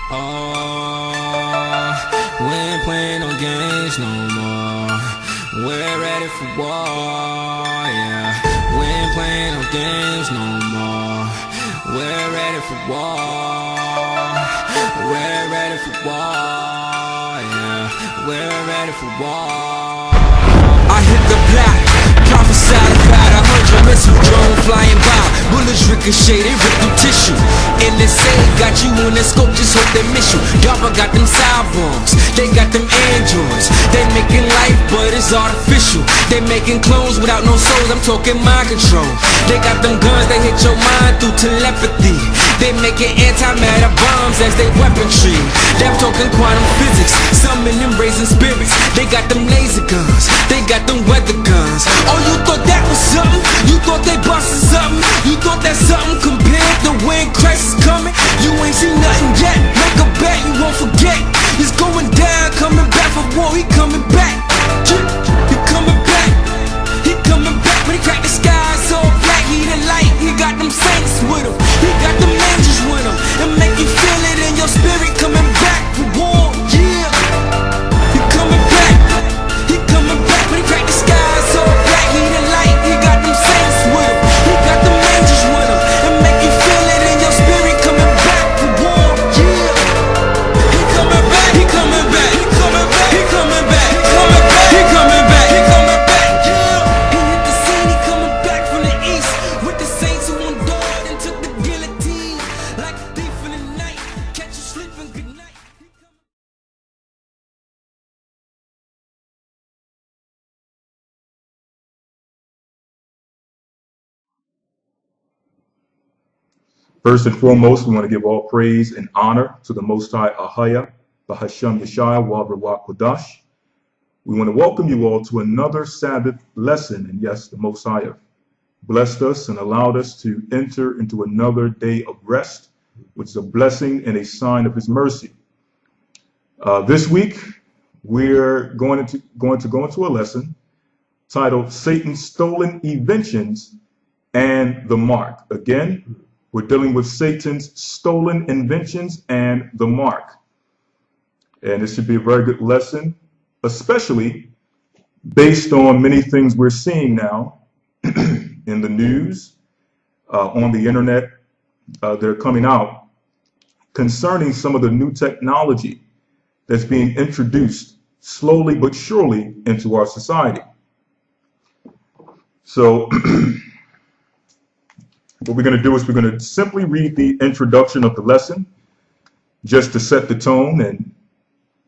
Oh, we ain't playing no games no more. We're ready for war, yeah. We ain't playing no games no more. We're ready for war. We're ready for war, yeah. We're ready for war. I hit the block, prophesied about 100 missile drone flying by. Bullets ricochet, they rip through tissue. NSA got you on the scope, just hope they miss you. DARPA got them cyborgs, they got them androids. They making life, but it's artificial. They making clones without no souls, I'm talking mind control. They got them guns, they hit your mind through telepathy. They making antimatter bombs as they weaponry. They're talking quantum physics, summoning raising spirits. They got them laser guns, they got them weather guns. Oh, you thought that was something? You thought they busted something? You thought that something compared to when Christ is coming? You ain't seen nothing yet. Make a bet you won't forget. He's going down, coming back for war. He coming back. He coming back. He coming back. When he crack the sky, it's all black. He the light. He got them saints with him. He got them angels with him. And make you feel it in your spirit. Coming back for war. Yeah. He coming back. He coming back. When he crack the sky, it's all black. He the light. He got them saints with him. He got them angels with him. And make you feel it in your spirit. Coming back for war. Yeah. He coming back. He coming back. He coming back. He coming back. He coming back. He coming back. He coming back. Yeah. He hit the scene. He coming back from the east with the saints who endured and took the guillotine like a thief in the night. Catch you sleeping. Good night. First and foremost, we want to give all praise and honor to the Most High Ahaya, Bahasham Yeshaya, Wabrawak Kodash. We want to welcome you all to another Sabbath lesson. And yes, the Most High have blessed us and allowed us to enter into another day of rest, which is a blessing and a sign of his mercy. This week, we're going to go into a lesson titled Satan's Stolen Inventions and the Mark. Again, we're dealing with Satan's stolen inventions and the mark. And this should be a very good lesson, especially based on many things we're seeing now in the news, on the internet, that are coming out concerning some of the new technology that's being introduced slowly but surely into our society. So what we're going to do is we're going to simply read the introduction of the lesson just to set the tone and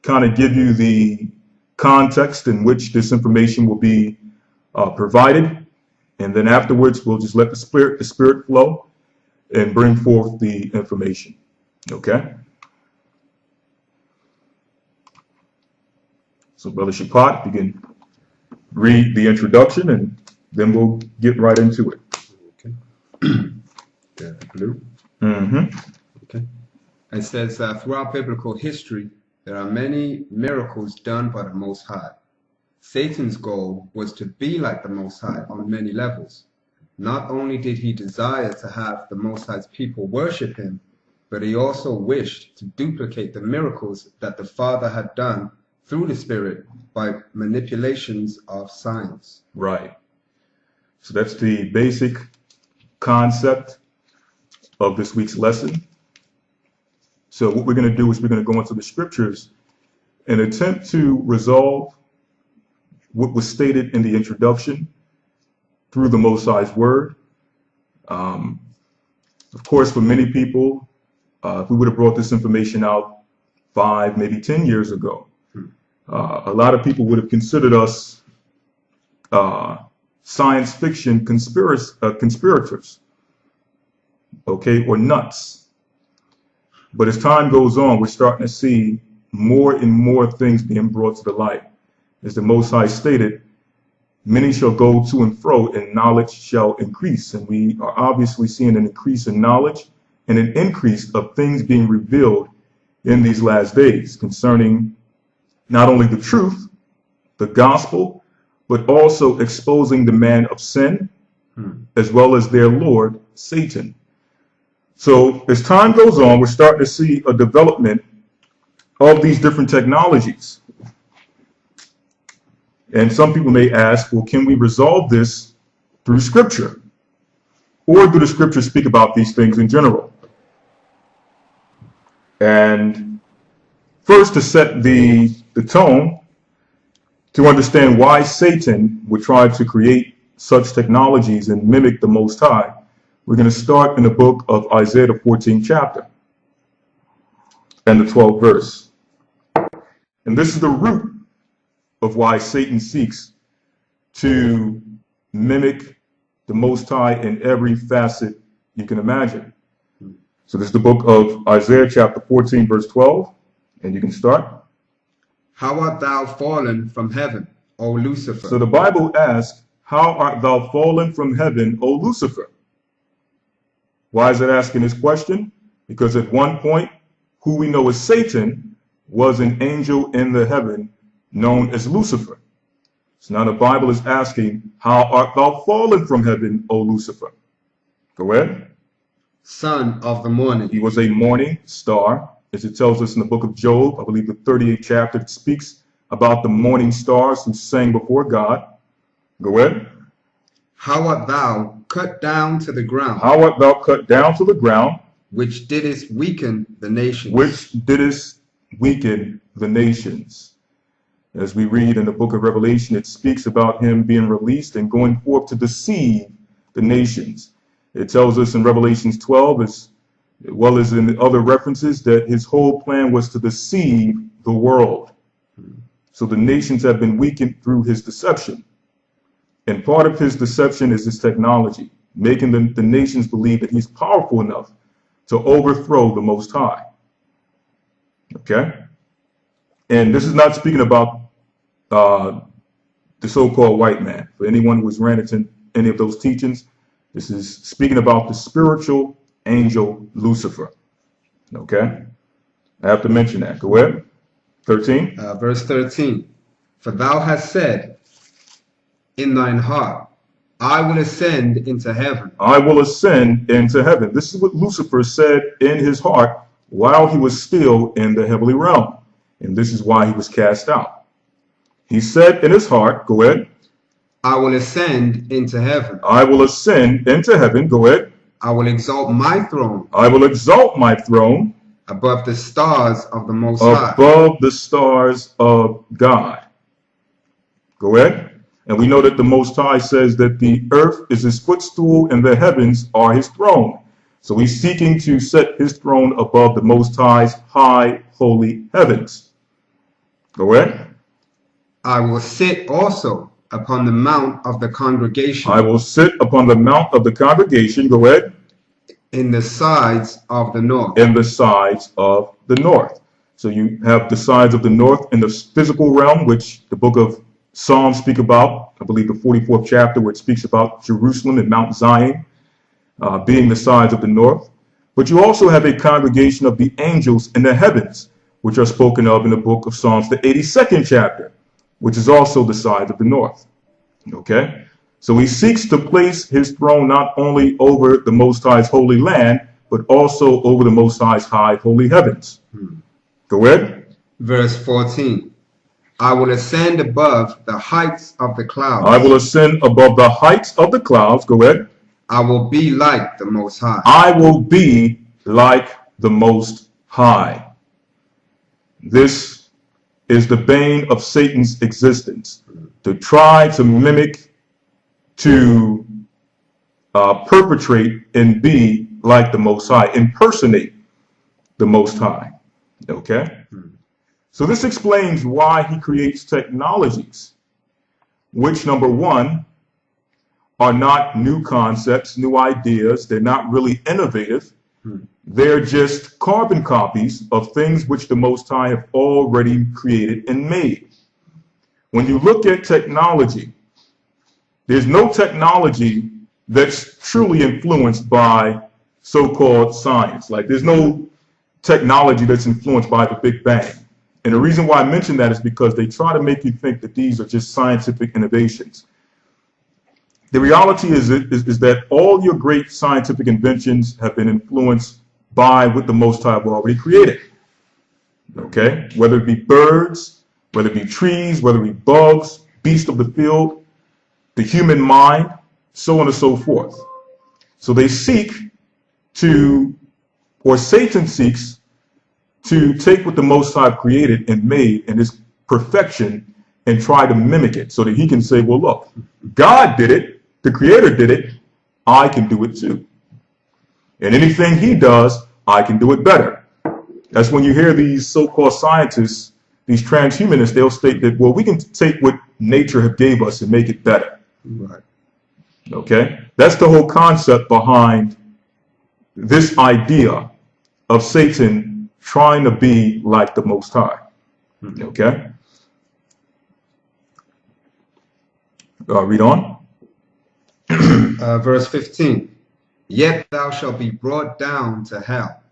kind of give you the context in which this information will be provided. And then afterwards, we'll just let the spirit flow and bring forth the information. Okay? So Brother Shapat, you can read the introduction and then we'll get right into it. Blue. Okay. It says throughout biblical history, there are many miracles done by the Most High. Satan's goal was to be like the Most High on many levels. Not only did he desire to have the Most High's people worship him, but he also wished to duplicate the miracles that the Father had done through the Spirit by manipulations of science. Right. So that's the basic concept of this week's lesson. So what we're going to do is we're going to go into the scriptures and attempt to resolve what was stated in the introduction through the Most High's word. Of course, for many people, if we would have brought this information out 5, maybe 10 years ago, a lot of people would have considered us science fiction conspirators, okay, or nuts. But as time goes on, we're starting to see more and more things being brought to the light. As the Most High stated, many shall go to and fro, and knowledge shall increase. And we are obviously seeing an increase in knowledge and an increase of things being revealed in these last days concerning not only the truth, the gospel, but also exposing the man of sin, as well as their lord, Satan. So as time goes on, we're starting to see a development of these different technologies. And some people may ask, well, can we resolve this through Scripture? Or do the Scriptures speak about these things in general? And first, to set the tone, to understand why Satan would try to create such technologies and mimic the Most High, we're going to start in the book of Isaiah, the 14th chapter, and the 12th verse. And this is the root of why Satan seeks to mimic the Most High in every facet you can imagine. So this is the book of Isaiah chapter 14 verse 12, and you can start. How art thou fallen from heaven, O Lucifer? So the Bible asks, how art thou fallen from heaven, O Lucifer? Why is it asking this question? Because at one point, who we know as Satan was an angel in the heaven known as Lucifer. So now the Bible is asking, how art thou fallen from heaven, O Lucifer? Go ahead. Son of the morning. He was a morning star, as it tells us in the book of Job, I believe the 38th chapter, that speaks about the morning stars who sang before God. Go ahead. How art thou cut down to the ground? How art thou cut down to the ground? Which didst weaken the nations. Which didst weaken the nations. As we read in the book of Revelation, it speaks about him being released and going forth to deceive the nations. It tells us in Revelations 12, as well as in other references, that his whole plan was to deceive the world. So the nations have been weakened through his deception. And part of his deception is his technology, making the nations believe that he's powerful enough to overthrow the Most High. Okay? And this is not speaking about the so-called white man. For anyone who has ran into any of those teachings, this is speaking about the spiritual angel Lucifer. Okay? I have to mention that. Go ahead. 13. Verse 13. For thou hast said in thine heart, I will ascend into heaven. I will ascend into heaven. This is what Lucifer said in his heart while he was still in the heavenly realm. And this is why he was cast out. He said in his heart, go ahead. I will ascend into heaven. I will ascend into heaven. Go ahead. I will exalt my throne. I will exalt my throne above the stars of the Most High. Above the stars of God. Go ahead. And we know that the Most High says that the earth is his footstool and the heavens are his throne. So he's seeking to set his throne above the Most High's high, holy heavens. Go ahead. I will sit also upon the mount of the congregation. I will sit upon the mount of the congregation. Go ahead. In the sides of the north. In the sides of the north. So you have the sides of the north in the physical realm, which the book of Psalms speak about. I believe the 44th chapter, where it speaks about Jerusalem and Mount Zion being the sides of the north. But you also have a congregation of the angels in the heavens, which are spoken of in the book of Psalms, the 82nd chapter, which is also the sides of the north. Okay? So he seeks to place his throne not only over the Most High's holy land, but also over the Most High's high holy heavens. Go ahead. Verse 14. I will ascend above the heights of the clouds. I will ascend above the heights of the clouds. Go ahead. I will be like the Most High. I will be like the Most High. This is the bane of Satan's existence, to try to mimic, to perpetrate and be like the Most High, impersonate the Most High. Okay? So this explains why he creates technologies, which, number one, are not new concepts, new ideas. They're not really innovative. They're just carbon copies of things which the Most High have already created and made. When you look at technology, there's no technology that's truly influenced by so-called science. Like, there's no technology that's influenced by the Big Bang. And the reason why I mention that is because they try to make you think that these are just scientific innovations. The reality is that all your great scientific inventions have been influenced by what the Most High have already created. Okay? Whether it be birds, whether it be trees, whether it be bugs, beasts of the field, the human mind, so on and so forth. So they seek to, or Satan seeks to take what the Most High created and made in his perfection and try to mimic it so that he can say, well, look, God did it, the Creator did it, I can do it too. And anything he does, I can do it better. That's when you hear these so-called scientists, these transhumanists, they'll state that, well, we can take what nature have gave us and make it better. Right. Okay? That's the whole concept behind this idea of Satan trying to be like the Most High. Okay? Read on. Verse 15. Yet thou shalt be brought down to hell,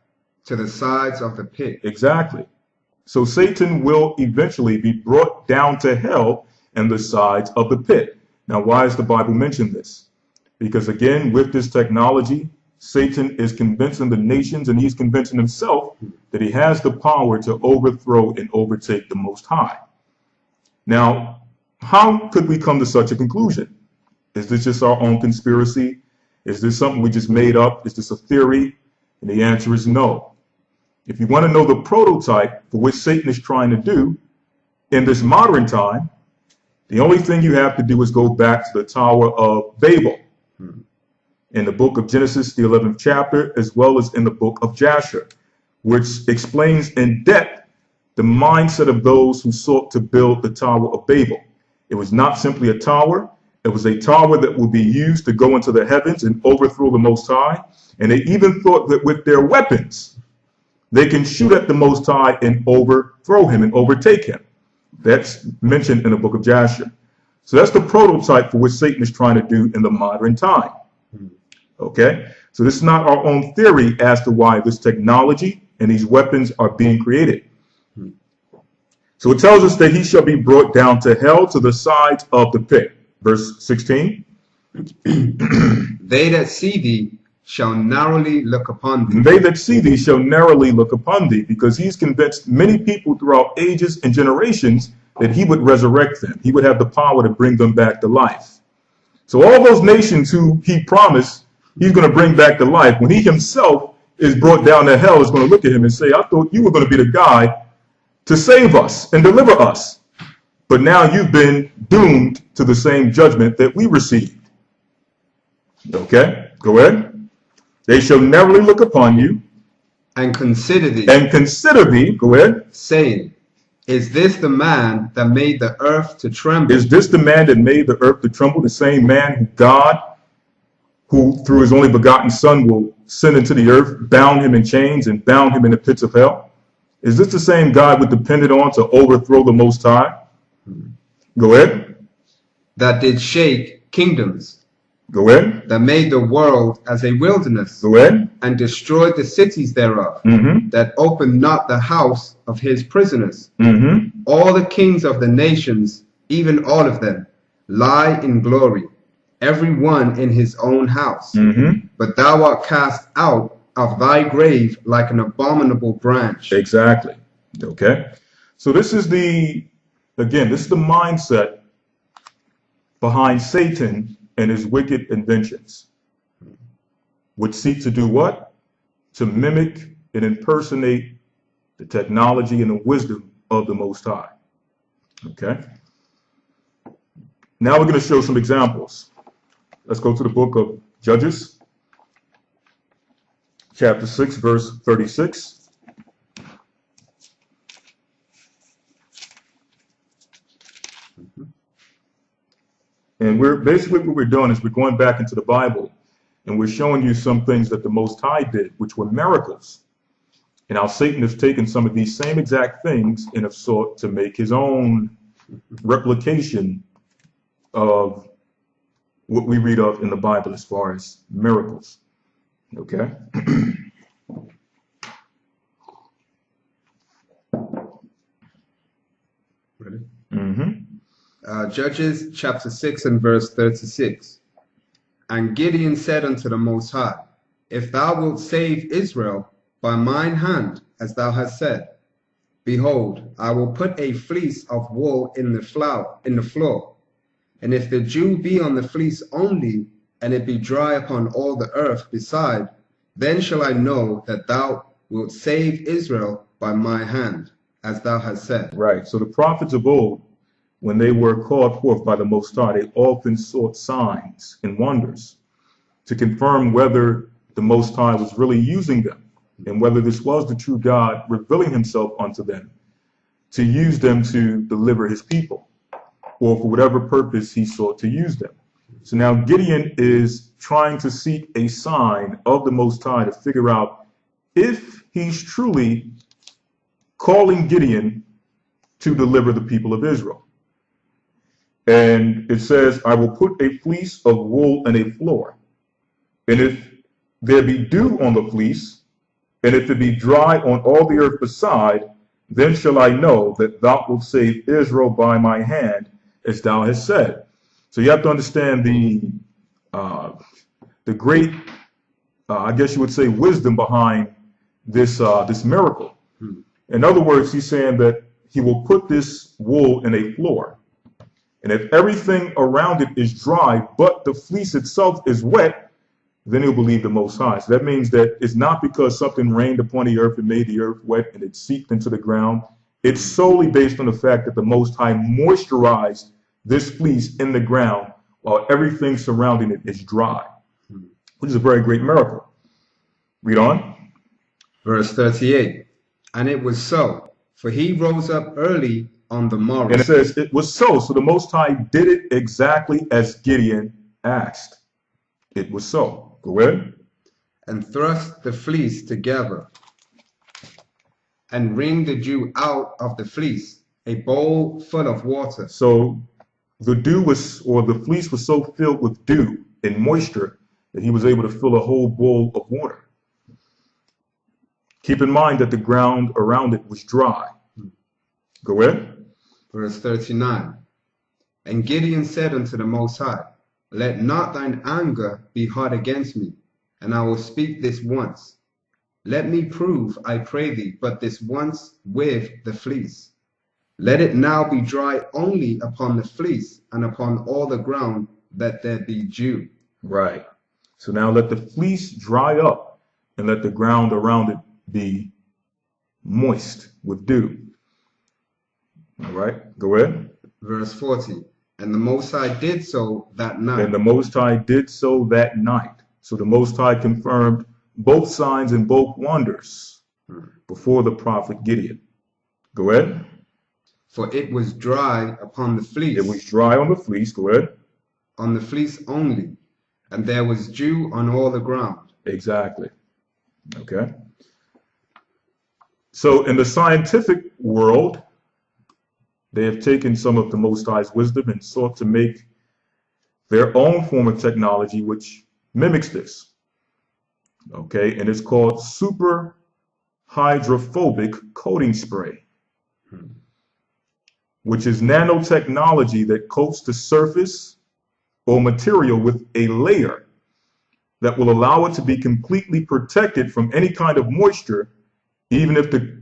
to the sides of the pit. Exactly. So Satan will eventually be brought down to hell and the sides of the pit. Now, why does the Bible mention this? Because again, with this technology, Satan is convincing the nations and he's convincing himself that he has the power to overthrow and overtake the Most High. Now, how could we come to such a conclusion? Is this just our own conspiracy? Is this something we just made up? Is this a theory? And the answer is no. If you want to know the prototype for which Satan is trying to do in this modern time, the only thing you have to do is go back to the Tower of Babel in the book of Genesis, the 11th chapter, as well as in the book of Jasher, which explains in depth the mindset of those who sought to build the Tower of Babel. It was not simply a tower. It was a tower that would be used to go into the heavens and overthrow the Most High. And they even thought that with their weapons, they can shoot at the Most High and overthrow him and overtake him. That's mentioned in the book of Jasher. So that's the prototype for what Satan is trying to do in the modern time. Okay? So this is not our own theory as to why this technology and these weapons are being created. So it tells us that he shall be brought down to hell, to the sides of the pit. Verse 16. They that see thee shall narrowly look upon thee. They that see thee shall narrowly look upon thee, because he's convinced many people throughout ages and generations that he would resurrect them. He would have the power to bring them back to life. So all those nations who he promised he's going to bring back to life, when he himself is brought down to hell, is going to look at him and say, I thought you were going to be the guy to save us and deliver us. But now you've been doomed to the same judgment that we received. Okay, go ahead. They shall narrowly look upon you. And consider thee. And consider thee, go ahead. Saying, is this the man that made the earth to tremble? Is this the man that made the earth to tremble? The same man who God, who through his only begotten Son will send into the earth, bound him in chains and bound him in the pits of hell? Is this the same God we depended on to overthrow the Most High? Go ahead. That did shake kingdoms. Go ahead. That made the world as a wilderness. Go ahead. And destroyed the cities thereof. That opened not the house of his prisoners. All the kings of the nations, even all of them, lie in glory, every one in his own house. But thou art cast out of thy grave like an abominable branch. Exactly. Okay. So this is the mindset behind Satan and his wicked inventions, which seek to do what? To mimic and impersonate the technology and the wisdom of the Most High. Okay. Now we're going to show some examples. Let's go to the book of Judges, chapter 6, verse 36. And we're basically, what we're doing is we're going back into the Bible and we're showing you some things that the Most High did, which were miracles. And how Satan has taken some of these same exact things and have sought to make his own replication of what we read of in the Bible as far as miracles. Okay? Ready? Judges chapter 6 and verse 36. And Gideon said unto the Most High, if thou wilt save Israel by mine hand, as thou hast said, Behold, I will put a fleece of wool in the floor, and if the dew be on the fleece only, and it be dry upon all the earth beside, then shall I know that thou wilt save Israel by my hand, as thou hast said. Right. So the prophets of old, when they were called forth by the Most High, they often sought signs and wonders to confirm whether the Most High was really using them and whether this was the true God revealing himself unto them to use them to deliver his people or for whatever purpose he sought to use them. So now Gideon is trying to seek a sign of the Most High to figure out if he's truly calling Gideon to deliver the people of Israel. And it says, I will put a fleece of wool in a floor. And if there be dew on the fleece, and if it be dry on all the earth beside, then shall I know that thou wilt save Israel by my hand, as thou hast said. So you have to understand the great, I guess you would say, wisdom behind this this miracle. In other words, he's saying that he will put this wool in a floor. And if everything around it is dry, but the fleece itself is wet, then he'll believe the Most High. So that means that it's not because something rained upon the earth and made the earth wet and it seeped into the ground. It's solely based on the fact that the Most High moisturized this fleece in the ground while everything surrounding it is dry, which is a very great miracle. Read on. Verse 38. And it was so, for he rose up early on the morrow. And it says it was so. So the Most High did it exactly as Gideon asked. It was so. Go ahead. And thrust the fleece together, and wringed the dew out of the fleece, a bowl full of water. So the dew was, or the fleece was so filled with dew and moisture that he was able to fill a whole bowl of water. Keep in mind that the ground around it was dry. Go ahead. Verse 39. And Gideon said unto the Most High, let not thine anger be hot against me, and I will speak this once. Let me prove, I pray thee, but this once with the fleece. Let it now be dry only upon the fleece, and upon all the ground, that there be dew. Right. So now let the fleece dry up, and let the ground around it be moist with dew. All right, go ahead. Verse 40. And the Most High did so that night. And the Most High did so that night. So the Most High confirmed both signs and both wonders before the prophet Gideon. Go ahead. For it was dry upon the fleece. It was dry on the fleece. Go ahead. On the fleece only. And there was dew on all the ground. Exactly. Okay. So in the scientific world, they have taken some of the Most High's wisdom and sought to make their own form of technology which mimics this. Okay, and it's called super hydrophobic coating spray, which is nanotechnology that coats the surface or material with a layer that will allow it to be completely protected from any kind of moisture, even if the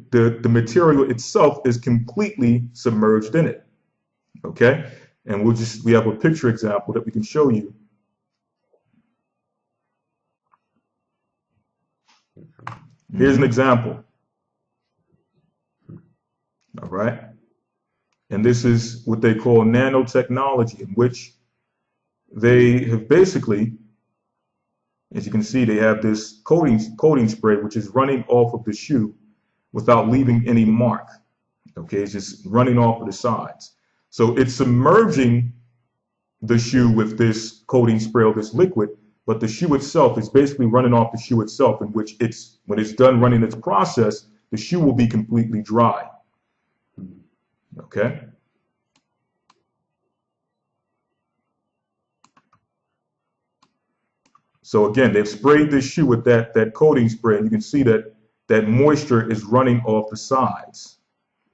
material itself is completely submerged in it. Okay, and we have a picture example that we can show you. Here's an example. All right, and this is what they call nanotechnology, in which they have basically, as you can see, they have this coating spray which is running off of the shoe without leaving any mark. Okay, it's just running off of the sides. So it's submerging the shoe with this coating spray or this liquid, but the shoe itself is basically running off the shoe itself, in which when it's done running its process, the shoe will be completely dry. Okay. So again, they've sprayed this shoe with that coating spray, and you can see that moisture is running off the sides.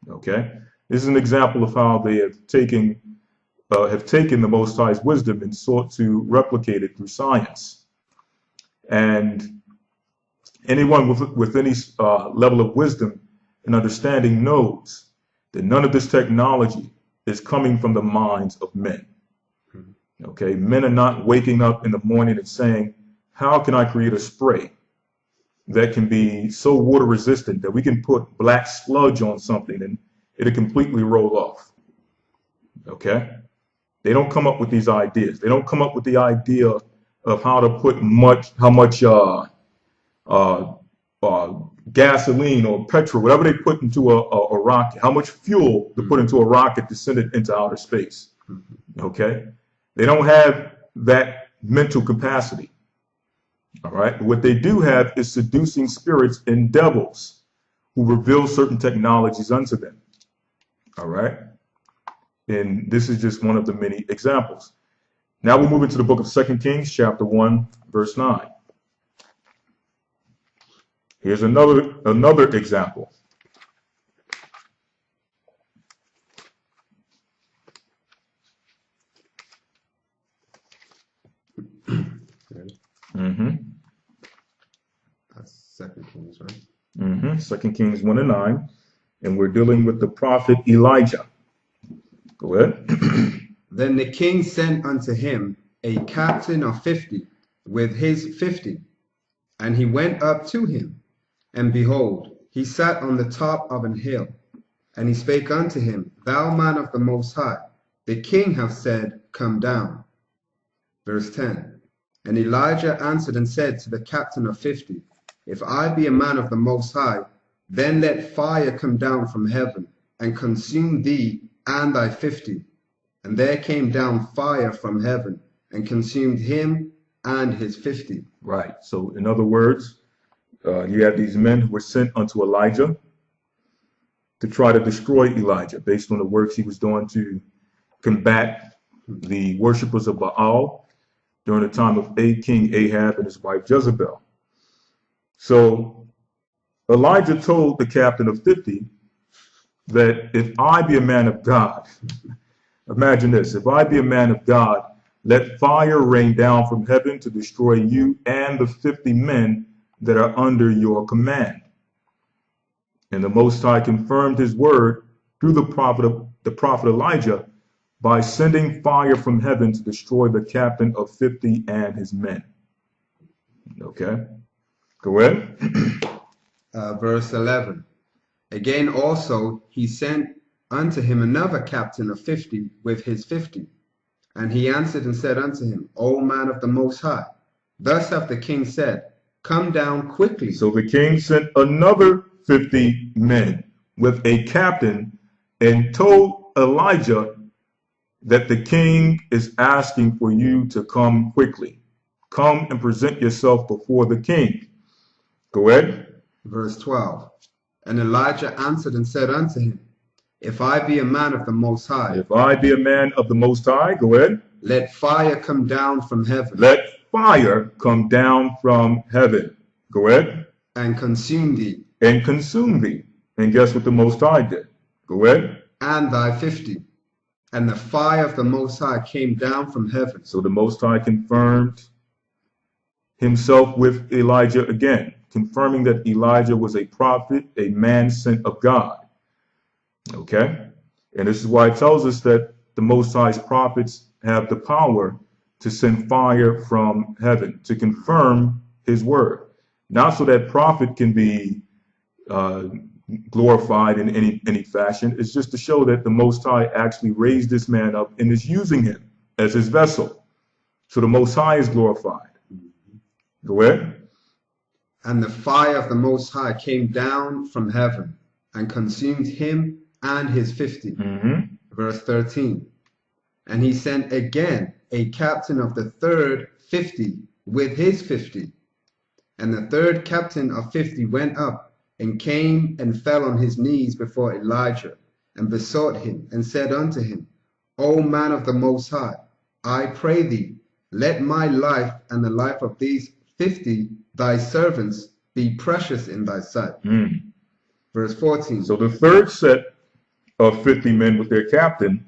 Okay, this is an example of how they have taken the Most High's wisdom and sought to replicate it through science. And anyone with any level of wisdom and understanding knows that none of this technology is coming from the minds of men. Okay, men are not waking up in the morning and saying, how can I create a spray that can be so water resistant that we can put black sludge on something and it'll completely roll off? Okay, they don't come up with these ideas. They don't come up with the idea of how to put how much gasoline or petrol, whatever they put into a rocket, how much fuel to put into a rocket to send it into outer space. Okay, they don't have that mental capacity. All right, what they do have is seducing spirits and devils who reveal certain technologies unto them. All right, and this is just one of the many examples. Now we'll move into the book of 2 Kings, chapter 1, verse 9. Here's another example. That's 2 Kings, right? 2 Kings 1 and 9. And we're dealing with the prophet Elijah. Go ahead. Then the king sent unto him a captain of 50 with his 50. And he went up to him. And behold, he sat on the top of an hill. And he spake unto him, Thou man of the Most High, the king hath said, Come down. Verse 10. And Elijah answered and said to the captain of 50, If I be a man of the Most High, then let fire come down from heaven, and consume thee and thy 50. And there came down fire from heaven, and consumed him and his 50. Right. So in other words, you have these men who were sent unto Elijah to try to destroy Elijah based on the works he was doing to combat the worshipers of Baal during the time of King Ahab and his wife Jezebel. So Elijah told the captain of 50 that if I be a man of God, imagine this, if I be a man of God, let fire rain down from heaven to destroy you and the 50 men that are under your command. And the Most High confirmed his word through the prophet Elijah by sending fire from heaven to destroy the captain of 50 and his men. Okay, go ahead. Verse 11. Again also he sent unto him another captain of 50 with his 50. And he answered and said unto him, O man of the Most High, thus hath the king said, Come down quickly. So the king sent another 50 men with a captain and told Elijah that the king is asking for you to come quickly. Come and present yourself before the king. Go ahead. Verse 12. And Elijah answered and said unto him, If I be a man of the Most High. If I be a man of the Most High, go ahead. Let fire come down from heaven. Let fire come down from heaven. Go ahead. And consume thee. And consume thee. And guess what the Most High did? Go ahead. And thy 50. And the fire of the Most High came down from heaven. So the Most High confirmed himself with Elijah again, confirming that Elijah was a prophet, a man sent of God. Okay? And this is why it tells us that the Most High's prophets have the power to send fire from heaven, to confirm his word. Not so that prophet can be glorified in any fashion. It's just to show that the Most High actually raised this man up and is using him as his vessel. So the Most High is glorified. Go ahead. And the fire of the Most High came down from heaven and consumed him and his 50. Verse 13. And he sent again a captain of the third 50 with his 50. And the third captain of 50 went up and came and fell on his knees before Elijah and besought him and said unto him, O man of the Most High, I pray thee, let my life and the life of these 50 thy servants be precious in thy sight. Verse 14. So the third set of 50 men with their captain,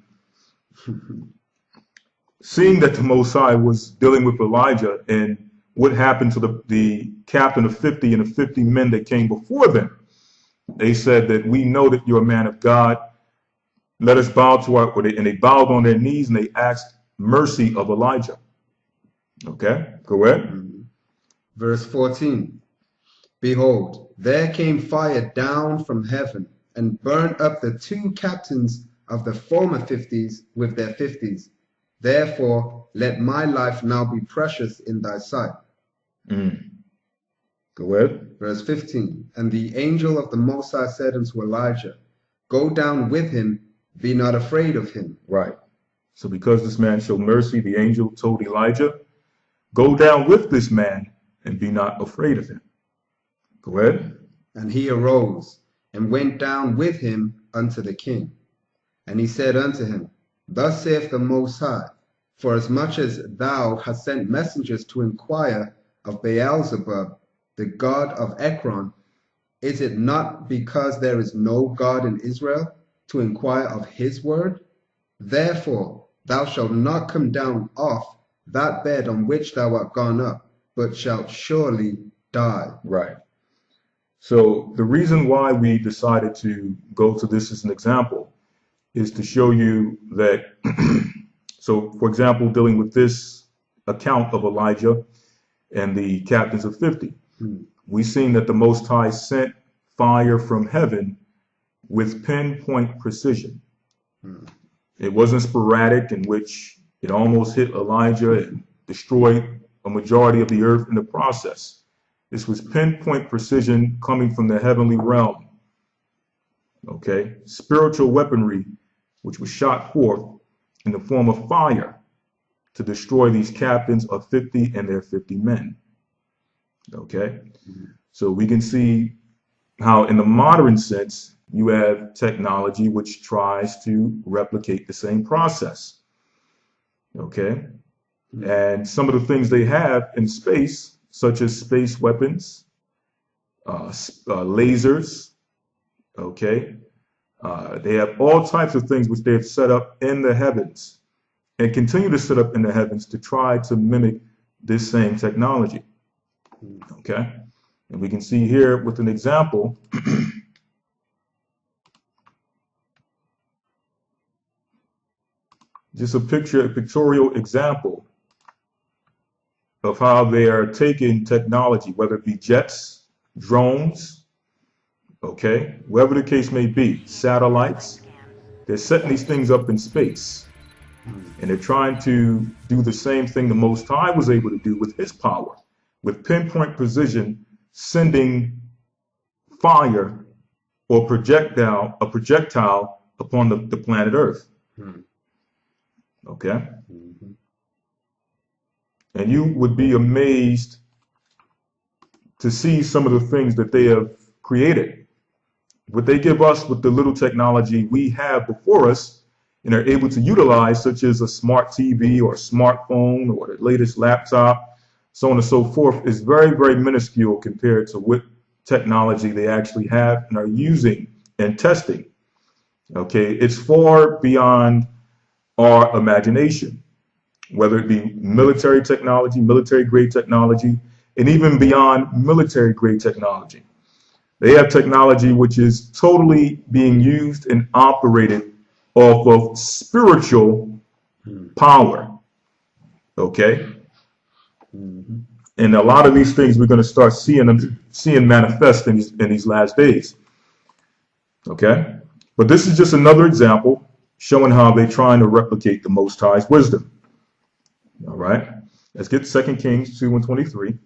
seeing that the Most High was dealing with Elijah and what happened to the captain of 50 and the 50 men that came before them, They said that we know that you're a man of God. Let us bow to and they bowed on their knees and they asked mercy of Elijah. Okay, go ahead. Verse 14. Behold, there came fire down from heaven and burned up the 2 captains of the former 50s with their 50s. Therefore, let my life now be precious in thy sight. Go ahead. Verse 15. And the angel of the Most High said unto Elijah, Go down with him, be not afraid of him. Right. So because this man showed mercy, the angel told Elijah, go down with this man and be not afraid of him. Go ahead. And he arose and went down with him unto the king. And he said unto him, Thus saith the Most High, forasmuch as thou hast sent messengers to inquire of Beelzebub, the god of Ekron, is it not because there is no God in Israel to inquire of his word? Therefore thou shalt not come down off that bed on which thou art gone up, but shalt surely die. Right. So the reason why we decided to go to this as an example is to show you that, so for example, dealing with this account of Elijah and the captains of 50, we've seen that the Most High sent fire from heaven with pinpoint precision. It wasn't sporadic, in which it almost hit Elijah and destroyed a majority of the earth in the process. This was pinpoint precision coming from the heavenly realm. Okay, spiritual weaponry, which was shot forth in the form of fire to destroy these captains of 50 and their 50 men. Okay, so we can see how in the modern sense, you have technology which tries to replicate the same process. Okay, and some of the things they have in space, such as space weapons, lasers, okay, they have all types of things which they have set up in the heavens and continue to set up in the heavens to try to mimic this same technology. Okay, and we can see here with an example just a pictorial example of how they are taking technology, whether it be jets, drones, okay, whatever the case may be, satellites. They're setting these things up in space, and they're trying to do the same thing the Most High was able to do with his power, with pinpoint precision, sending fire or a projectile upon the planet Earth. Okay? And you would be amazed to see some of the things that they have created. What they give us with the little technology we have before us and are able to utilize, such as a smart TV or a smartphone or the latest laptop, so on and so forth, is very, very minuscule compared to what technology they actually have and are using and testing. Okay, it's far beyond our imagination, whether it be military technology, military grade technology, and even beyond military grade technology. They have technology which is totally being used and operated off of spiritual power. Okay? And a lot of these things we're going to start seeing manifest in these last days. Okay? But this is just another example showing how they're trying to replicate the Most High's wisdom. All right, let's get 2 Kings 2:23.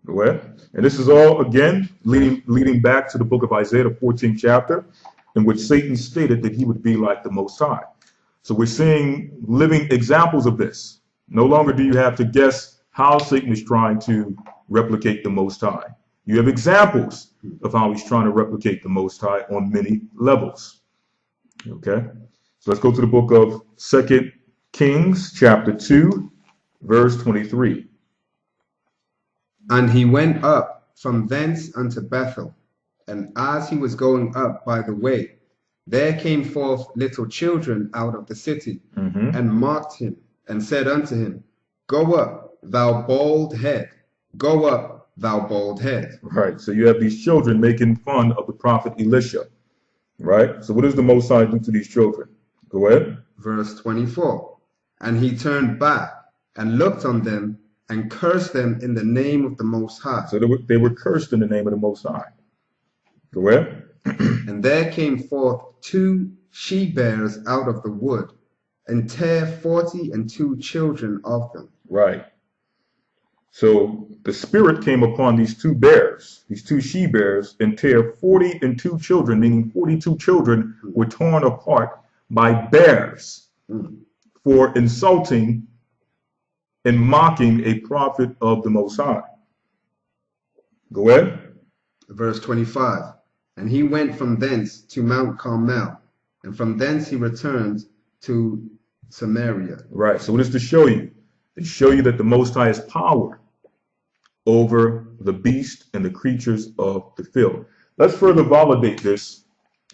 Go ahead. And this is all, again, leading back to the book of Isaiah, the 14th chapter, in which Satan stated that he would be like the Most High. So we're seeing living examples of this. No longer do you have to guess how Satan is trying to replicate the Most High. You have examples of how he's trying to replicate the Most High on many levels. Okay, so let's go to the book of 2 Kings, chapter 2, verse 23. And he went up from thence unto Bethel, and as he was going up by the way, there came forth little children out of the city, and mocked him, and said unto him, Go up, thou bald head. Go up, thou bald head. Right. So you have these children making fun of the prophet Elisha. Right. So what does the Most High do to these children? Go ahead. Verse 24. And he turned back and looked on them and cursed them in the name of the Most High. So they were cursed in the name of the Most High. Go ahead. And there came forth 2 she-bears out of the wood, and tare 42 children of them. Right. So the spirit came upon these 2 bears, these 2 she-bears, and tear 42 children, meaning 42 children were torn apart by bears for insulting and mocking a prophet of the Most High. Go ahead. Verse 25. And he went from thence to Mount Carmel, and from thence he returned to Samaria. Right. So what is to show you? To show you that the Most High has power over the beast and the creatures of the field. Let's further validate this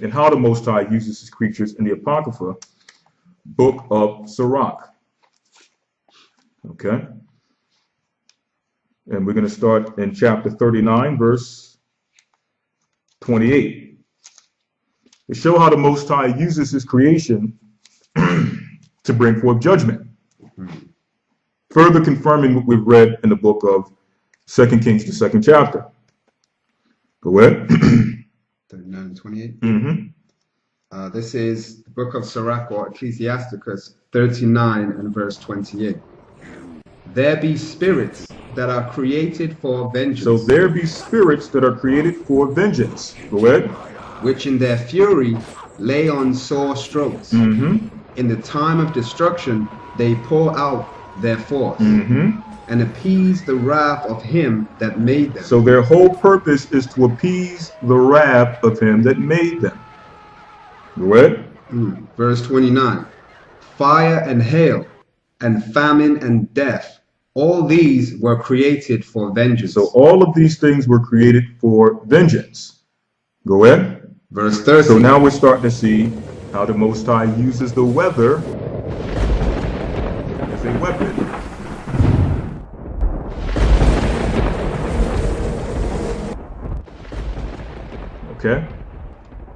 and how the Most High uses his creatures in the Apocrypha book of Sirach. Okay. And we're going to start in chapter 39, verse 28. To show how the Most High uses his creation to bring forth judgment. Further confirming what we've read in the book of 2 Kings, the 2nd chapter. Go ahead. 39 and 28. Mm-hmm. This is the book of Sirach, or Ecclesiasticus 39 and verse 28. There be spirits that are created for vengeance. So there be spirits that are created for vengeance. Go ahead. Which in their fury lay on sore strokes. Mm-hmm. In the time of destruction they pour out their force. Mm-hmm. And appease the wrath of him that made them. So their whole purpose is to appease the wrath of him that made them. Go ahead. Verse 29. Fire and hail and famine and death, all these were created for vengeance. So all of these things were created for vengeance. Go ahead. Verse 30. So now we're starting to see how the Most High uses the weather as a weapon. Okay?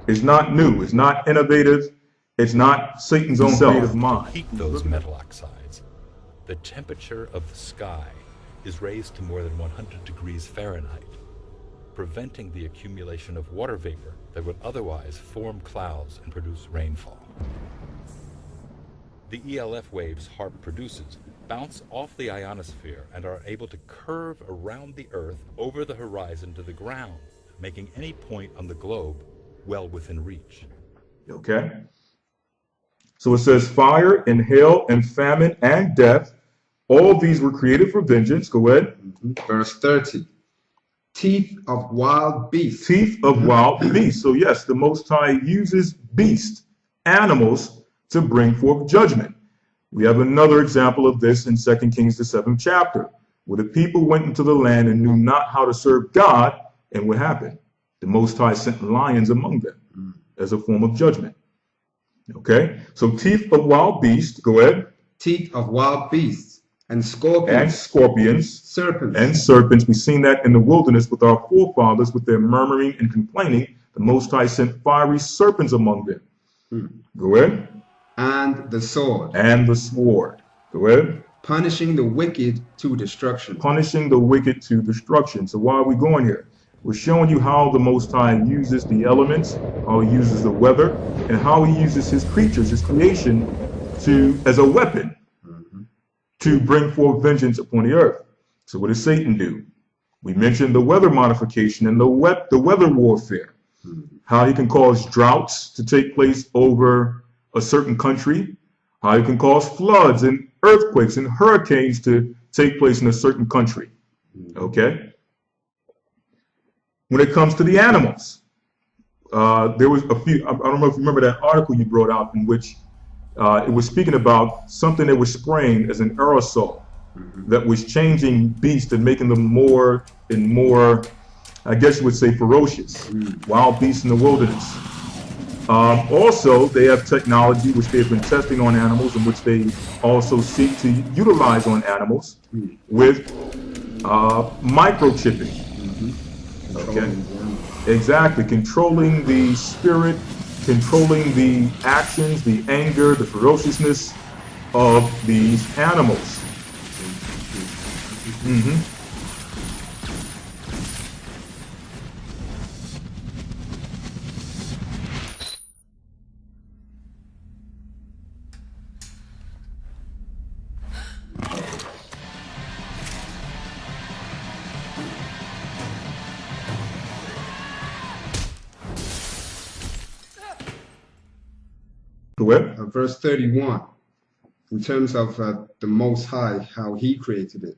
It's not new. It's not innovative. It's not Satan's own creative mind. Heat those metal oxides. The temperature of the sky is raised to more than 100 degrees Fahrenheit, preventing the accumulation of water vapor that would otherwise form clouds and produce rainfall. The ELF waves HAARP produces bounce off the ionosphere and are able to curve around the Earth over the horizon to the ground, making any point on the globe well within reach. Okay? So it says fire and hail and famine and death. All these were created for vengeance. Go ahead. Verse 30. Teeth of wild beasts. Teeth of wild beasts. So yes, the Most High uses beasts, animals, to bring forth judgment. We have another example of this in 2 Kings, the 7th chapter, where the people went into the land and knew not how to serve God, and what happened? The Most High sent lions among them as a form of judgment. Okay, so teeth of wild beasts, go ahead. Teeth of wild beasts and scorpions. And scorpions. Serpents. And serpents. We've seen that in the wilderness with our forefathers, with their murmuring and complaining. The Most High sent fiery serpents among them. Go ahead. And the sword. And the sword. Go ahead. Punishing the wicked to destruction. Punishing the wicked to destruction. So why are we going here? We're showing you how the Most High uses the elements, how he uses the weather, and how he uses his creatures, his creation, as a weapon to bring forth vengeance upon the earth. So what does Satan do? We mentioned the weather modification and the weather warfare, how he can cause droughts to take place over a certain country, how he can cause floods and earthquakes and hurricanes to take place in a certain country. Okay? When it comes to the animals, there was a few, I don't know if you remember that article you brought out in which it was speaking about something that was spraying as an aerosol that was changing beasts and making them more and more, I guess you would say, ferocious, wild beasts in the wilderness. Also, they have technology which they've been testing on animals and which they also seek to utilize on animals with microchipping. Okay, exactly. Controlling the spirit, controlling the actions, the anger, the ferociousness of these animals. Correct? Verse 31, in terms of the Most High, how He created it.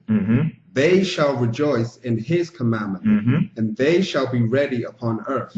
They shall rejoice in His commandment, and they shall be ready upon earth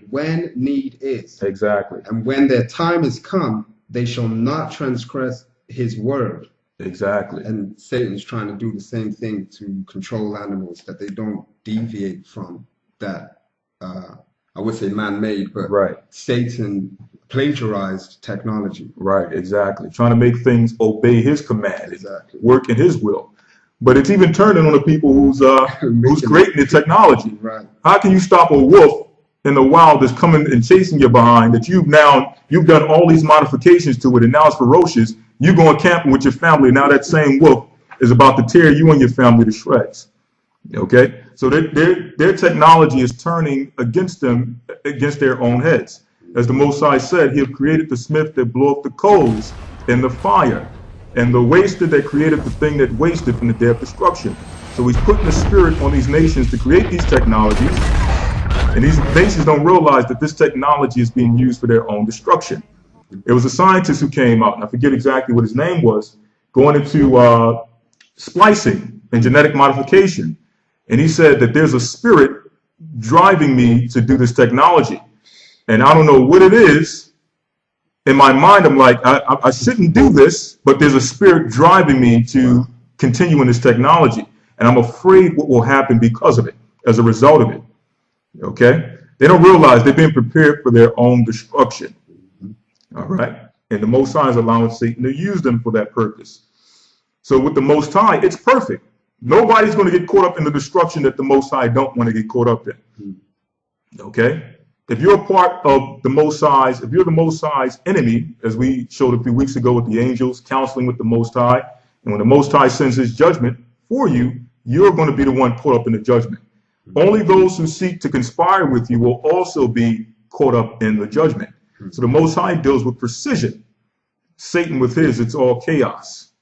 when need is. Exactly. And when their time is come, they shall not transgress His word. Exactly. And Satan's trying to do the same thing to control animals, that they don't deviate from that, I would say man-made, but right. Satan plagiarized technology. Right, exactly. Trying to make things obey his command, exactly. Work in his will. But it's even turning on the people who's creating the technology. Right. How can you stop a wolf in the wild that's coming and chasing you behind, that you've done all these modifications to it, and now it's ferocious? You going camping with your family, now that same wolf is about to tear you and your family to shreds. Okay? So their technology is turning against them, against their own heads. As the Most High said, He have created the smith that blew up the coals in the fire, and the waster that created the thing that wasted from the day of destruction. So He's putting the spirit on these nations to create these technologies, and these nations don't realize that this technology is being used for their own destruction. It was a scientist who came out, and I forget exactly what his name was, going into splicing and genetic modification. And he said that there's a spirit driving me to do this technology. And I don't know what it is. In my mind, I'm like, I shouldn't do this, but there's a spirit driving me to continue in this technology. And I'm afraid what will happen because of it, as a result of it. Okay? They don't realize they're being prepared for their own destruction. All right? And the Most High is allowing Satan to use them for that purpose. So with the Most High, it's perfect. Nobody's going to get caught up in the destruction that the Most High don't want to get caught up in. Okay? If you're a part of the Most High's, if you're the Most High's enemy, as we showed a few weeks ago with the angels counseling with the Most High, and when the Most High sends His judgment for you, you're going to be the one caught up in the judgment. Only those who seek to conspire with you will also be caught up in the judgment. So the Most High deals with precision. Satan with his, it's all chaos.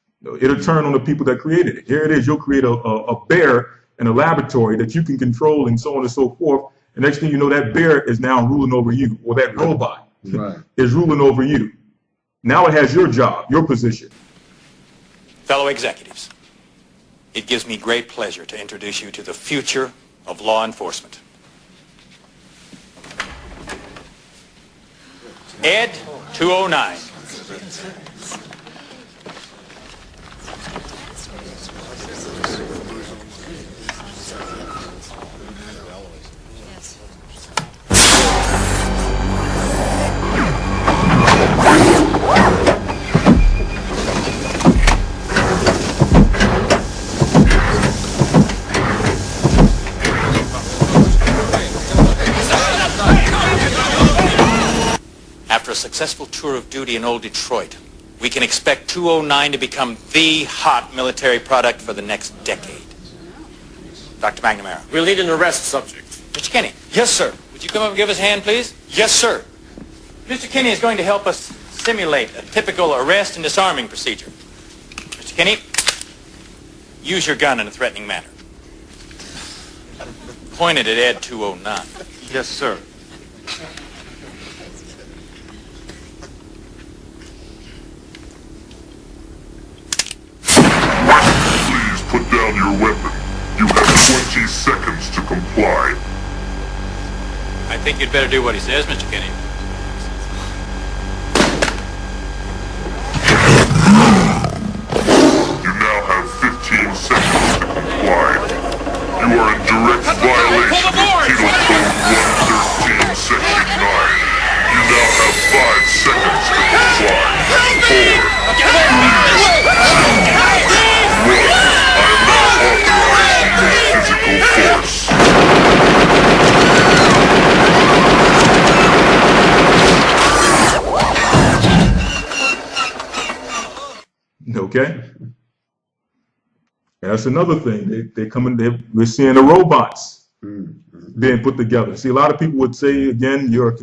It'll turn on the people that created it. Here it is, you'll create a bear in a laboratory that you can control and so on and so forth. The next thing you know, that bear is now ruling over you, or that robot is ruling over you. Now it has your job, your position. Fellow executives, it gives me great pleasure to introduce you to the future of law enforcement. Ed 209. After a successful tour of duty in old Detroit, we can expect 209 to become the hot military product for the next decade. Dr. McNamara. We'll need an arrest subject. Mr. Kinney. Yes, sir. Would you come up and give us a hand, please? Yes, sir. Mr. Kinney is going to help us simulate a typical arrest and disarming procedure. Mr. Kinney, use your gun in a threatening manner. Point it at Ed 209. Yes, sir. Put down your weapon. You have 20 seconds to comply. I think you'd better do what he says, Mr. Kinney. You now have 15 seconds to comply. You are in direct violation of Penal Code 113, Section 9. You now have Okay? That's another thing. They come in, we're seeing the robots being put together. See, a lot of people would say, again, you're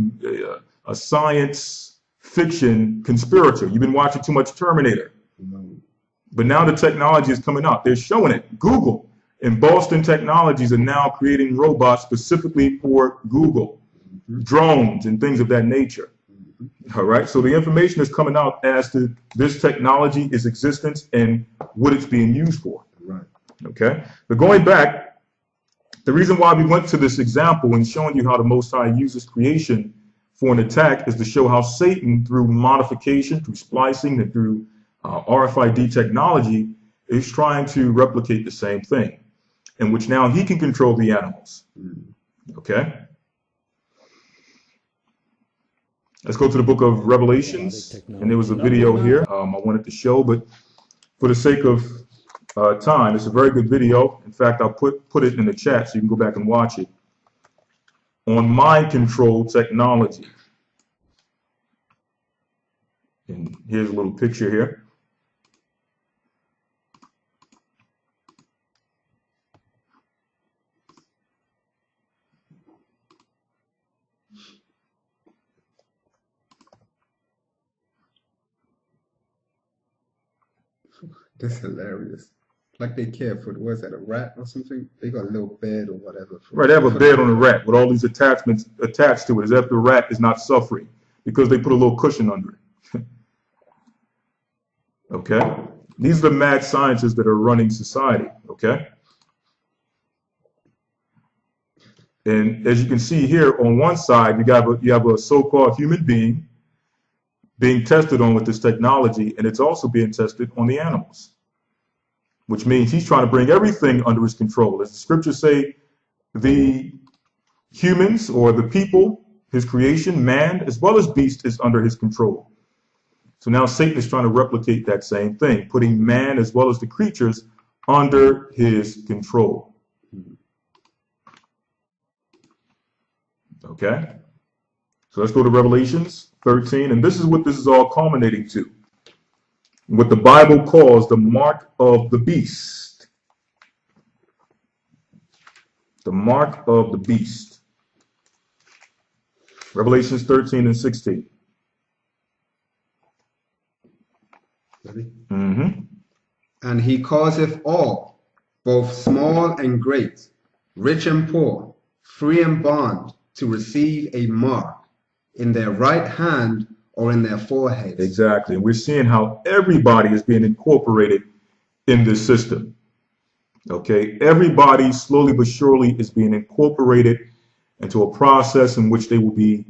a science fiction conspirator. You've been watching too much Terminator. But now the technology is coming up. They're showing it. Google and Boston Technologies are now creating robots specifically for Google, drones and things of that nature. All right. So the information is coming out as to this technology, its existence, and what it's being used for. Right. Okay. But going back, the reason why we went to this example and showing you how the Most High uses creation for an attack is to show how Satan, through modification, through splicing, and through RFID technology, is trying to replicate the same thing, in which now he can control the animals. Okay? Let's go to the book of Revelations. And there was a video here I wanted to show, but for the sake of time, it's a very good video. In fact, I'll put it in the chat so you can go back and watch it. On mind control technology. And here's a little picture here. That's hilarious. Like they care for, was that a rat or something? They got a little bed or whatever. Right, they have a bed on a rat with all these attachments attached to it, as if the rat is not suffering because they put a little cushion under it. Okay? These are the mad scientists that are running society. Okay? And as you can see here, on one side, you have a so-called human being tested on with this technology, and it's also being tested on the animals, which means he's trying to bring everything under his control. As the scriptures say, the humans or the people, his creation, man, as well as beast, is under his control. So now Satan is trying to replicate that same thing, putting man as well as the creatures under his control. Okay? So let's go to Revelations 13, and this is what this is all culminating to. What the Bible calls the mark of the beast. The mark of the beast. Revelations 13 and 16. Ready? Mm-hmm. And he causeth all, both small and great, rich and poor, free and bond, to receive a mark in their right hand or in their foreheads. Exactly. We're seeing how everybody is being incorporated in this system. Okay, everybody slowly but surely is being incorporated into a process in which they will be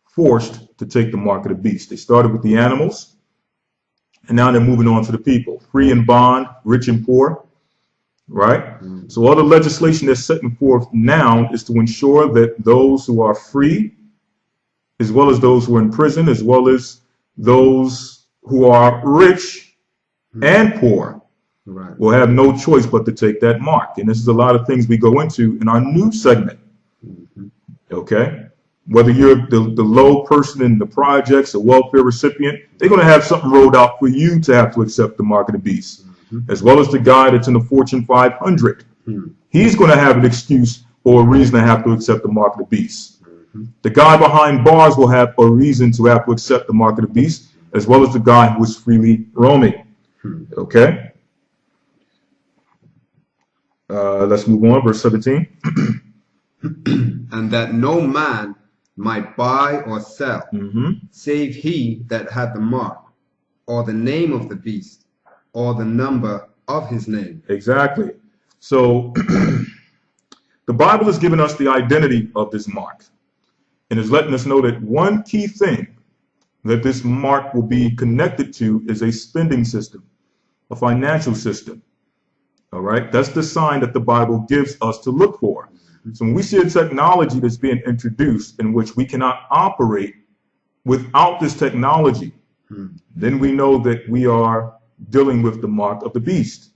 forced to take the mark of the beast. They started with the animals, and now they're moving on to the people, free and bond, rich and poor. Right? So all the legislation that's setting forth now is to ensure that those who are free, as well as those who are in prison, as well as those who are rich and poor, will have no choice but to take that mark. And this is a lot of things we go into in our new segment. Okay? Whether you're the low person in the projects, a welfare recipient, they're going to have something rolled out for you to have to accept the mark of the beast. As well as the guy that's in the Fortune 500. He's going to have an excuse or a reason to have to accept the mark of the beast. The guy behind bars will have a reason to have to accept the mark of the beast, as well as the guy who is freely roaming. Okay? Let's move on, verse 17. And that no man might buy or sell, save he that had the mark, or the name of the beast, or the number of his name. Exactly. So the Bible has given us the identity of this mark and is letting us know that one key thing that this mark will be connected to is a spending system, a financial system. All right. That's the sign that the Bible gives us to look for. So when we see a technology that's being introduced in which we cannot operate without this technology, then we know that we are dealing with the mark of the beast.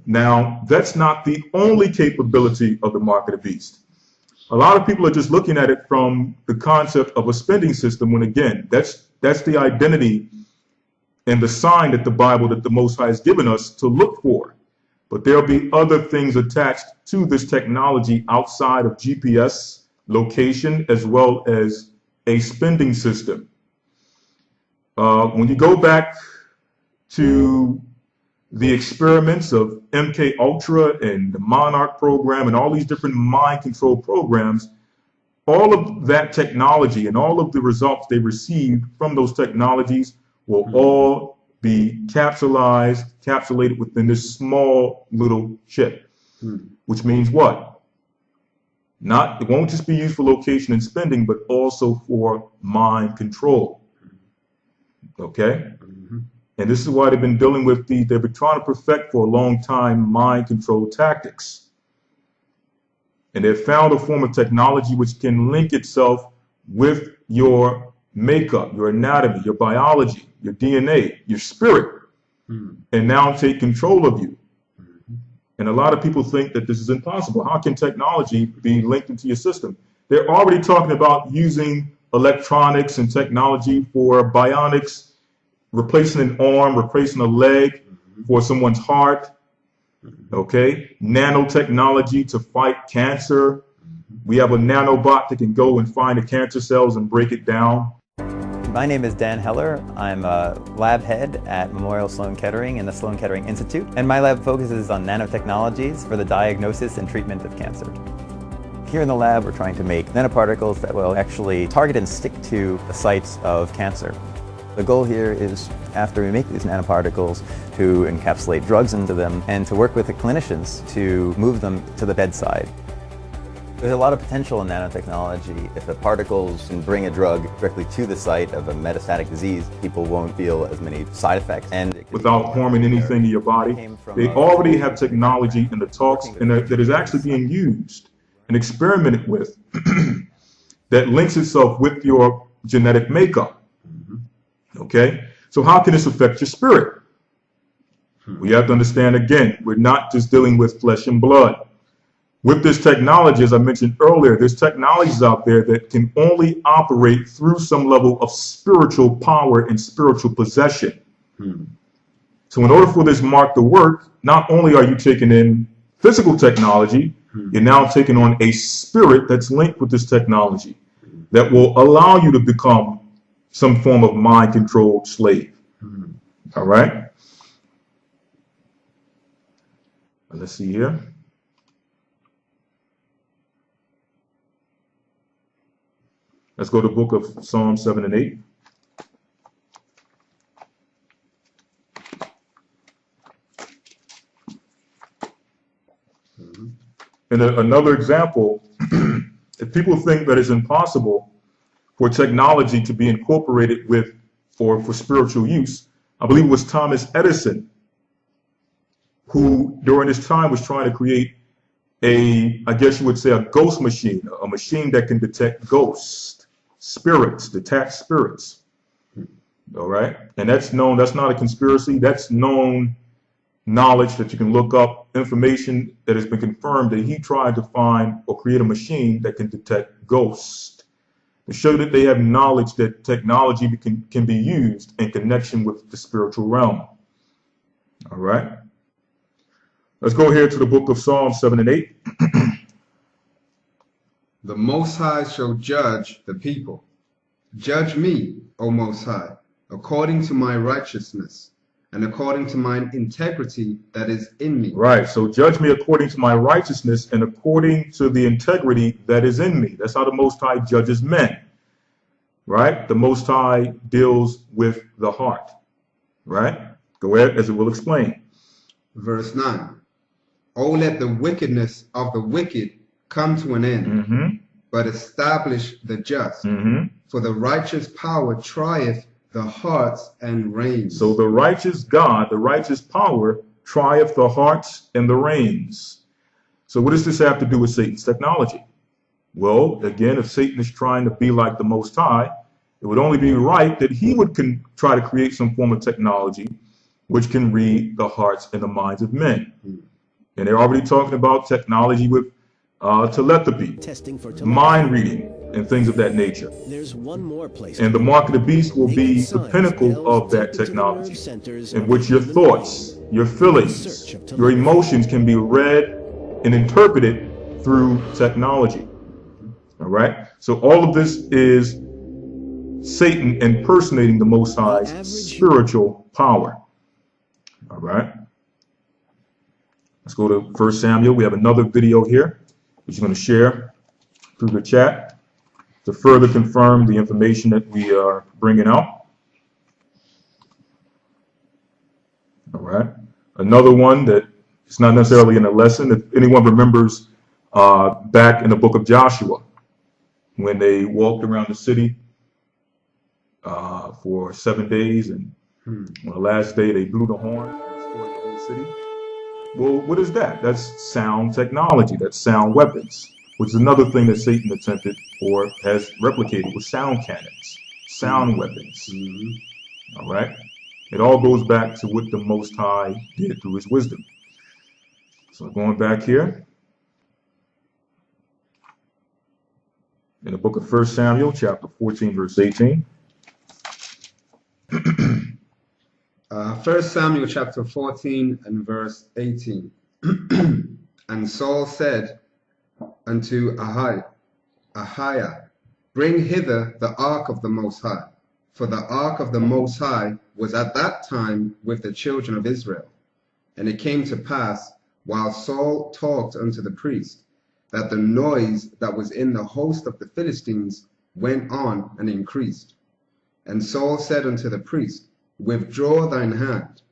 Now, that's not the only capability of the mark of the beast. A lot of people are just looking at it from the concept of a spending system, when again, that's the identity and the sign that the Bible, that the Most High has given us to look for. But there'll be other things attached to this technology outside of GPS location, as well as a spending system. When you go back to the experiments of MK Ultra and the Monarch program and all these different mind control programs, all of that technology and all of the results they received from those technologies will all be capsulated within this small little chip, which means what? It won't just be used for location and spending, but also for mind control. Okay? And this is why they've been dealing with they've been trying to perfect for a long time mind control tactics. And they've found a form of technology which can link itself with your makeup, your anatomy, your biology, your DNA, your spirit, and now take control of you. And a lot of people think that this is impossible. How can technology be linked into your system? They're already talking about using electronics and technology for bionics, replacing an arm, replacing a leg for someone's heart. Okay, nanotechnology to fight cancer. We have a nanobot that can go and find the cancer cells and break it down. My name is Dan Heller. I'm a lab head at Memorial Sloan Kettering and the Sloan Kettering Institute, and my lab focuses on nanotechnologies for the diagnosis and treatment of cancer. Here in the lab, we're trying to make nanoparticles that will actually target and stick to the sites of cancer. The goal here is, after we make these nanoparticles, to encapsulate drugs into them and to work with the clinicians to move them to the bedside. There's a lot of potential in nanotechnology. If the particles can bring a drug directly to the site of a metastatic disease, people won't feel as many side effects. And without harming anything in your body. They already have technology in the talks and that is actually being used and experimented with that links itself with your genetic makeup. Okay, so how can this affect your spirit? We have to understand, again, we're not just dealing with flesh and blood. With this technology, as I mentioned earlier, there's technologies out there that can only operate through some level of spiritual power and spiritual possession. So in order for this mark to work, not only are you taking in physical technology, you're now taking on a spirit that's linked with this technology that will allow you to become some form of mind-controlled slave. All right? Let's see here. Let's go to the book of Psalm 7 and 8. And another example, if people think that it's impossible for technology to be incorporated with for spiritual use, I believe it was Thomas Edison who during this time was trying to create I guess you would say, a ghost machine, a machine that can detect ghosts, spirits, detached spirits. All right. And that's known, that's not a conspiracy. That's known knowledge that you can look up, information that has been confirmed that he tried to find or create a machine that can detect ghosts, to show that they have knowledge that technology can be used in connection with the spiritual realm. All right. Let's go here to the book of Psalm 7 and 8. The Most High shall judge the people. Judge me, O Most High, according to my righteousness and according to mine integrity that is in me. Right. So judge me according to my righteousness and according to the integrity that is in me. That's how the Most High judges men. Right. The Most High deals with the heart. Right. Go ahead, as it will explain. Verse 9. Oh, let the wickedness of the wicked come to an end, but establish the just. For the righteous power trieth the hearts and reins. So the righteous God, the righteous power, trieth the hearts and the reins. So what does this have to do with Satan's technology? Well, again, if Satan is trying to be like the Most High, it would only be right that he would try to create some form of technology which can read the hearts and the minds of men. And they're already talking about technology with telepathy, mind reading, and things of that nature. There's one more place. And the mark of the beast will be the pinnacle of that technology, in which your thoughts, your feelings, your emotions can be read and interpreted through technology. All right? So all of this is Satan impersonating the Most High's spiritual power. All right? Let's go to 1 Samuel. We have another video here, which I'm going to share through the chat to further confirm the information that we are bringing out. All right. Another one that is not necessarily in a lesson. If anyone remembers back in the book of Joshua, when they walked around the city for 7 days, and on the last day they blew the horn and destroyed the whole city. Well, what is that? That's sound technology. That's sound weapons, which is another thing that Satan attempted or has replicated with sound cannons, sound weapons. All right? It all goes back to what the Most High did through his wisdom. So going back here, in the book of 1 Samuel, chapter 14, verse 18. 1 Samuel chapter 14 and verse 18. And Saul said unto Ahiah, bring hither the ark of the Most High. For the ark of the Most High was at that time with the children of Israel. And it came to pass, while Saul talked unto the priest, that the noise that was in the host of the Philistines went on and increased. And Saul said unto the priest, withdraw thine hand.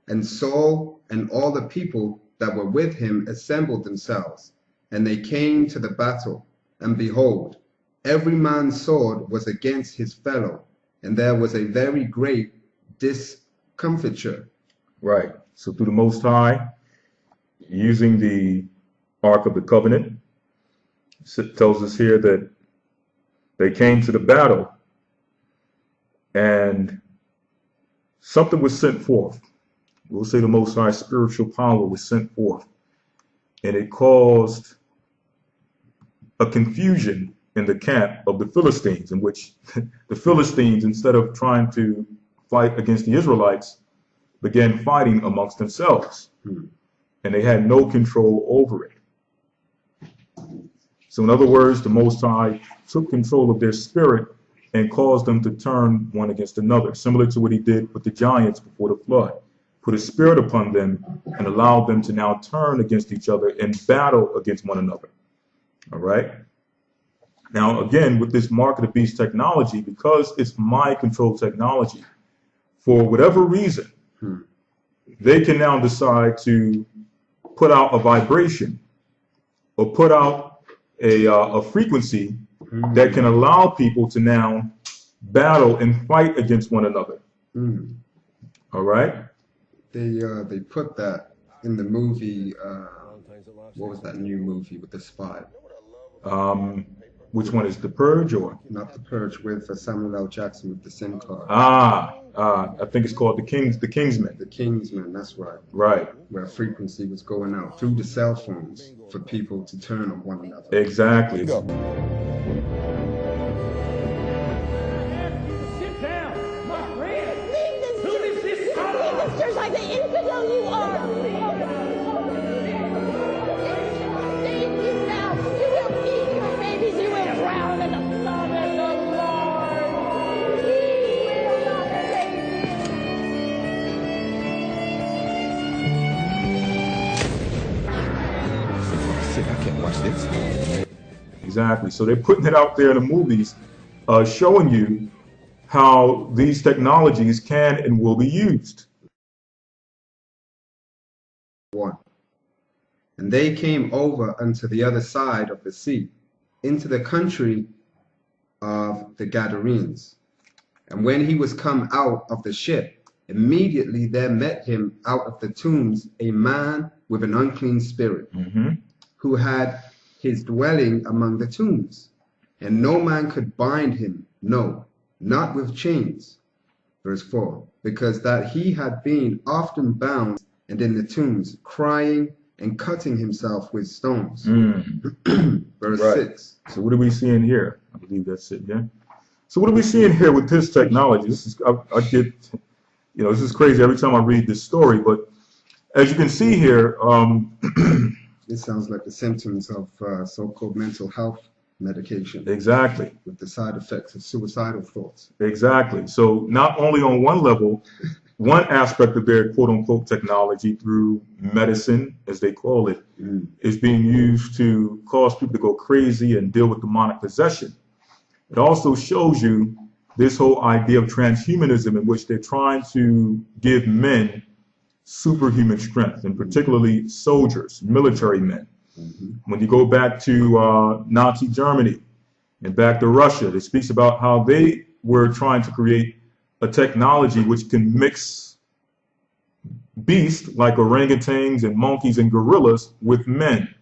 And Saul and all the people that were with him assembled themselves, and they came to the battle. And behold, every man's sword was against his fellow, and there was a very great discomfiture. Right. So through the Most High, using the Ark of the Covenant, it tells us here that they came to the battle and something was sent forth. We'll say the Most High spiritual power was sent forth, and it caused a confusion in the camp of the Philistines, in which the Philistines, instead of trying to fight against the Israelites, began fighting amongst themselves, and they had no control over it. So in other words, the Most High took control of their spirit and caused them to turn one against another, similar to what he did with the giants before the flood. Put a spirit upon them and allowed them to now turn against each other and battle against one another. All right? Now, again, with this mark of the beast technology, because it's mind control technology, for whatever reason, they can now decide to put out a vibration or put out a frequency that can allow people to now battle and fight against one another. All right? They put that in the movie, what was that new movie with the spy? Which one is The Purge or? Not The Purge, with Samuel L. Jackson with the SIM card. I think it's called The Kingsman. The Kingsman, that's right. Right. Where frequency was going out through the cell phones for people to turn on one another. Exactly. Sit down, my friend. Leave this church like the infidel you are. Save you now. You will eat your babies. You will drown in the blood of the Lord. He will not save you. Shit, I can't watch this. Exactly. So they're putting it out there in the movies, showing you how these technologies can and will be used. And they came over unto the other side of the sea, into the country of the Gadarenes. And when he was come out of the ship, immediately there met him out of the tombs a man with an unclean spirit, who had his dwelling among the tombs. And no man could bind him, no, not with chains. Verse 4, because that he had been often bound and in the tombs, crying and cutting himself with stones. Verse 6. So what are we seeing here? I believe that's it, yeah. So what are we seeing here with this technology? This is, I get, this is crazy every time I read this story, but as you can see here, This sounds like the symptoms of so-called mental health medication. Exactly. With the side effects of suicidal thoughts. Exactly. So not only on one level, one aspect of their quote-unquote technology through medicine, as they call it, is being used to cause people to go crazy and deal with demonic possession. It also shows you this whole idea of transhumanism in which they're trying to give men superhuman strength, and particularly soldiers, military men. When you go back to Nazi Germany and back to Russia, it speaks about how they were trying to create a technology which can mix beasts like orangutans and monkeys and gorillas with men.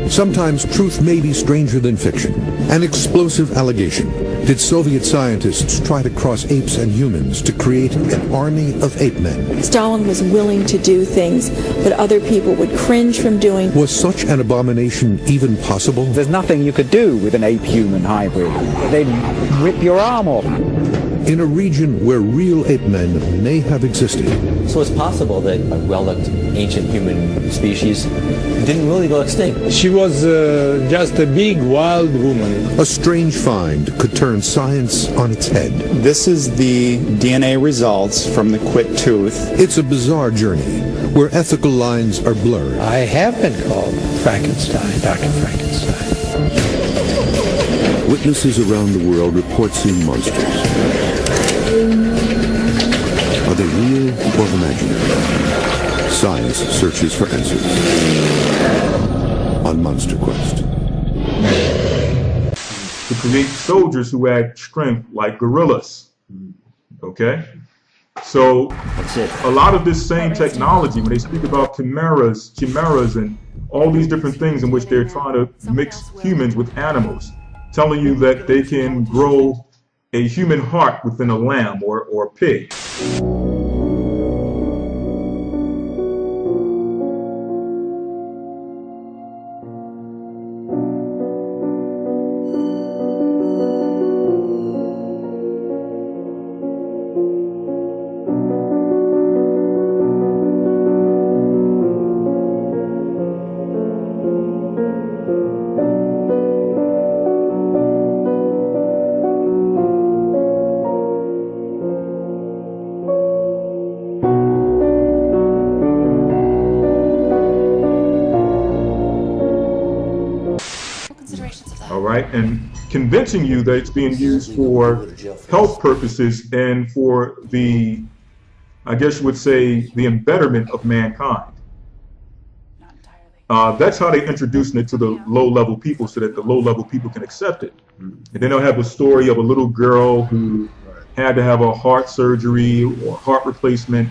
Sometimes truth may be stranger than fiction. An explosive allegation. Did Soviet scientists try to cross apes and humans to create an army of ape men? Stalin was willing to do things that other people would cringe from doing. Was such an abomination even possible? There's nothing you could do with an ape-human hybrid. They'd rip your arm off. In a region where real ape men may have existed. So it's possible that a relict ancient human species didn't really go extinct. She was just a big wild woman. A strange find could turn science on its head. This is the DNA results from the quit tooth. It's a bizarre journey where ethical lines are blurred. I have been called Frankenstein, Dr. Frankenstein. Witnesses around the world report seeing monsters. Are they real or imaginary? Science searches for answers on Monster Quest. To create soldiers who had strength like gorillas. Okay? So a lot of this same technology, when they speak about chimeras and all these different things in which they're trying to mix humans with animals, telling you that they can grow a human heart within a lamb or a pig. All right, and convincing you that it's being used for health purposes and for the, I guess you would say, the embetterment of mankind. That's how they're introducing it to the low-level people so that the low-level people can accept it. And then they'll have a story of a little girl who had to have a heart surgery or heart replacement,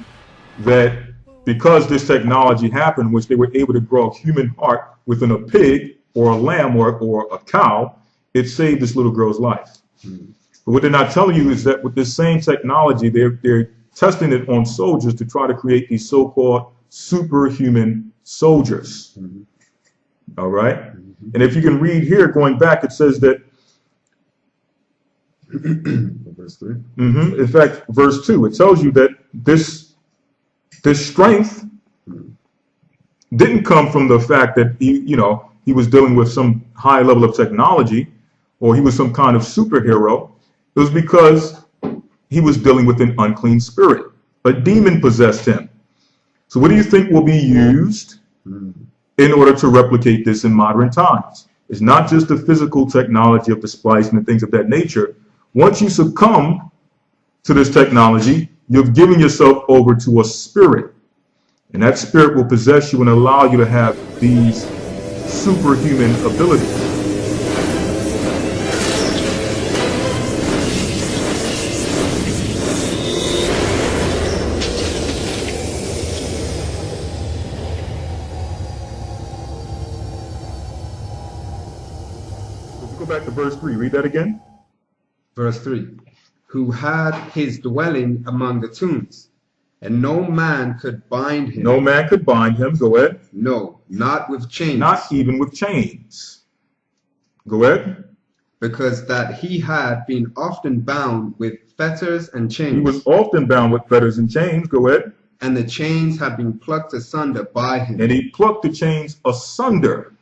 that because this technology happened, which they were able to grow a human heart within a pig or a lamb or a cow, it saved this little girl's life. But what they're not telling you is that with this same technology, they're testing it on soldiers to try to create these so-called superhuman soldiers. All right? And if you can read here, going back, it says that, Verse 3. In fact, verse 2, it tells you that this strength didn't come from the fact that he was dealing with some high level of technology or he was some kind of superhero. It was because he was dealing with an unclean spirit. A demon possessed him. So what do you think will be used in order to replicate this in modern times? It's not just the physical technology of the splicing and things of that nature. Once you succumb to this technology, you've given yourself over to a spirit. And that spirit will possess you and allow you to have these superhuman abilities. Let's go back to verse 3. Read that again. Verse 3. Who had his dwelling among the tombs, and no man could bind him. No man could bind him. Go ahead. No, not with chains. Not even with chains. Go ahead. because that he had been often bound with fetters and chains. He was often bound with fetters and chains. Go ahead. And the chains had been plucked asunder by him. And he plucked the chains asunder.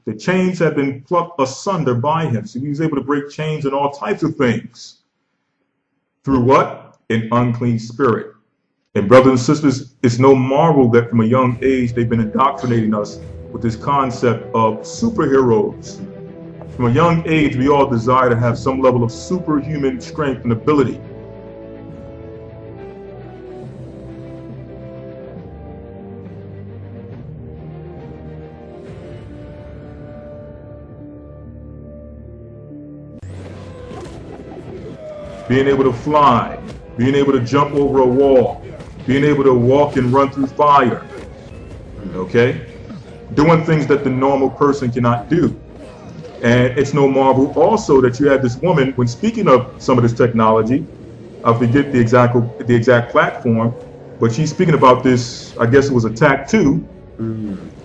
The chains had been plucked asunder by him. So he was able to break chains and all types of things. Through what? An unclean spirit. And brothers and sisters, it's no marvel that from a young age they've been indoctrinating us with this concept of superheroes. From a young age, we all desire to have some level of superhuman strength and ability. Being able to fly, being able to jump over a wall, being able to walk and run through fire, okay? Doing things that the normal person cannot do. And it's no marvel also that you have this woman, when speaking of some of this technology, I forget the exact platform, but she's speaking about this, I guess it was a tattoo,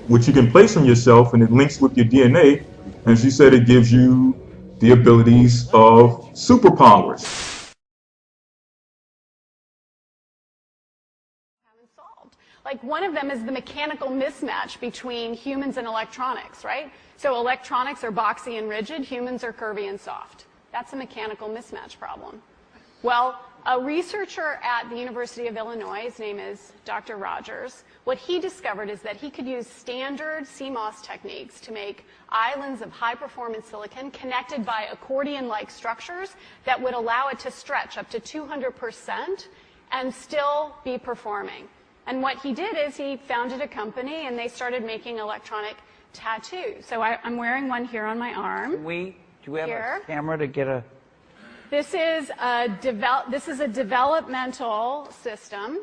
which you can place on yourself and it links with your DNA. And she said it gives you the abilities of superpowers. Like one of them is the mechanical mismatch between humans and electronics, right? So electronics are boxy and rigid, humans are curvy and soft. That's a mechanical mismatch problem. Well, a researcher at the University of Illinois, his name is Dr. Rogers, what he discovered is that he could use standard CMOS techniques to make islands of high-performance silicon connected by accordion-like structures that would allow it to stretch up to 200% and still be performing. And what he did is he founded a company and they started making electronic tattoos. So I'm wearing one here on my arm. Do we have a camera to get a... This is a developmental system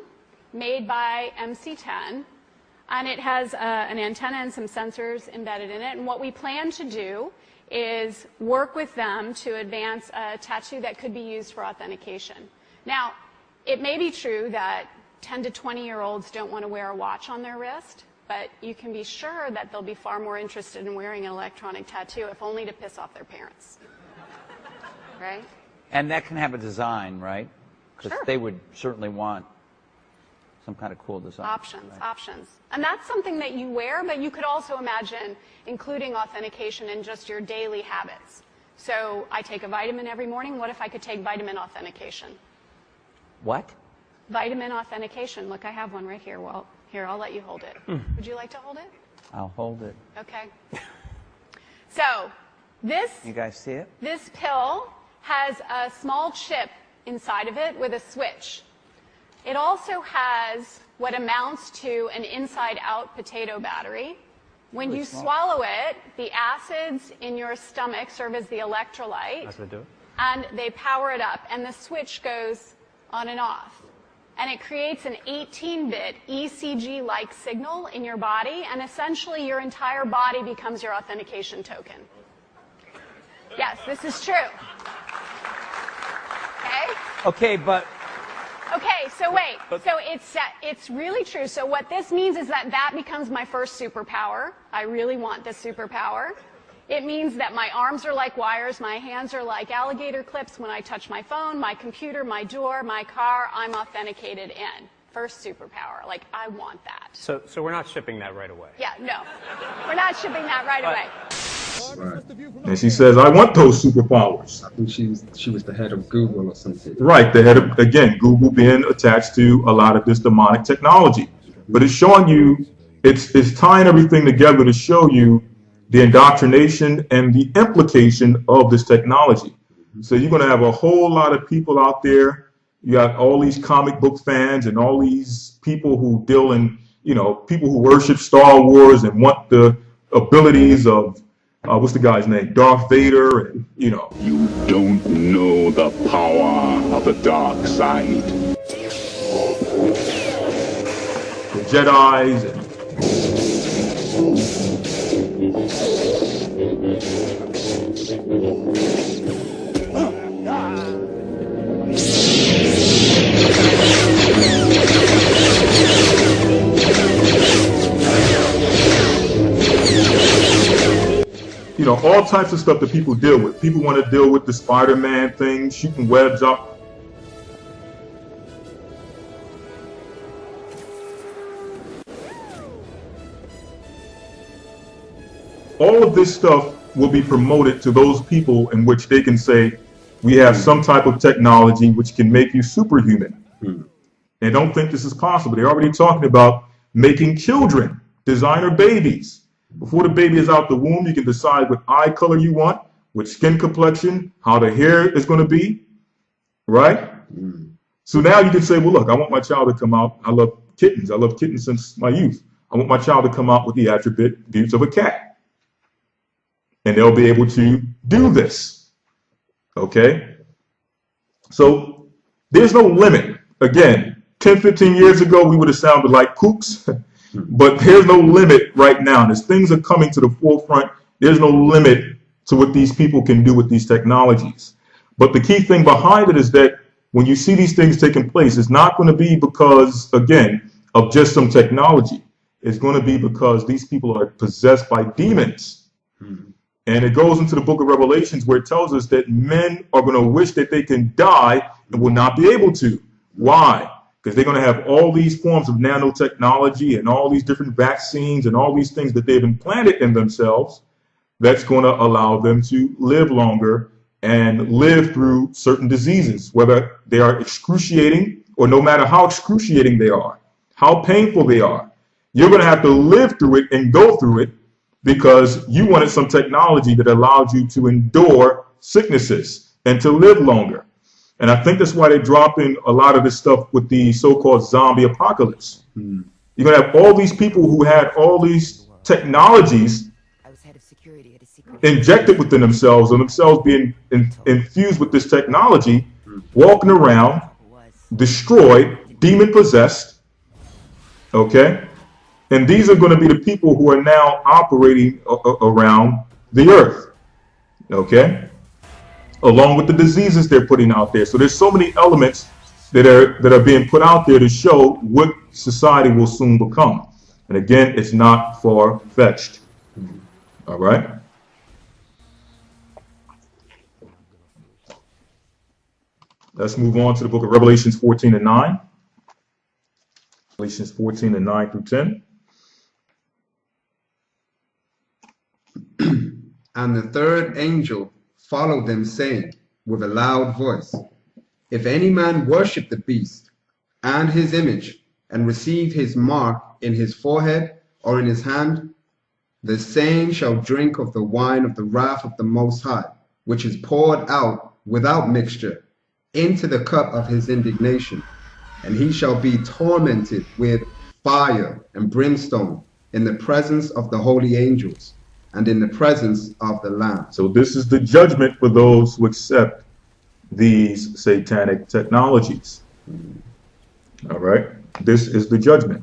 made by MC10, and it has an antenna and some sensors embedded in it. And what we plan to do is work with them to advance a tattoo that could be used for authentication. Now, it may be true that 10 to 20-year-olds don't want to wear a watch on their wrist, but you can be sure that they'll be far more interested in wearing an electronic tattoo, if only to piss off their parents. Right? And that can have a design, right? Because Sure. they would certainly want some kind of cool design. Options, right? options. And that's something that you wear, but you could also imagine including authentication in just your daily habits. So I take a vitamin every morning. What if I could take vitamin authentication? What? Vitamin authentication. Look, I have one right here. Well, here, I'll let you hold it. Would you like to hold it? I'll hold it. Okay. So this, You guys see it? this pill has a small chip inside of it with a switch. It also has what amounts to an inside-out potato battery. When Really you small. swallow it, the acids in your stomach serve as the electrolyte, That's what I do. and they power it up, and the switch goes on and off. And it creates an 18-bit ECG-like signal in your body, and essentially your entire body becomes your authentication token. Yes, this is true. Okay? Okay, but Okay, so wait. So it's really true. So what this means is that becomes my first superpower. I really want this superpower. It means that my arms are like wires, my hands are like alligator clips. When I touch my phone, my computer, my door, my car, I'm authenticated in. First superpower. Like, I want that. So we're not shipping that right away. Yeah, no. We're not shipping that right away. Right. And she says, I want those superpowers. I think she was the head of Google or something. Right, the head of, again, Google being attached to a lot of this demonic technology. But it's showing you, it's tying everything together to show you the indoctrination and the implication of this technology. So you're going to have a whole lot of people out there. You got all these comic book fans and all these people who deal in, you know, people who worship Star Wars and want the abilities of, what's the guy's name? Darth Vader, and, you know. You don't know the power of the dark side. The Jedis and you know, all types of stuff that people deal with. People want to deal with the Spider-Man thing, shooting webs up. All of this stuff will be promoted to those people in which they can say, we have some type of technology which can make you superhuman. And don't think this is possible. They're already talking about making children, designer babies. Before the baby is out the womb, you can decide what eye color you want, what skin complexion, how the hair is going to be, right? So now you can say, well, look, I want my child to come out. I love kittens. I love kittens since my youth. I want my child to come out with the attributes of a cat. And they'll be able to do this, okay? So there's no limit. Again, 10, 15 years ago, we would have sounded like kooks, but there's no limit right now. As things are coming to the forefront, there's no limit to what these people can do with these technologies. But the key thing behind it is that when you see these things taking place, it's not going to be because, again, of just some technology. It's going to be because these people are possessed by demons. And it goes into the book of Revelations where it tells us that men are going to wish that they can die and will not be able to. Why? Because they're going to have all these forms of nanotechnology and all these different vaccines and all these things that they've implanted in themselves that's going to allow them to live longer and live through certain diseases, whether they are excruciating or no matter how excruciating they are, how painful they are. You're going to have to live through it and go through it because you wanted some technology that allowed you to endure sicknesses and to live longer. And I think that's why they drop in a lot of this stuff with the so-called zombie apocalypse. You're going to have all these people who had all these technologies injected within themselves, and themselves being infused with this technology, walking around, destroyed, demon-possessed, okay? And these are going to be the people who are now operating around the earth, okay? Along with the diseases they're putting out there. So there's so many elements that are being put out there to show what society will soon become. And again, it's not far-fetched. All right? Let's move on to the book of Revelations 14 and 9. Revelations 14 and 9 through 10. And the third angel followed them, saying with a loud voice, if any man worship the beast and his image, and receive his mark in his forehead or in his hand, the same shall drink of the wine of the wrath of the Most High, which is poured out without mixture into the cup of his indignation. And he shall be tormented with fire and brimstone in the presence of the holy angels and in the presence of the Lamb. So this is the judgment for those who accept these satanic technologies. All right? This is the judgment.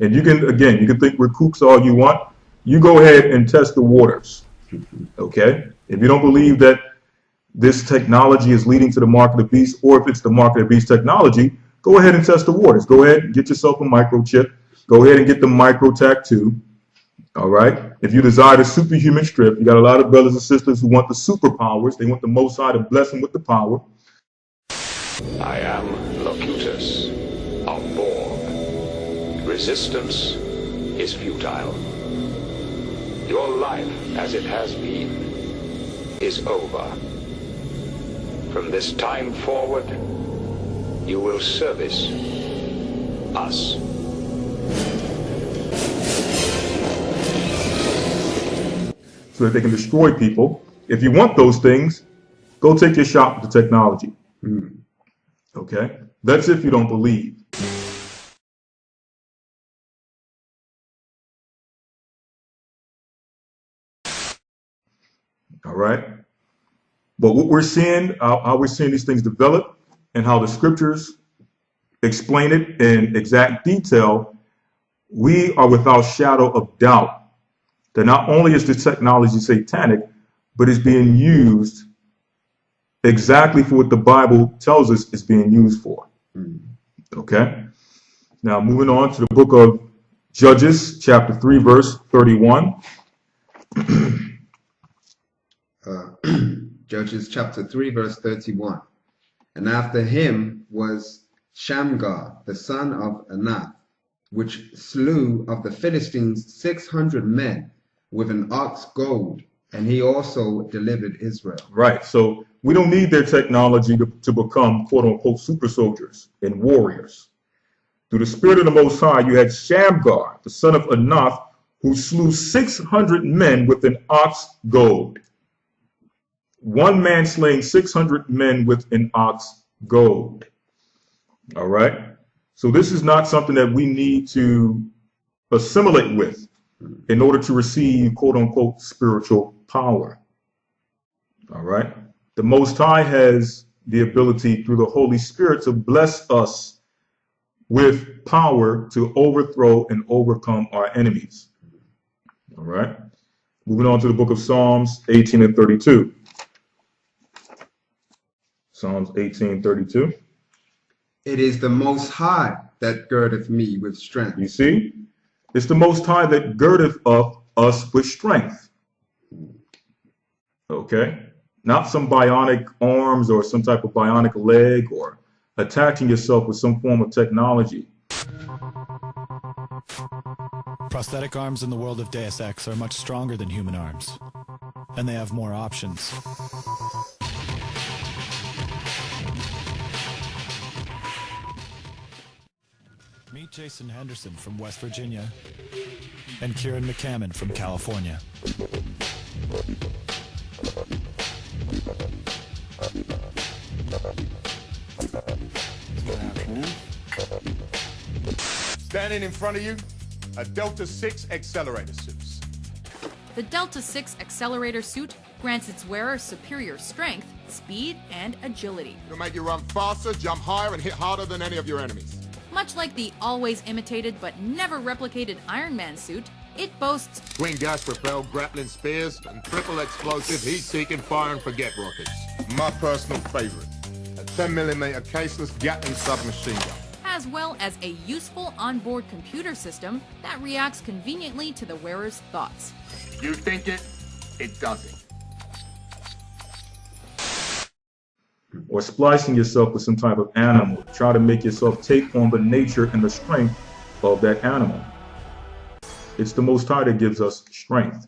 And you can, again, you can think we're kooks all you want. You go ahead and test the waters. Okay? If you don't believe that this technology is leading to the mark of the beast, or if it's the mark of the beast technology, go ahead and test the waters. Go ahead and get yourself a microchip. Go ahead and get the micro tattoo. All right. If you desire the superhuman strip, you got a lot of brothers and sisters who want the superpowers. They want the Most High to bless them with the power. I am Locutus of Borg. Resistance is futile. Your life, as it has been, is over. From this time forward, you will service us. So that they can destroy people. If you want those things, go take your shot with the technology. Okay? That's if you don't believe. All right? But what we're seeing, how we're seeing these things develop and how the scriptures explain it in exact detail, we are without shadow of doubt that not only is this technology satanic, but it's being used exactly for what the Bible tells us it's being used for. Okay? Now, moving on to the book of Judges, chapter 3, verse 31. Judges chapter 3, verse 31. And after him was Shamgar, the son of Anath, which slew of the Philistines 600 men with an ox goad, and he also delivered Israel. Right. So we don't need their technology to become quote unquote super soldiers and warriors. Through the Spirit of the Most High, you had Shamgar, the son of Anath, who slew 600 men with an ox goad. One man slaying 600 men with an ox goad. All right. So this is not something that we need to assimilate with in order to receive quote unquote spiritual power. All right. The Most High has the ability through the Holy Spirit to bless us with power to overthrow and overcome our enemies. All right. Moving on to the book of Psalms 18 and 32. Psalms 18:32. It is the Most High that girdeth me with strength. You see, it's the Most High that girdeth up us with strength. Okay, not some bionic arms or some type of bionic leg or attaching yourself with some form of technology. Prosthetic arms in the world of Deus Ex are much stronger than human arms, and they have more options. Meet Jason Henderson from West Virginia and Kieran McCammon from California. Standing in front of you, a Delta 6 accelerator suit. The Delta 6 accelerator suit grants its wearer superior strength, speed, and agility. It'll make you run faster, jump higher, and hit harder than any of your enemies. Much like the always imitated but never replicated Iron Man suit, it boasts twin gas-propelled grappling spears and triple explosive heat-seeking fire and forget rockets. My personal favorite, a 10mm caseless Gatling submachine gun. as well as a useful onboard computer system that reacts conveniently to the wearer's thoughts. You think it, it does it. Or splicing yourself with some type of animal. Try to make yourself take on the nature and the strength of that animal. It's the Most High that gives us strength.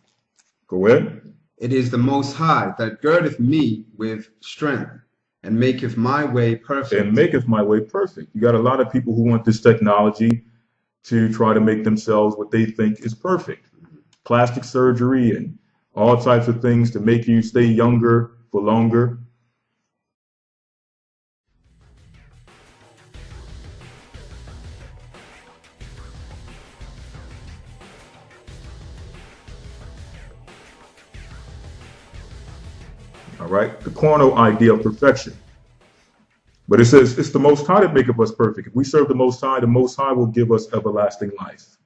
Go ahead. It is the Most High that girdeth me with strength, and maketh my way perfect. And maketh my way perfect. You got a lot of people who want this technology to try to make themselves what they think is perfect. Plastic surgery and all types of things to make you stay younger for longer. All right, the carnal idea of perfection. But it says it's the Most High that maketh us perfect. If we serve the Most High will give us everlasting life.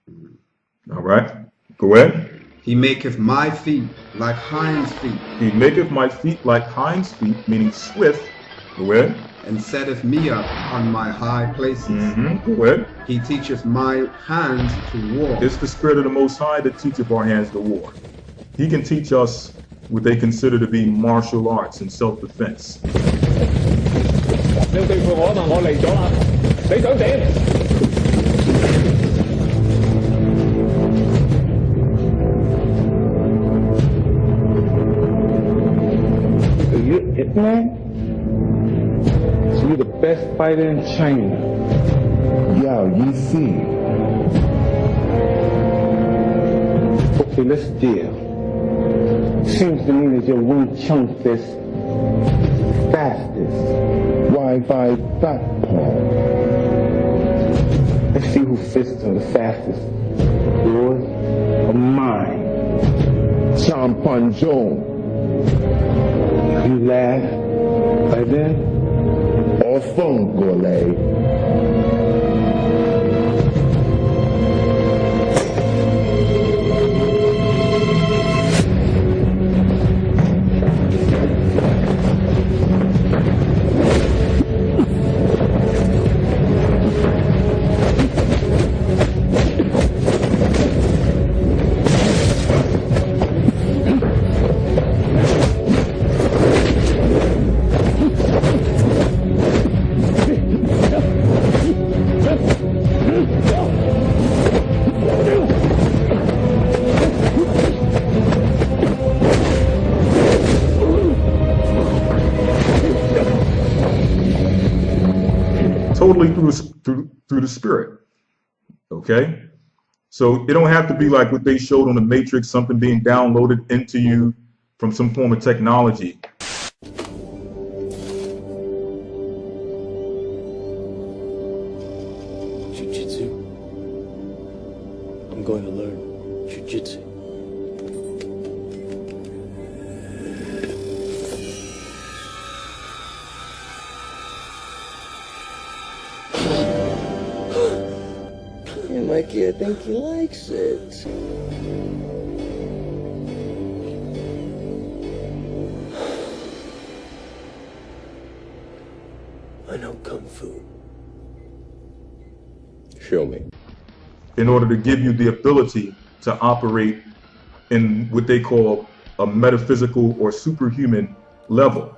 All right, go ahead. He maketh my feet like hinds feet. He maketh my feet like hinds feet, meaning swift. Go ahead. And setteth me up on my high places. Go ahead. He teacheth my hands to war. It's the Spirit of the Most High that teacheth our hands to war. He can teach us what they consider to be martial arts and self-defense. So you're Ip Man? So you're the best fighter in China? Yeah, you see. Okay, let's deal. Seems to me that your Wing Chun fist fastest Wi-Fi backpaw. Let's see who fists are the fastest. Yours or mine? Champanjon. You laugh like that? Or Fungole. totally through the Spirit. Okay? So it don't have to be like what they showed on the Matrix, something being downloaded into you from some form of technology. Jiu-jitsu. I'm going to learn jiu-jitsu. And my kid, I think he likes it. I know Kung Fu. Show me. In order to give you the ability to operate in what they call a metaphysical or superhuman level.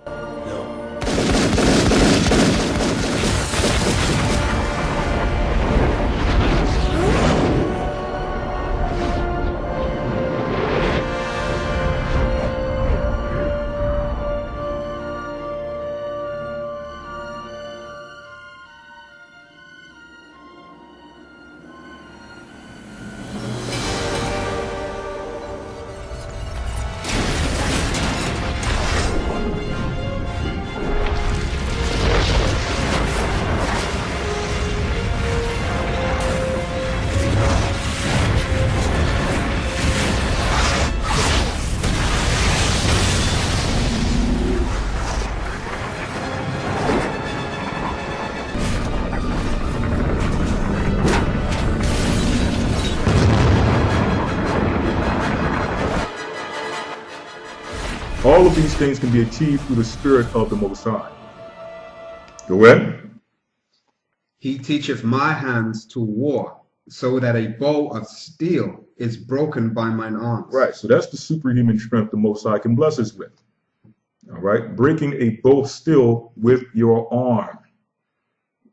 All of these things can be achieved through the Spirit of the Most High. Go ahead. He teacheth my hands to war, so that a bow of steel is broken by mine arms. Right, so that's the superhuman strength the Most High can bless us with. All right, breaking a bow of steel with your arm.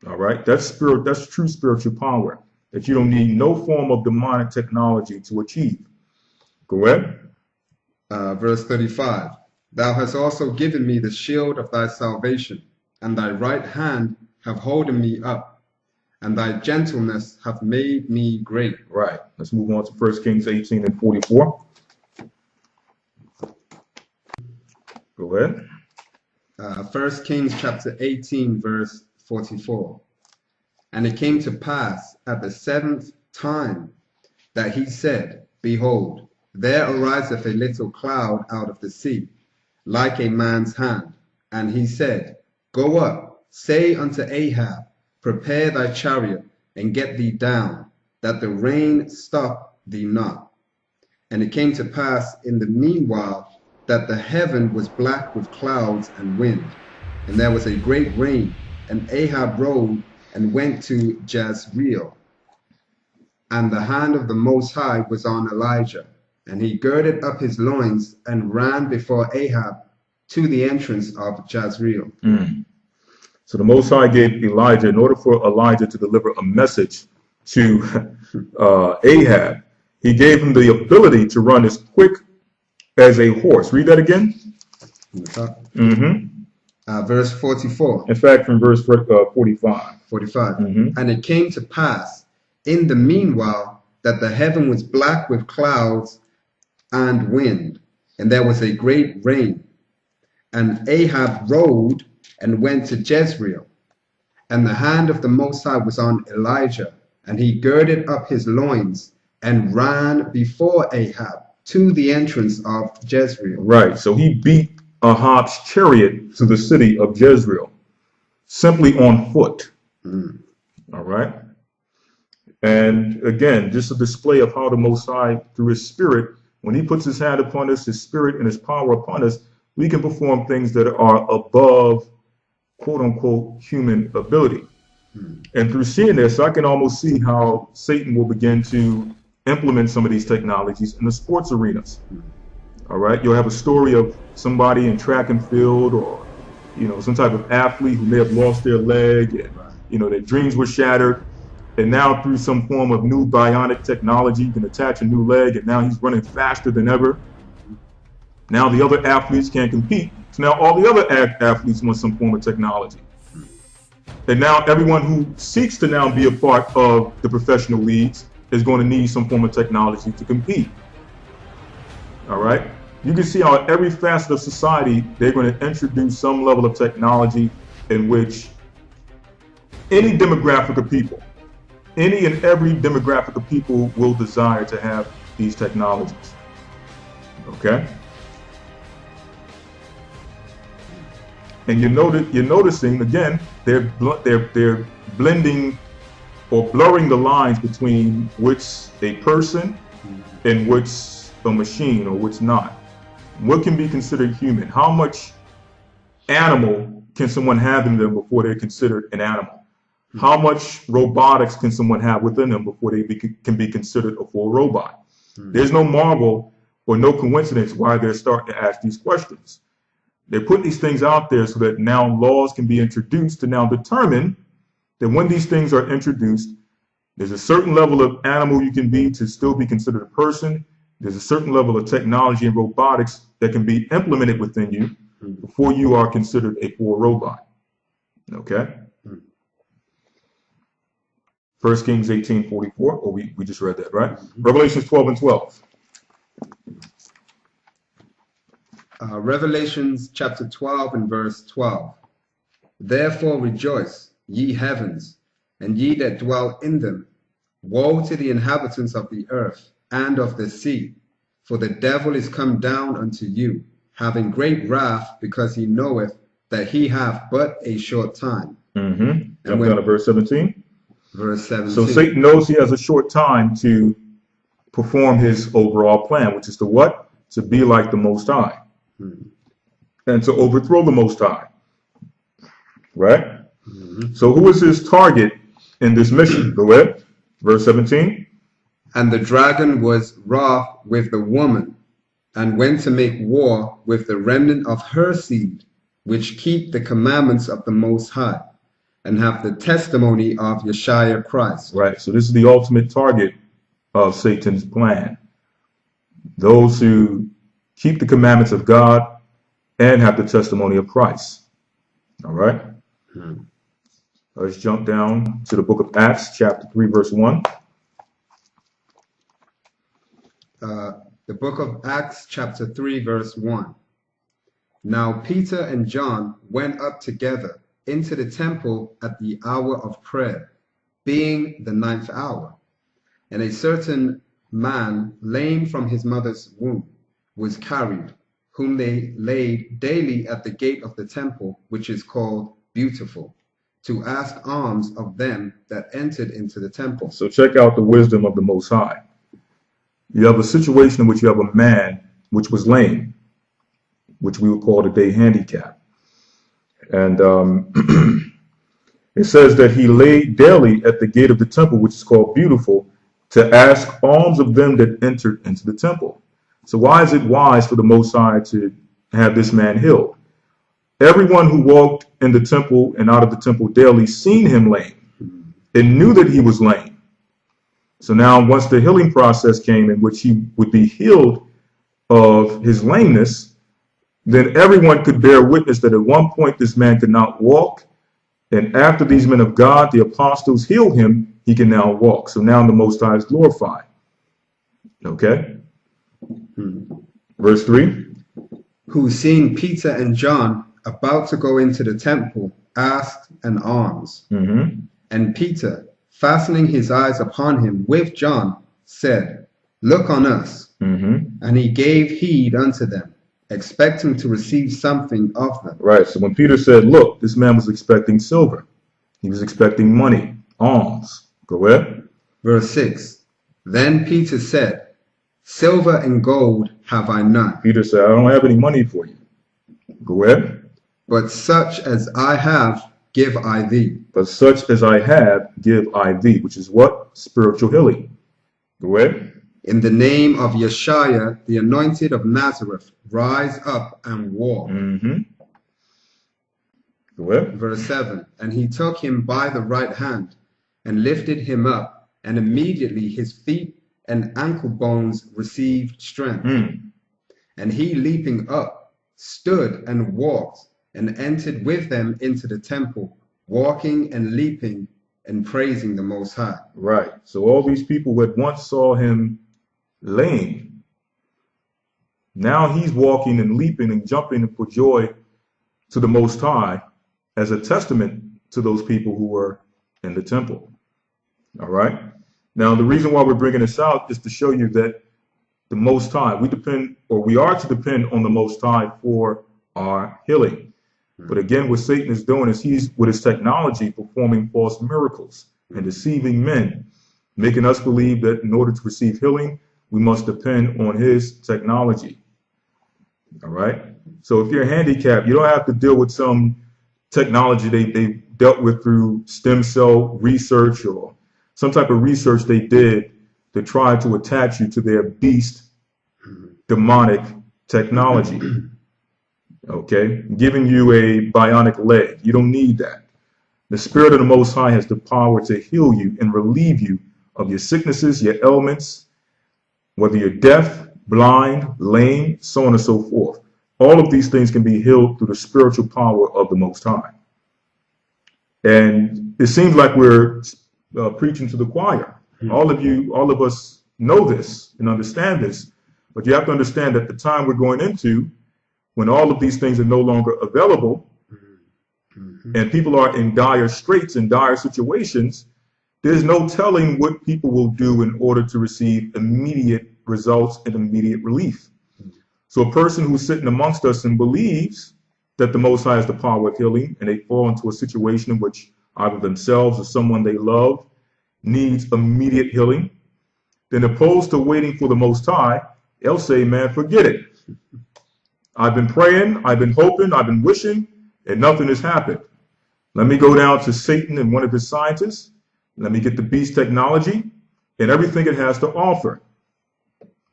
All right, that's spirit. That's true spiritual power that you don't need no form of demonic technology to achieve. Go ahead. Verse 35. Thou hast also given me the shield of thy salvation, and thy right hand have holden me up, and thy gentleness hath made me great. Right. Let's move on to 1 Kings 18 and 44. Go ahead. 1 Kings chapter 18, verse 44. And it came to pass at the 7th time that he said, Behold, there ariseth a little cloud out of the sea, like a man's hand. And he said, Go up, say unto Ahab, Prepare thy chariot, and get thee down, that the rain stop thee not. And it came to pass in the meanwhile that the heaven was black with clouds and wind, and there was a great rain, and Ahab rode and went to Jezreel. And the hand of the Most High was on Elijah, and he girded up his loins and ran before Ahab to the entrance of Jezreel. So the Most High gave Elijah, in order for Elijah to deliver a message to Ahab, he gave him the ability to run as quick as a horse. Read that again. Verse 44. In fact, from verse 45. 45. And it came to pass in the meanwhile that the heaven was black with clouds and wind, and there was a great rain. And Ahab rode and went to Jezreel. And the hand of the Most High was on Elijah, and he girded up his loins and ran before Ahab to the entrance of Jezreel. Right, so he beat Ahab's chariot to the city of Jezreel, simply on foot. All right. And again, just a display of how the Most High, through his Spirit, when he puts his hand upon us, his Spirit and his power upon us, we can perform things that are above, quote unquote, human ability. And through seeing this, I can almost see how Satan will begin to implement some of these technologies in the sports arenas. All right, you'll have a story of somebody in track and field, or some type of athlete who may have lost their leg, and their dreams were shattered, and now through some form of new bionic technology, you can attach a new leg, and now he's running faster than ever. Now the other athletes can't compete, so now all the other athletes want some form of technology. And now everyone who seeks to now be a part of the professional leagues is going to need some form of technology to compete. All right? You can see how every facet of society, they're going to introduce some level of technology in which any demographic of people, any and every demographic of people will desire to have these technologies. Okay? And you're noticing again, they're blending or blurring the lines between what's a person and what's a machine or what's not. What can be considered human? How much animal can someone have in them before they're considered an animal? How much robotics can someone have within them before they can be considered a full robot? There's no marvel or no coincidence why they're starting to ask these questions. They put these things out there so that now laws can be introduced to now determine that when these things are introduced, there's a certain level of animal you can be to still be considered a person. There's a certain level of technology and robotics that can be implemented within you before you are considered a full robot. Okay? 1 Kings 18:44. Oh, we just read that, right? Revelations 12 and 12. Revelations chapter 12 and verse 12. Therefore rejoice, ye heavens, and ye that dwell in them. Woe to the inhabitants of the earth and of the sea, for the devil is come down unto you, having great wrath, because he knoweth that he hath but a short time. Jump down to verse 17. Verse 17. So Satan knows he has a short time to perform his overall plan, which is to what? To be like the Most High. And to overthrow the Most High. Right? So who is his target in this mission? Go ahead. Verse 17. And the dragon was wroth with the woman, and went to make war with the remnant of her seed, which keep the commandments of the Most High, and have the testimony of Yeshua Christ. Right. So this is the ultimate target of Satan's plan. Those who keep the commandments of God and have the testimony of Christ. All right. Let's jump down to the book of Acts, chapter 3, verse 1. The book of Acts, chapter 3, verse 1. Now Peter and John went up together into the temple at the hour of prayer, being the 9th hour. And a certain man, lame from his mother's womb, was carried, whom they laid daily at the gate of the temple, which is called Beautiful, to ask alms of them that entered into the temple. So check out the wisdom of the Most High. You have a situation in which you have a man which was lame, which we would call today handicap. And it says that he laid daily at the gate of the temple, which is called Beautiful, to ask alms of them that entered into the temple. So why is it wise for the Most High to have this man healed? Everyone who walked in the temple and out of the temple daily seen him lame and knew that he was lame. So now once the healing process came in which he would be healed of his lameness, then everyone could bear witness that at one point this man could not walk. And after these men of God, the apostles, healed him, he can now walk. So now the Most High is glorified. Okay? Verse 3. Who, seeing Peter and John about to go into the temple, asked an alms. And Peter, fastening his eyes upon him with John, said, Look on us. And he gave heed unto them, expecting to receive something of them. Right. So when Peter said, look, this man was expecting silver. He was expecting money, alms. Go ahead. Verse 6. Then Peter said, Silver and gold have I none. Peter said, I don't have any money for you. Go ahead. But such as I have, give I thee. But such as I have, give I thee. Which is what? Spiritual healing. Go ahead. In the name of Yeshua, the anointed of Nazareth, rise up and walk. Go ahead. Verse 7. And he took him by the right hand and lifted him up, and immediately his feet and ankle bones received strength. And he, leaping up, stood and walked, and entered with them into the temple, walking and leaping and praising the Most High. Right. So all these people that once saw him lame, now he's walking and leaping and jumping for joy to the Most High as a testament to those people who were in the temple. All right. Now, the reason why we're bringing this out is to show you that the Most High, we are to depend on the Most High for our healing. But again, what Satan is doing is he's, with his technology, performing false miracles and deceiving men, making us believe that in order to receive healing, we must depend on his technology. All right. So if you're handicapped, you don't have to deal with some technology they dealt with through stem cell research or some type of research they did to try to attach you to their beast demonic technology. Okay, giving you a bionic leg. You don't need that. The Spirit of the Most High has the power to heal you and relieve you of your sicknesses, your ailments, whether you're deaf, blind, lame, so on and so forth. All of these things can be healed through the spiritual power of the Most High. And it seems like we're preaching to the choir. All of us know this and understand this, but you have to understand that the time we're going into, when all of these things are no longer available and people are in dire straits and dire situations, there's no telling what people will do in order to receive immediate results and immediate relief. So a person who's sitting amongst us and believes that the Most High has the power of healing, and they fall into a situation in which either themselves or someone they love needs immediate healing, then opposed to waiting for the Most High, they'll say, man, forget it. I've been praying, I've been hoping, I've been wishing, and nothing has happened. Let me go down to Satan and one of his scientists. Let me get the beast technology and everything it has to offer.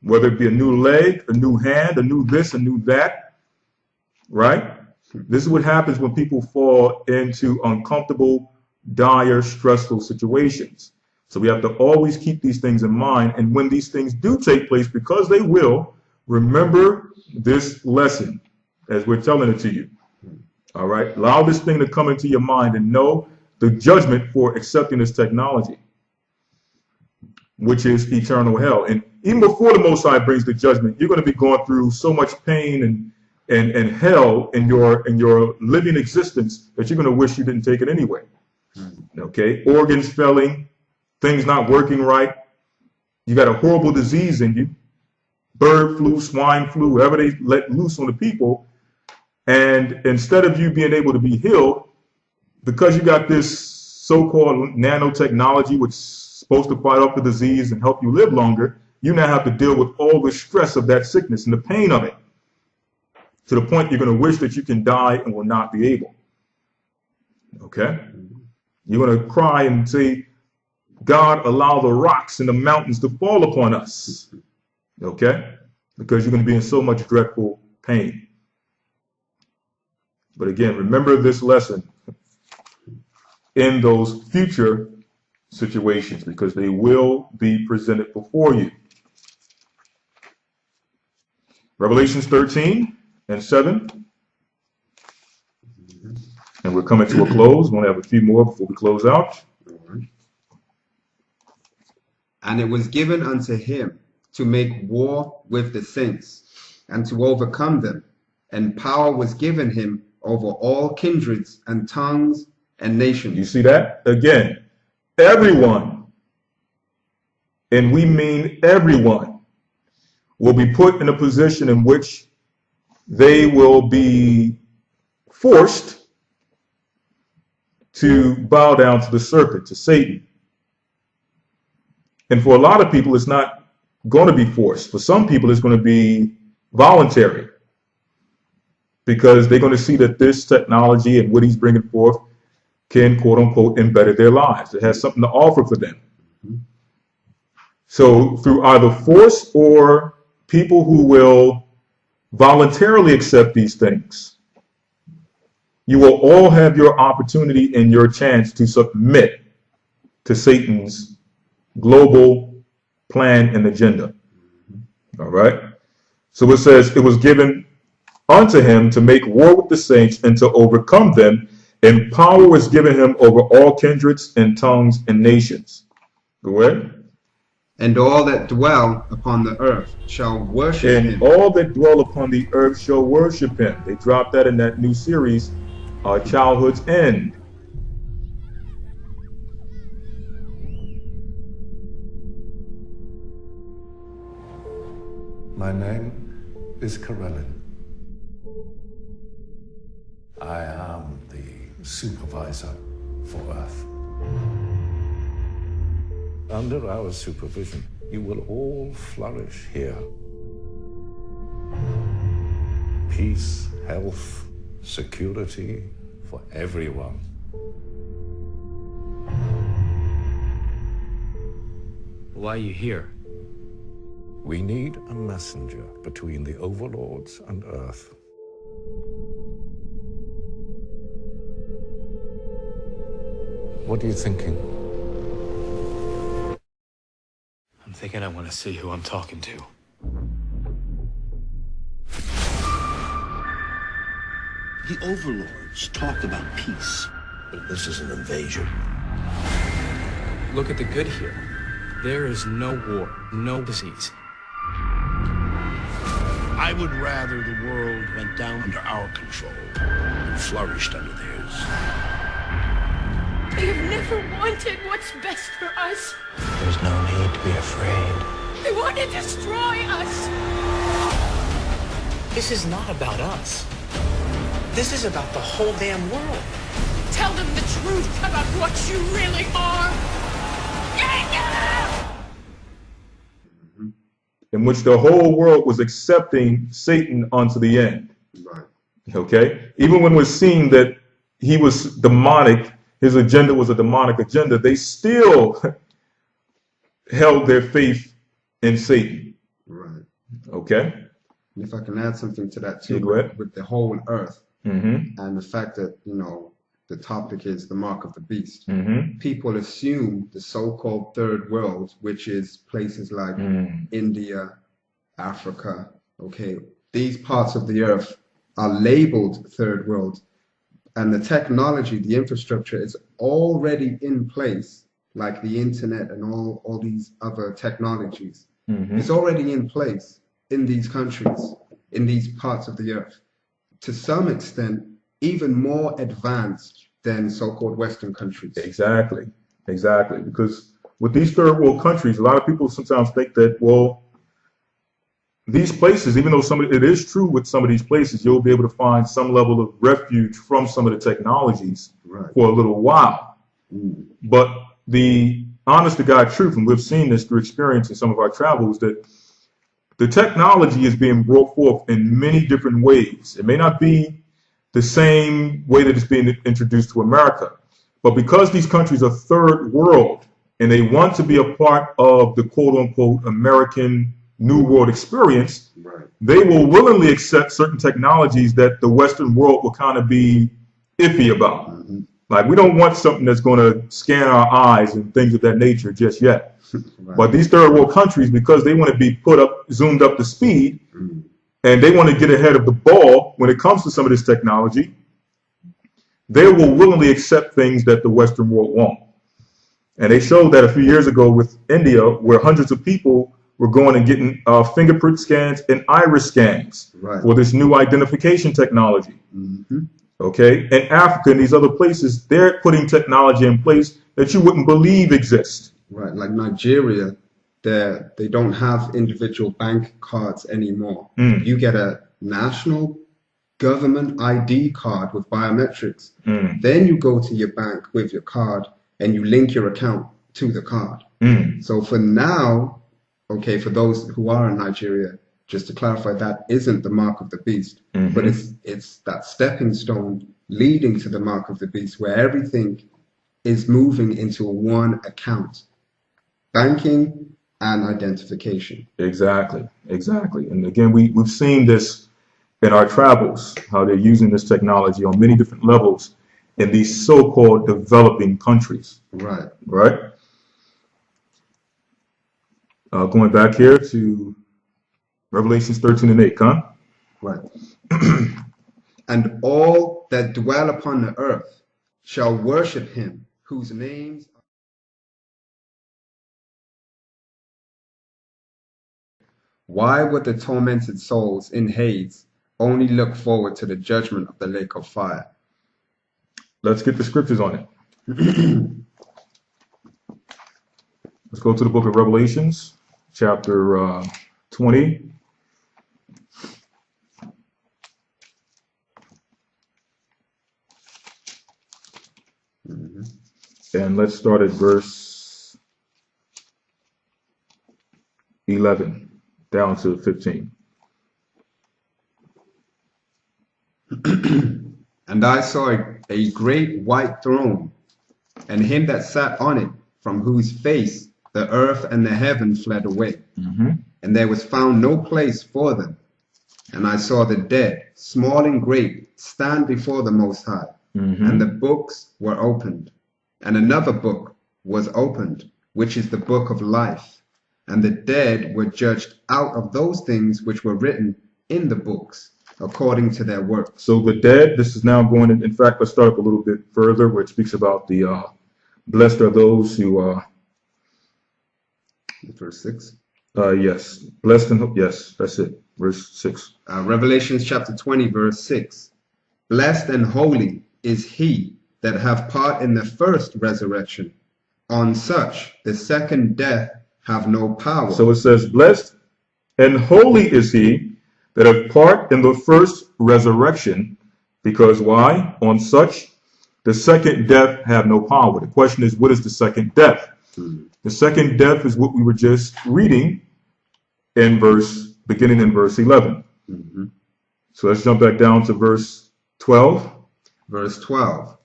Whether it be a new leg, a new hand, a new this, a new that, right? This is what happens when people fall into uncomfortable, dire, stressful situations. So we have to always keep these things in mind. And when these things do take place, because they will, remember this lesson as we're telling it to you. All right. Allow this thing to come into your mind and know the judgment for accepting this technology, which is eternal hell. And even before the Most High brings the judgment, you're going to be going through so much pain and hell in your living existence that you're going to wish you didn't take it anyway. Okay. Organs failing, things not working right. You got a horrible disease in you. Bird flu, swine flu, whatever they let loose on the people. And instead of you being able to be healed, because you got this so-called nanotechnology, which is supposed to fight off the disease and help you live longer, you now have to deal with all the stress of that sickness and the pain of it, to the point you're going to wish that you can die and will not be able. Okay? You're going to cry and say, God, allow the rocks and the mountains to fall upon us. Okay? Because you're going to be in so much dreadful pain. But again, remember this lesson in those future situations, because they will be presented before you. Revelations 13:7. And we're coming to a close. We want to have a few more before we close out. And it was given unto him to make war with the saints and to overcome them. And power was given him over all kindreds and tongues and nations. You see that? Again, everyone, and we mean everyone, will be put in a position in which they will be forced to bow down to the serpent, to Satan. And for a lot of people, it's not going to be forced. For some people, it's going to be voluntary, because they're going to see that this technology and what he's bringing forth can, quote unquote, embedded their lives. It has something to offer for them. So through either force or people who will voluntarily accept these things, you will all have your opportunity and your chance to submit to Satan's global plan and agenda. All right. So it says, it was given unto him to make war with the saints and to overcome them, And power was given him over all kindreds and tongues and nations. Go ahead. And all that dwell upon the earth shall worship him. And all that dwell upon the earth shall worship him. They dropped that in that new series, Childhood's End. My name is Karelin. I am the supervisor for Earth. Under our supervision, you will all flourish here. Peace, health, security for everyone. Why are you here? We need a messenger between the overlords and Earth. What are you thinking? I'm thinking I want to see who I'm talking to. The overlords talk about peace, but this is an invasion. Look at the good here. There is no war, no disease. I would rather the world went down under our control and flourished under theirs. They have never wanted what's best for us. There's no need to be afraid. They want to destroy us. This is not about us. This is about the whole damn world. Tell them the truth about what you really are. In which the whole world was accepting Satan unto the end. Right. Okay? Even when it was seen that he was demonic, his agenda was a demonic agenda, they still held their faith in Satan. Right. Okay? And if I can add something to that too, go ahead. with the whole earth Mm-hmm. and the fact that, you know, the topic is the mark of the beast. Mm-hmm. People assume the so-called third world, which is places like India, Africa, okay, these parts of the earth are labeled third world, and the technology, the infrastructure is already in place, like the internet and all these other technologies. Mm-hmm. It's already in place in these countries, in these parts of the earth, to some extent even more advanced than so-called Western countries. Exactly. Because with these third world countries, a lot of people sometimes think that, well, these places, even though it is true with some of these places, you'll be able to find some level of refuge from some of the technologies for a little while. But the honest to God truth, and we've seen this through experience in some of our travels, that the technology is being brought forth in many different ways. It may not be the same way that it's being introduced to America, but because these countries are third world and they want to be a part of the quote unquote American New World experience, they will willingly accept certain technologies that the Western world will kind of be iffy about. Like, we don't want something that's going to scan our eyes and things of that nature just yet. But these third world countries, because they want to be zoomed up to speed, and they want to get ahead of the ball when it comes to some of this technology, they will willingly accept things that the Western world won't. And they showed that a few years ago with India, where hundreds of people were going and getting fingerprint scans and iris scans for this new identification technology. Okay, in Africa and these other places, they're putting technology in place that you wouldn't believe exists. Right, like Nigeria, they don't have individual bank cards anymore. You get a national government ID card with biometrics. Then you go to your bank with your card and you link your account to the card. So for now, okay, for those who are in Nigeria, just to clarify, that isn't the mark of the beast, but it's that stepping stone leading to the mark of the beast, where everything is moving into one account. Banking and identification. Exactly. And again, we've seen this in our travels, how they're using this technology on many different levels in these so-called developing countries. Right. Going back here to Revelations 13 and 8, Right. And all that dwell upon the earth shall worship him, whose names. Why would the tormented souls in Hades only look forward to the judgment of the lake of fire? Let's get the scriptures on it. Let's go to the book of Revelations, chapter 20. And let's start at verse 11 down to 15. And I saw a great white throne, and him that sat on it, from whose face the earth and the heaven fled away. And there was found no place for them. And I saw the dead, small and great, stand before the Most High. And the books were opened. And another book was opened, which is the book of life. And the dead were judged out of those things which were written in the books, according to their works. So the dead, this is now going in fact, let's start up a little bit further, where it speaks about the blessed are those who verse 6. Yes, blessed and yes, that's it. Verse 6. Revelations chapter 20, verse 6. Blessed and holy is he that have part in the first resurrection. On such the second death have no power. So it says, blessed and holy is he that have part in the first resurrection, because why? On such the second death have no power. The question is, what is the second death? The second death is what we were just reading in beginning in verse 11. So let's jump back down to verse 12. Verse 12.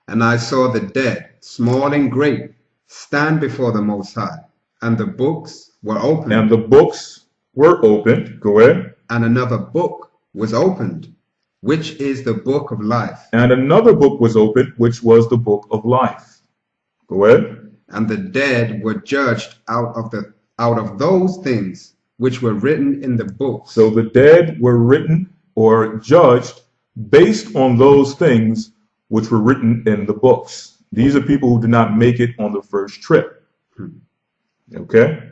And I saw the dead, small and great, stand before the Most High, and the books were opened. And the books were opened. Go ahead. And another book was opened, which is the book of life. And another book was opened, which was the book of life. Go ahead. And the dead were judged out of those things which were written in the books. So the dead were written or judged based on those things which were written in the books. These are people who did not make it on the first trip. Okay?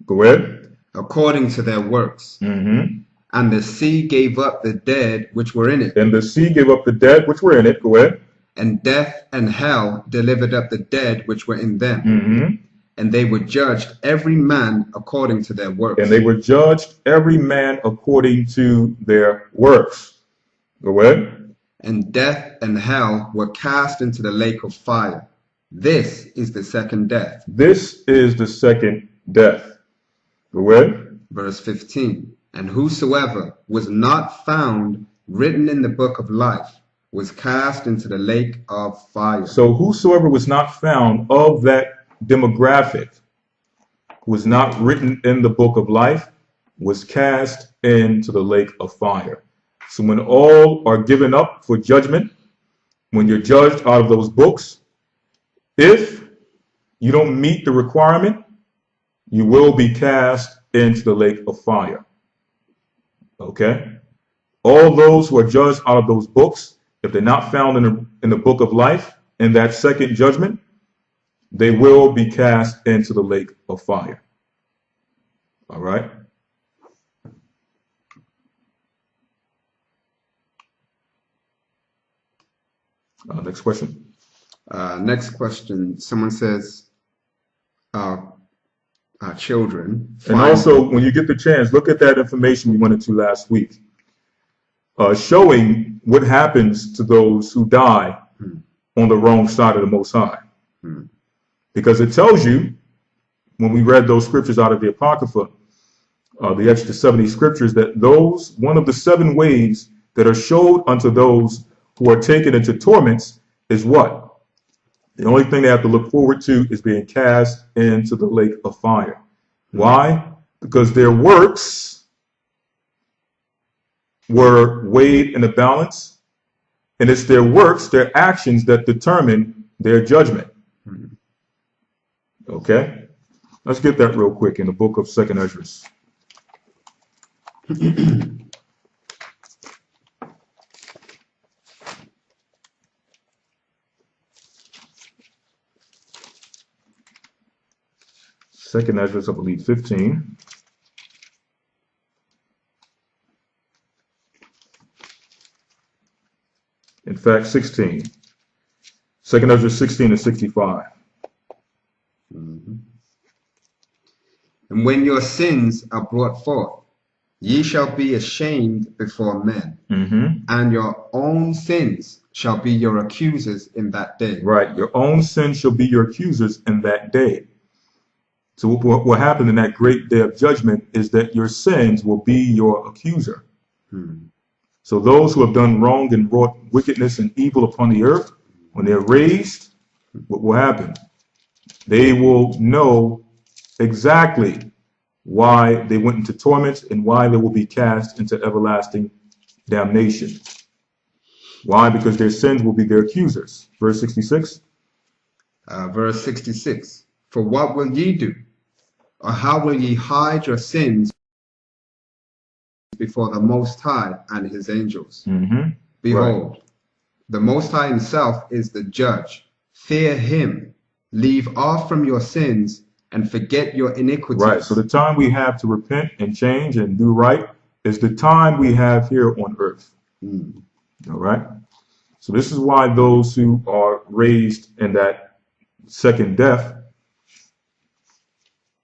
Go ahead. According to their works. And the sea gave up the dead which were in it. And the sea gave up the dead which were in it. Go ahead. And death and hell delivered up the dead which were in them. And they were judged every man according to their works. And they were judged every man according to their works. Go ahead. And death and hell were cast into the lake of fire. This is the second death. This is the second death. Go ahead. Verse 15. And whosoever was not found written in the book of life was cast into the lake of fire. So whosoever was not found of that demographic, was not written in the book of life, was cast into the lake of fire. So when all are given up for judgment, when you're judged out of those books, if you don't meet the requirement, you will be cast into the lake of fire. Okay? All those who are judged out of those books, if they're not found in the book of life, in that second judgment, they will be cast into the lake of fire. All right? Next question. Next question. Someone says, children. And also, when you get the chance, look at that information we went into last week, showing what happens to those who die on the wrong side of the Most High. Because it tells you, when we read those scriptures out of the Apocrypha, the extra 70 scriptures, that those, one of the 7 ways that are showed unto those who are taken into torments is what? The only thing they have to look forward to is being cast into the lake of fire. Why? Because their works were weighed in a balance, and it's their works, their actions, that determine their judgment. Okay? Let's get that real quick in the book of 2nd Esdras. Second Ezra, I believe, 15. In fact, 16. Second Ezra 16 and 65. And when your sins are brought forth, ye shall be ashamed before men, and your own sins shall be your accusers in that day. Right. Your own sins shall be your accusers in that day. So what will happen in that great day of judgment is that your sins will be your accuser. So those who have done wrong and wrought wickedness and evil upon the earth, when they're raised, what will happen? They will know exactly why they went into torment and why they will be cast into everlasting damnation. Why? Because their sins will be their accusers. Verse 66. Verse 66. For what will ye do? Or how will ye hide your sins before the Most High and his angels? Behold, the Most High himself is the judge. Fear him. Leave off from your sins and forget your iniquities. Right. So the time we have to repent and change and do right is the time we have here on earth. All right. So this is why those who are raised in that second death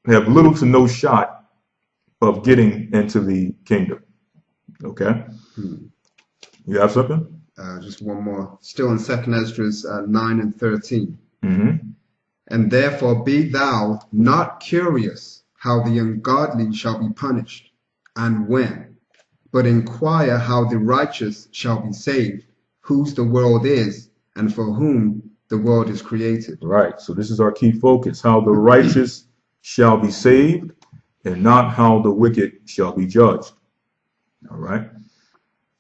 have little to no shot of getting into the kingdom. Okay. You have something? Just one more. Still in Second Esdras 9 and 13. And therefore be thou not curious how the ungodly shall be punished, and when, but inquire how the righteous shall be saved, whose the world is, and for whom the world is created. Right. So this is our key focus, how the righteous shall be saved, and not how the wicked shall be judged. All right.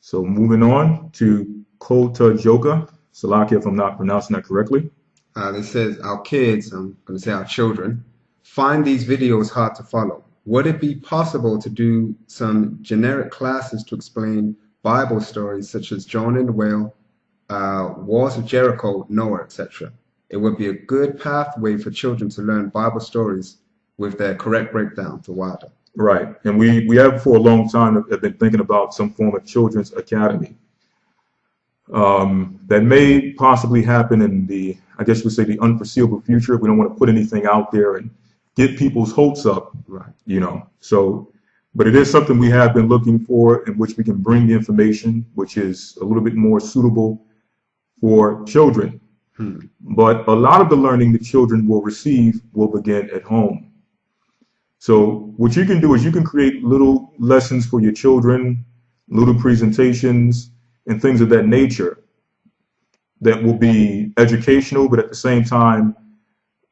So moving on to Kota Joka. Salakia, if I'm not pronouncing that correctly. It says our kids, I'm going to say our children, find these videos hard to follow. Would it be possible to do some generic classes to explain Bible stories such as Jonah and the Whale, Wars of Jericho, Noah, etc.? It would be a good pathway for children to learn Bible stories with their correct breakdown to wider. Right. And we have for a long time have been thinking about some form of children's academy. That may possibly happen in the, I guess you would say, the unforeseeable future. We don't want to put anything out there and get people's hopes up, you know. So, but it is something we have been looking for, in which we can bring the information, which is a little bit more suitable for children. But a lot of the learning that children will receive will begin at home. So what you can do is you can create little lessons for your children, little presentations, and things of that nature that will be educational, but at the same time,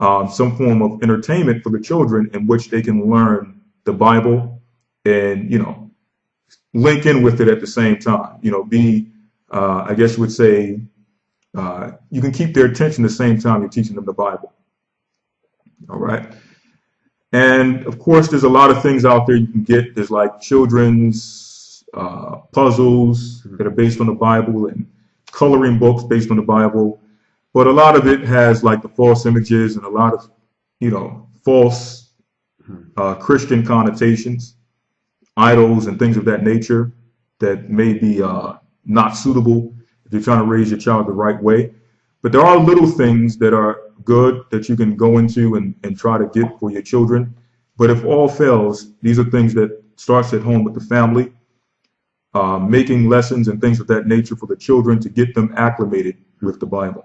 some form of entertainment for the children, in which they can learn the Bible and, you know, link in with it at the same time. You know, I guess you would say, you can keep their attention the same time you're teaching them the Bible. All right. And of course, there's a lot of things out there you can get. There's like children's puzzles that are based on the Bible, and coloring books based on the Bible. But a lot of it has like the false images and a lot of, you know, false Christian connotations, idols and things of that nature that may be not suitable if you're trying to raise your child the right way. But there are little things that are good that you can go into and try to get for your children. But if all fails, these are things that starts at home with the family, making lessons and things of that nature for the children to get them acclimated with the Bible.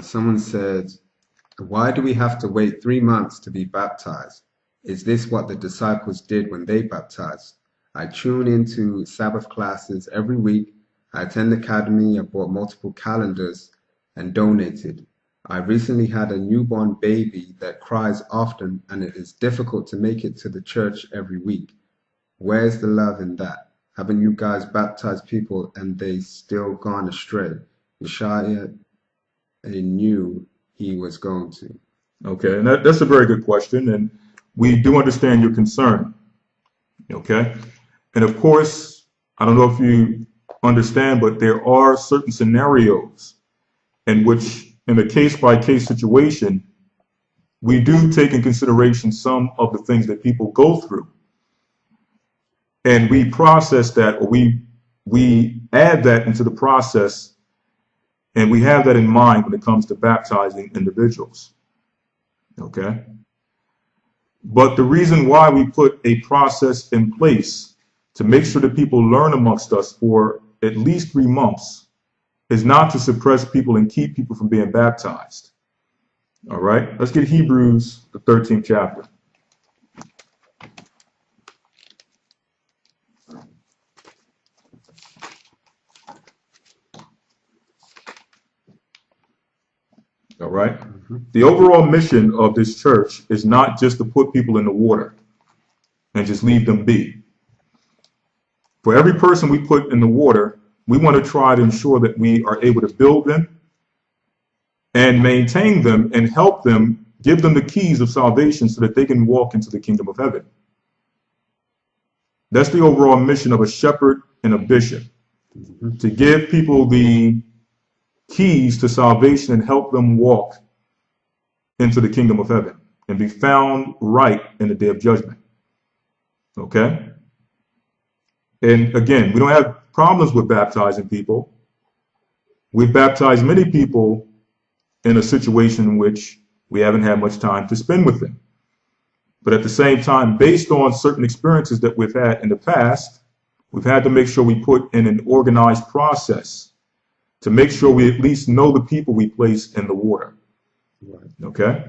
Someone said, why do we have to wait 3 months to be baptized? Is this what the disciples did when they baptized? I tune into Sabbath classes every week. I attend academy. I bought multiple calendars and donated. I recently had a newborn baby that cries often, and it is difficult to make it to the church every week. Where's the love in that? Haven't you guys baptized people and they still gone astray? Yeshua knew he was going to. Okay, and that's a very good question, and we do understand your concern. Okay, and of course, I don't know if you understand, but there are certain scenarios in which, in a case-by-case situation, we do take in consideration some of the things that people go through. And we process that, or we add that into the process, and we have that in mind when it comes to baptizing individuals. Okay? But the reason why we put a process in place to make sure that people learn amongst us for at least 3 months is not to suppress people and keep people from being baptized. All right? Let's get Hebrews, the 13th chapter. All right. The overall mission of this church is not just to put people in the water and just leave them be. For every person we put in the water, we want to try to ensure that we are able to build them and maintain them and help them, give them the keys of salvation so that they can walk into the kingdom of heaven. That's the overall mission of a shepherd and a bishop, to give people the keys to salvation and help them walk into the kingdom of heaven and be found right in the day of judgment. Okay? And again, we don't have problems with baptizing people. We've baptized many people in a situation in which we haven't had much time to spend with them. But at the same time, based on certain experiences that we've had in the past, we've had to make sure we put in an organized process to make sure we at least know the people we place in the water. Right. Okay?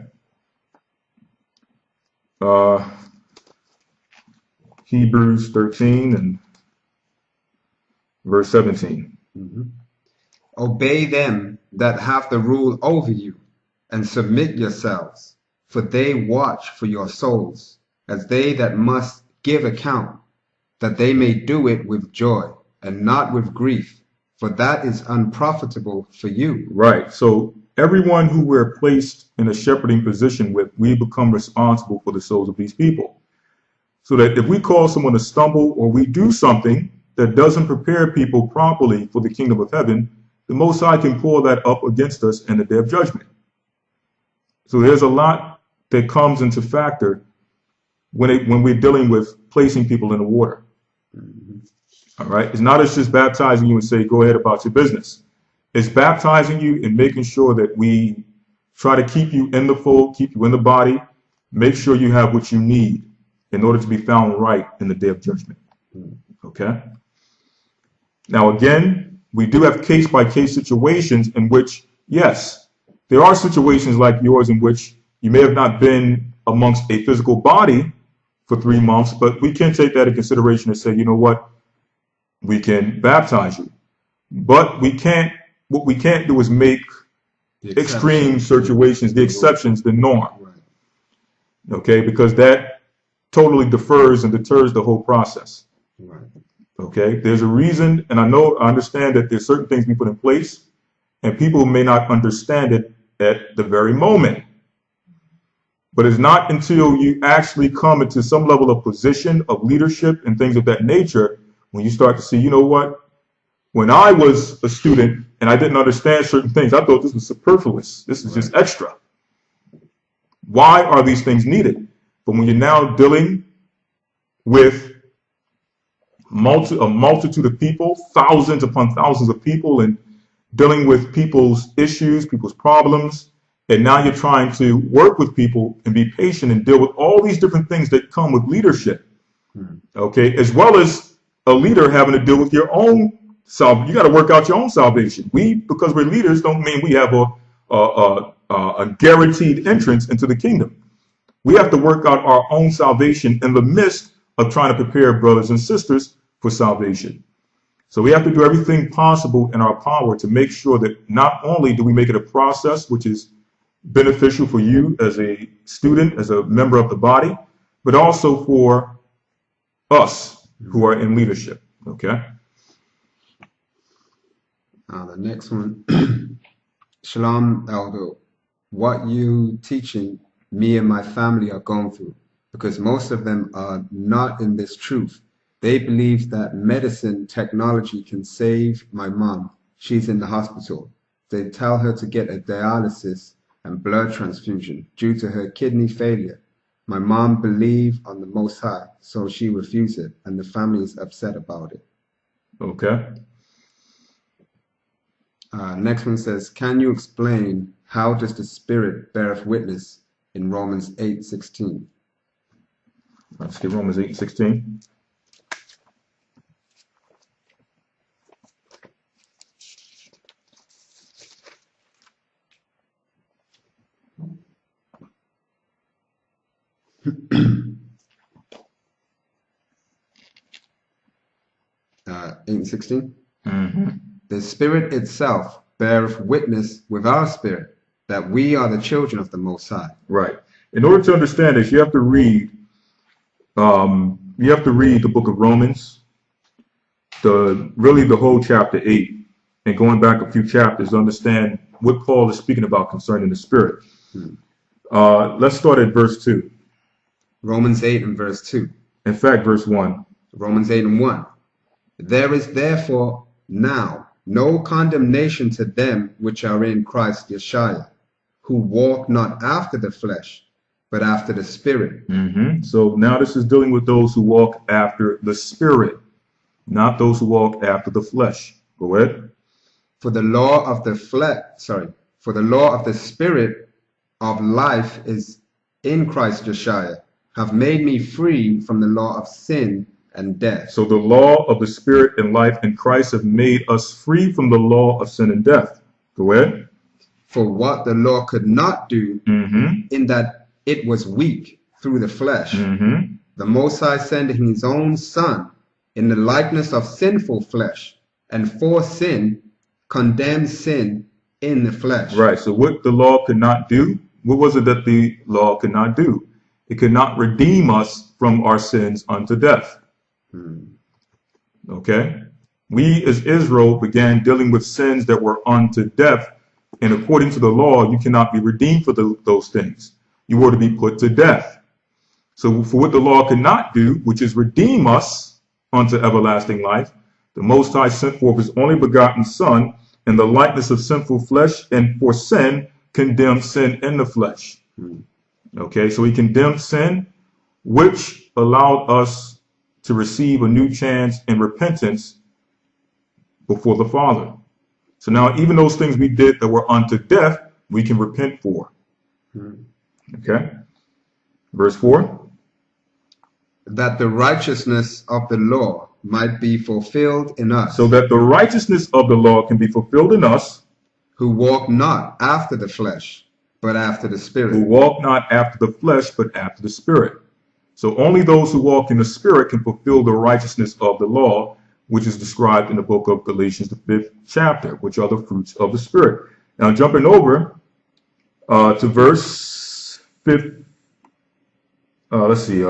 Hebrews 13 and verse 17. Obey them that have the rule over you, and submit yourselves, for they watch for your souls, as they that must give account, that they may do it with joy, and not with grief, for that is unprofitable for you. Right. So everyone who we're placed in a shepherding position with, we become responsible for the souls of these people. So that if we cause someone to stumble or we do something that doesn't prepare people properly for the kingdom of heaven, the Most High can pull that up against us in the day of judgment. So there's a lot that comes into factor when we're dealing with placing people in the water. All right. It's not as just baptizing you and say, go ahead about your business. It's baptizing you and making sure that we try to keep you in the fold, keep you in the body, make sure you have what you need in order to be found right in the day of judgment. Okay. Now, again, we do have case-by-case situations in which, yes, there are situations like yours in which you may have not been amongst a physical body for 3 months, but we can take that into consideration and say, you know what? We can baptize you, but what we can't do is make extreme situations, the exceptions, the norm. Okay, because that totally defers and deters the whole process. Okay, there's a reason, and I understand that there's certain things we put in place, and people may not understand it at the very moment. But it's not until you actually come into some level of position of leadership and things of that nature when you start to see, you know what, when I was a student and I didn't understand certain things, I thought this was superfluous. This is just extra. Why are these things needed? But when you're now dealing with a multitude of people, thousands upon thousands of people, and dealing with people's issues, people's problems, and now you're trying to work with people and be patient and deal with all these different things that come with leadership. Okay, as well as a leader having to deal with your own salvation. You got to work out your own salvation. Because we're leaders, don't mean we have a guaranteed entrance into the kingdom. We have to work out our own salvation in the midst of trying to prepare brothers and sisters for salvation. So we have to do everything possible in our power to make sure that not only do we make it a process which is beneficial for you as a student, as a member of the body, but also for us who are in leadership. Okay. The next one. Shalom, Elder. What you teaching me and my family are going through, because most of them are not in this truth. They believe that medicine technology can save my mom. She's in the hospital. They tell her to get a dialysis, and blood transfusion due to her kidney failure. My mom believed on the Most High, so she refused it, and the family is upset about it. Okay. Next one says, can you explain how does the Spirit beareth witness in Romans 8:16? Let's get Romans 8:16. The Spirit itself beareth witness with our spirit that we are the children of the Most High. Right. In order to understand this, you have to read the book of Romans, really the whole chapter 8, and going back a few chapters to understand what Paul is speaking about concerning the Spirit. Let's start at verse 2. Romans 8 and verse 2. In fact, verse 1. Romans 8 and 1. There is therefore now no condemnation to them which are in Christ Yeshua, who walk not after the flesh, but after the Spirit. So now this is dealing with those who walk after the Spirit, not those who walk after the flesh. Go ahead. For the law of the Spirit of life is in Christ Yeshua, have made me free from the law of sin and death. So the law of the Spirit and life in Christ have made us free from the law of sin and death. Go ahead. For what the law could not do, in that it was weak through the flesh, the Most High sending his own Son in the likeness of sinful flesh, and for sin, condemned sin in the flesh. Right. So what the law could not do, what was it that the law could not do? It could not redeem us from our sins unto death. Okay. We as Israel began dealing with sins that were unto death. And according to the law, you cannot be redeemed for those things. You were to be put to death. So for what the law could not do, which is redeem us unto everlasting life, the Most High sent forth his only begotten Son in the likeness of sinful flesh, and for sin condemned sin in the flesh. Okay, so he condemned sin, which allowed us to receive a new chance in repentance before the Father. So now even those things we did that were unto death, we can repent for. Okay. Verse 4. That the righteousness of the law might be fulfilled in us. So that the righteousness of the law can be fulfilled in us. Who walk not after the flesh, but after the Spirit. Who walk not after the flesh, but after the Spirit. So only those who walk in the Spirit can fulfill the righteousness of the law, which is described in the book of Galatians, the 5th chapter, which are the fruits of the Spirit. Now jumping over to verse 5, let's see,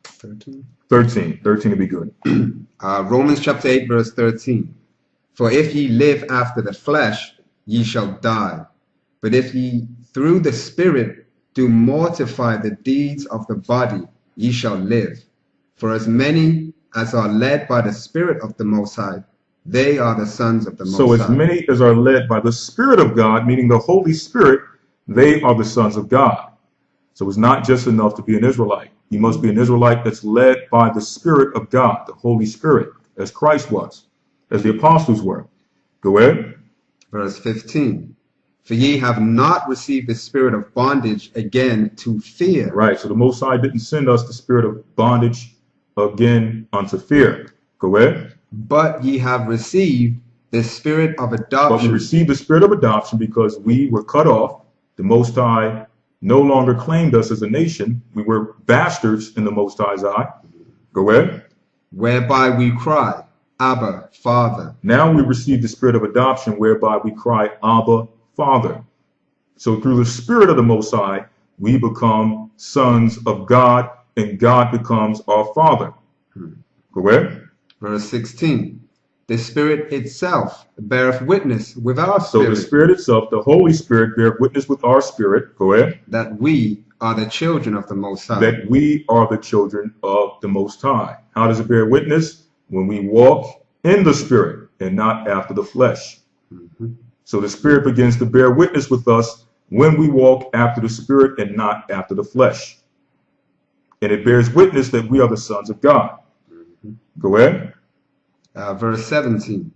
13 to be good. Romans chapter 8, verse 13. For if ye live after the flesh, ye shall die. But if ye through the Spirit do mortify the deeds of the body, ye shall live. For as many as are led by the Spirit of the Most High, they are the sons of the Most High. So as many as are led by the Spirit of God, meaning the Holy Spirit, they are the sons of God. So it's not just enough to be an Israelite. You must be an Israelite that's led by the Spirit of God, the Holy Spirit, as Christ was, as the apostles were. Go ahead. Verse 15. For ye have not received the spirit of bondage again to fear. Right. So the Most High didn't send us the spirit of bondage again unto fear. Go ahead. But ye have received the spirit of adoption. But we received the spirit of adoption because we were cut off. The Most High no longer claimed us as a nation. We were bastards in the Most High's eye. Go ahead. Whereby we cry, Abba, Father. Now we receive the spirit of adoption, whereby we cry, Abba, Father. So through the Spirit of the Most High, we become sons of God, and God becomes our Father. Go ahead. Verse 16. The Spirit itself beareth witness with our spirit. So the Spirit itself, the Holy Spirit, beareth witness with our spirit. Go ahead. That we are the children of the Most High. That we are the children of the Most High. How does it bear witness? When we walk in the Spirit and not after the flesh. So the Spirit begins to bear witness with us when we walk after the Spirit and not after the flesh. And it bears witness that we are the sons of God. Go ahead. Verse 17.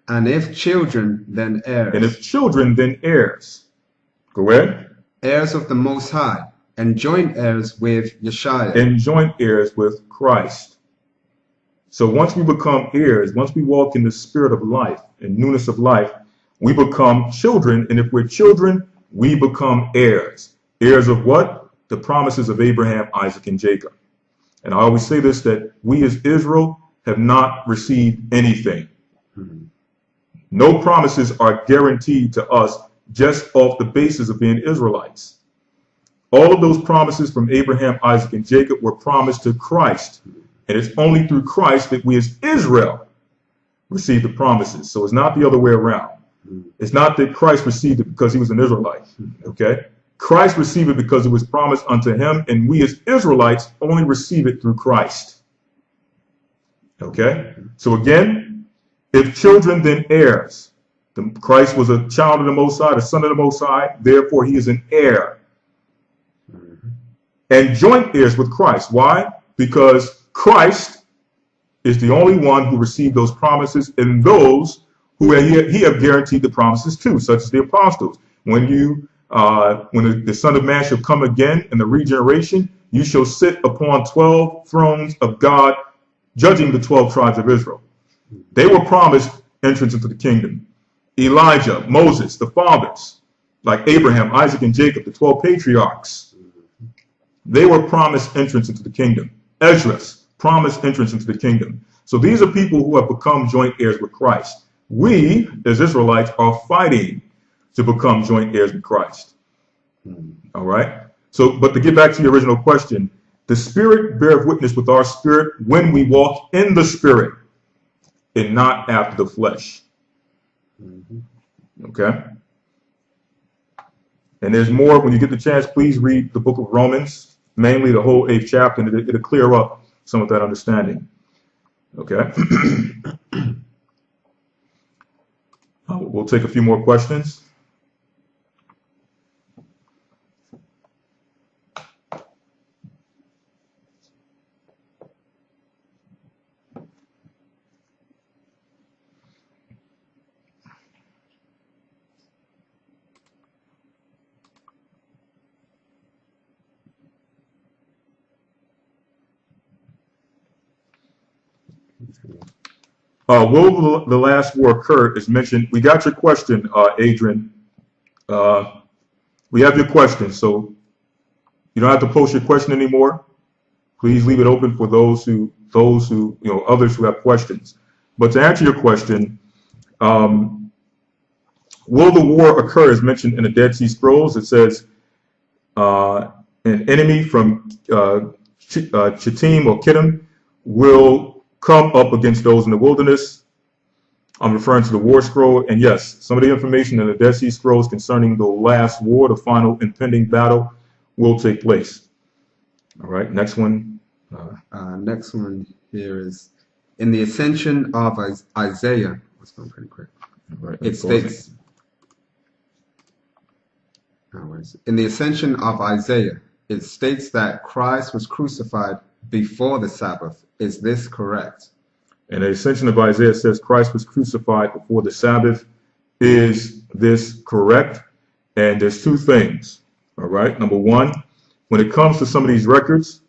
And if children, then heirs. And if children, then heirs. Go ahead. Heirs of the Most High, and joint heirs with Yeshua. And joint heirs with Christ. So once we become heirs, once we walk in the spirit of life and newness of life, we become children. And if we're children, we become heirs. Heirs of what? The promises of Abraham, Isaac, and Jacob. And I always say this, that we as Israel have not received anything. No promises are guaranteed to us just off the basis of being Israelites. All of those promises from Abraham, Isaac, and Jacob were promised to Christ. And it's only through Christ that we as Israel receive the promises. So it's not the other way around. It's not that Christ received it because he was an Israelite. Okay? Christ received it because it was promised unto him, and we as Israelites only receive it through Christ. Okay? So again, if children, then heirs. Christ was a child of the Most High, the son of the Most High, therefore he is an heir. And joint heirs with Christ. Why? Because Christ is the only one who received those promises, and those who he have guaranteed the promises to, such as the apostles. When the Son of Man shall come again in the regeneration, you shall sit upon 12 thrones of God, judging the 12 tribes of Israel. They were promised entrance into the kingdom. Elijah, Moses, the fathers, like Abraham, Isaac, and Jacob, the 12 patriarchs, they were promised entrance into the kingdom. Ezra, promised entrance into the kingdom. So these are people who have become joint heirs with Christ. We, as Israelites, are fighting to become joint heirs with Christ. All right? So, but to get back to your original question, the Spirit beareth witness with our spirit when we walk in the Spirit and not after the flesh. Okay? And there's more. When you get the chance, please read the book of Romans, mainly the whole 8th chapter, and it'll clear up some of that understanding. Okay? We'll take a few more questions. Will the last war occur is mentioned. We got your question, Adrian. We have your question, so you don't have to post your question anymore. Please leave it open for those who others who have questions. But to answer your question, will the war occur is mentioned in the Dead Sea Scrolls. It says an enemy from Chittim or Kittim will come up against those in the wilderness. I'm referring to the war scroll. And yes, some of the information in the Dead Sea Scrolls concerning the last war, the final impending battle, will take place. All right, next one. Next one here is, in the Ascension of Isaiah, let's go pretty quick. Right, it states, in the Ascension of Isaiah, it states that Christ was crucified before the Sabbath. Is this correct? And the Ascension of Isaiah says Christ was crucified before the Sabbath. Is this correct? And there's two things. All right. Number one, when it comes to some of these records,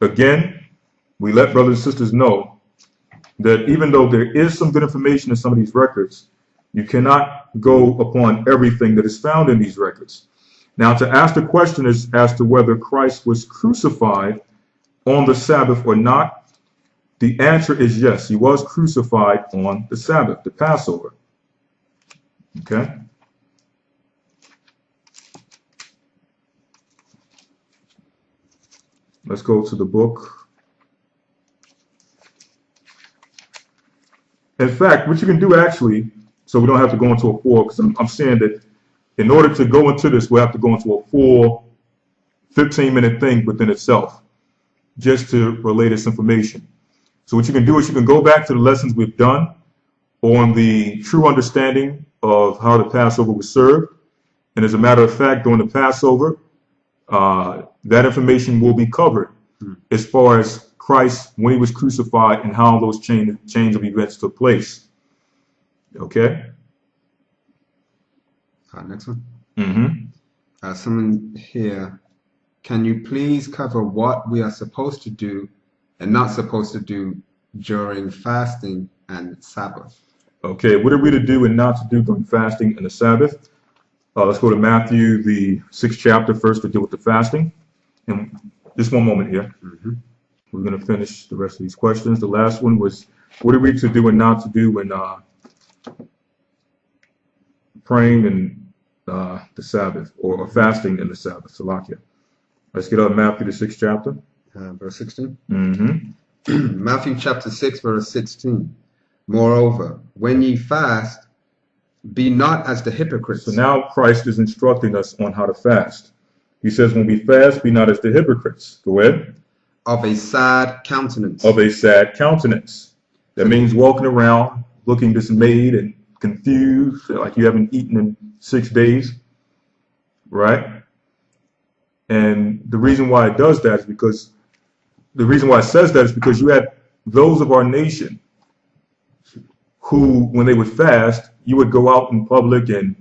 again, we let brothers and sisters know that even though there is some good information in some of these records, you cannot go upon everything that is found in these records. Now, to ask the question is as to whether Christ was crucified on the Sabbath or not, the answer is yes. He was crucified on the Sabbath, the Passover. Okay? Let's go to the book. In fact, what you can do actually, so we don't have to go into a full, because I'm saying that in order to go into this, we'll have to go into a full 15-minute thing within itself, just to relay this information. So what you can do is you can go back to the lessons we've done on the true understanding of how the Passover was served. And as a matter of fact, during the Passover, that information will be covered as far as Christ, when he was crucified, and how those chains of events took place. Okay? Next one. Mm-hmm. Someone here, can you please cover what we are supposed to do and not supposed to do during fasting and Sabbath? Okay, what are we to do and not to do during fasting and the Sabbath? Let's go to Matthew, the 6th chapter first, to deal with the fasting. And just one moment here. We're going to finish the rest of these questions. The last one was, what are we to do and not to do when praying and the Sabbath, or fasting in the Sabbath? Salakia. Let's get on Matthew, the 6th chapter. Verse 16. Mm-hmm. Matthew chapter 6, verse 16. Moreover, when ye fast, be not as the hypocrites. So now Christ is instructing us on how to fast. He says, when we fast, be not as the hypocrites. Go ahead. Of a sad countenance. Of a sad countenance. That means walking around looking dismayed and confused, like you haven't eaten in 6 days. Right? And the reason why it does that is because, the reason why it says that is because you had those of our nation who, when they would fast, you would go out in public and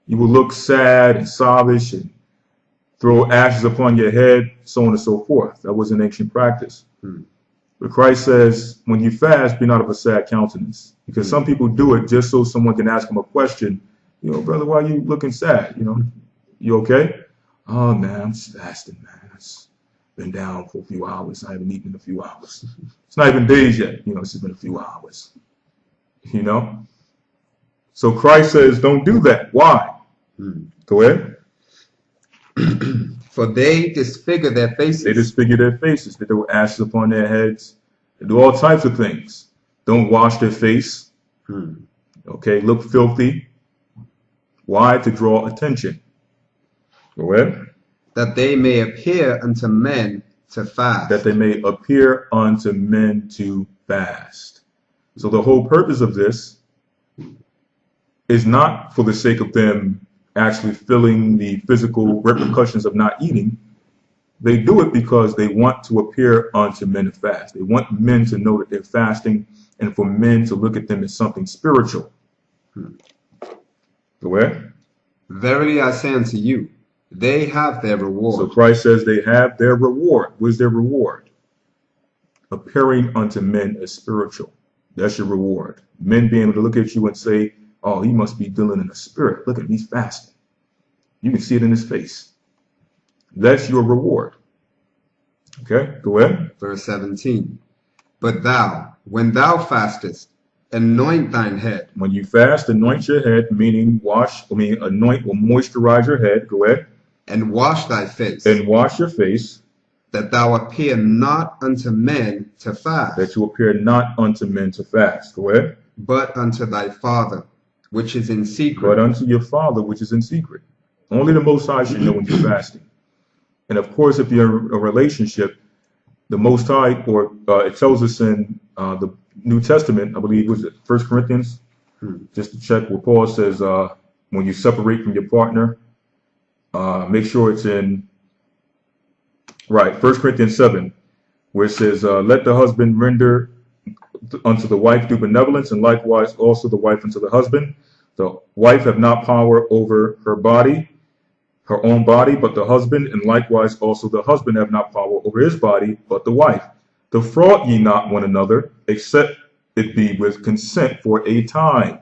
you would look sad and sobbish and throw ashes upon your head, so on and so forth. That was an ancient practice. But Christ says, when you fast, be not of a sad countenance. Because some people do it just so someone can ask them a question. You know, brother, why are you looking sad? You know, you okay? Oh, man, I'm just fasting, man. It's been down for a few hours. I haven't eaten in a few hours. It's not even days yet. You know, it's just been a few hours. You know? So Christ says, don't do that. Why? Go ahead. For they disfigure their faces. They disfigure their faces. They throw ashes upon their heads. They do all types of things. Don't wash their face. Okay, look filthy. Why? To draw attention. Go ahead. That they may appear unto men to fast. That they may appear unto men to fast. So the whole purpose of this is not for the sake of them actually feeling the physical repercussions of not eating. They do it because they want to appear unto men to fast. They want men to know that they're fasting, and for men to look at them as something spiritual. Go ahead. Verily I say unto you, they have their reward. So Christ says they have their reward. What is their reward? Appearing unto men as spiritual. That's your reward. Men being able to look at you and say, oh, he must be dealing in the spirit. Look at him, he's fasting. You can see it in his face. That's your reward. Okay, go ahead. Verse 17. But thou, when thou fastest, anoint thine head. When you fast, anoint your head, meaning anoint or moisturize your head. Go ahead. And wash thy face. And wash your face. That thou appear not unto men to fast. That you appear not unto men to fast. Go ahead. But unto thy Father, which is in secret. But unto your Father, which is in secret. Only the Most High should know when you're fasting. And of course, if you're in a relationship, the Most High, or it tells us in the New Testament, I believe, was it 1 Corinthians? Just to check, where Paul says, when you separate from your partner, make sure it's in, 1 Corinthians 7, where it says, let the husband render unto the wife due benevolence, and likewise also the wife unto the husband. The wife have not power over her body, her own body, but the husband, and likewise also the husband have not power over his body, but the wife. Defraud ye not one another, except it be with consent for a time.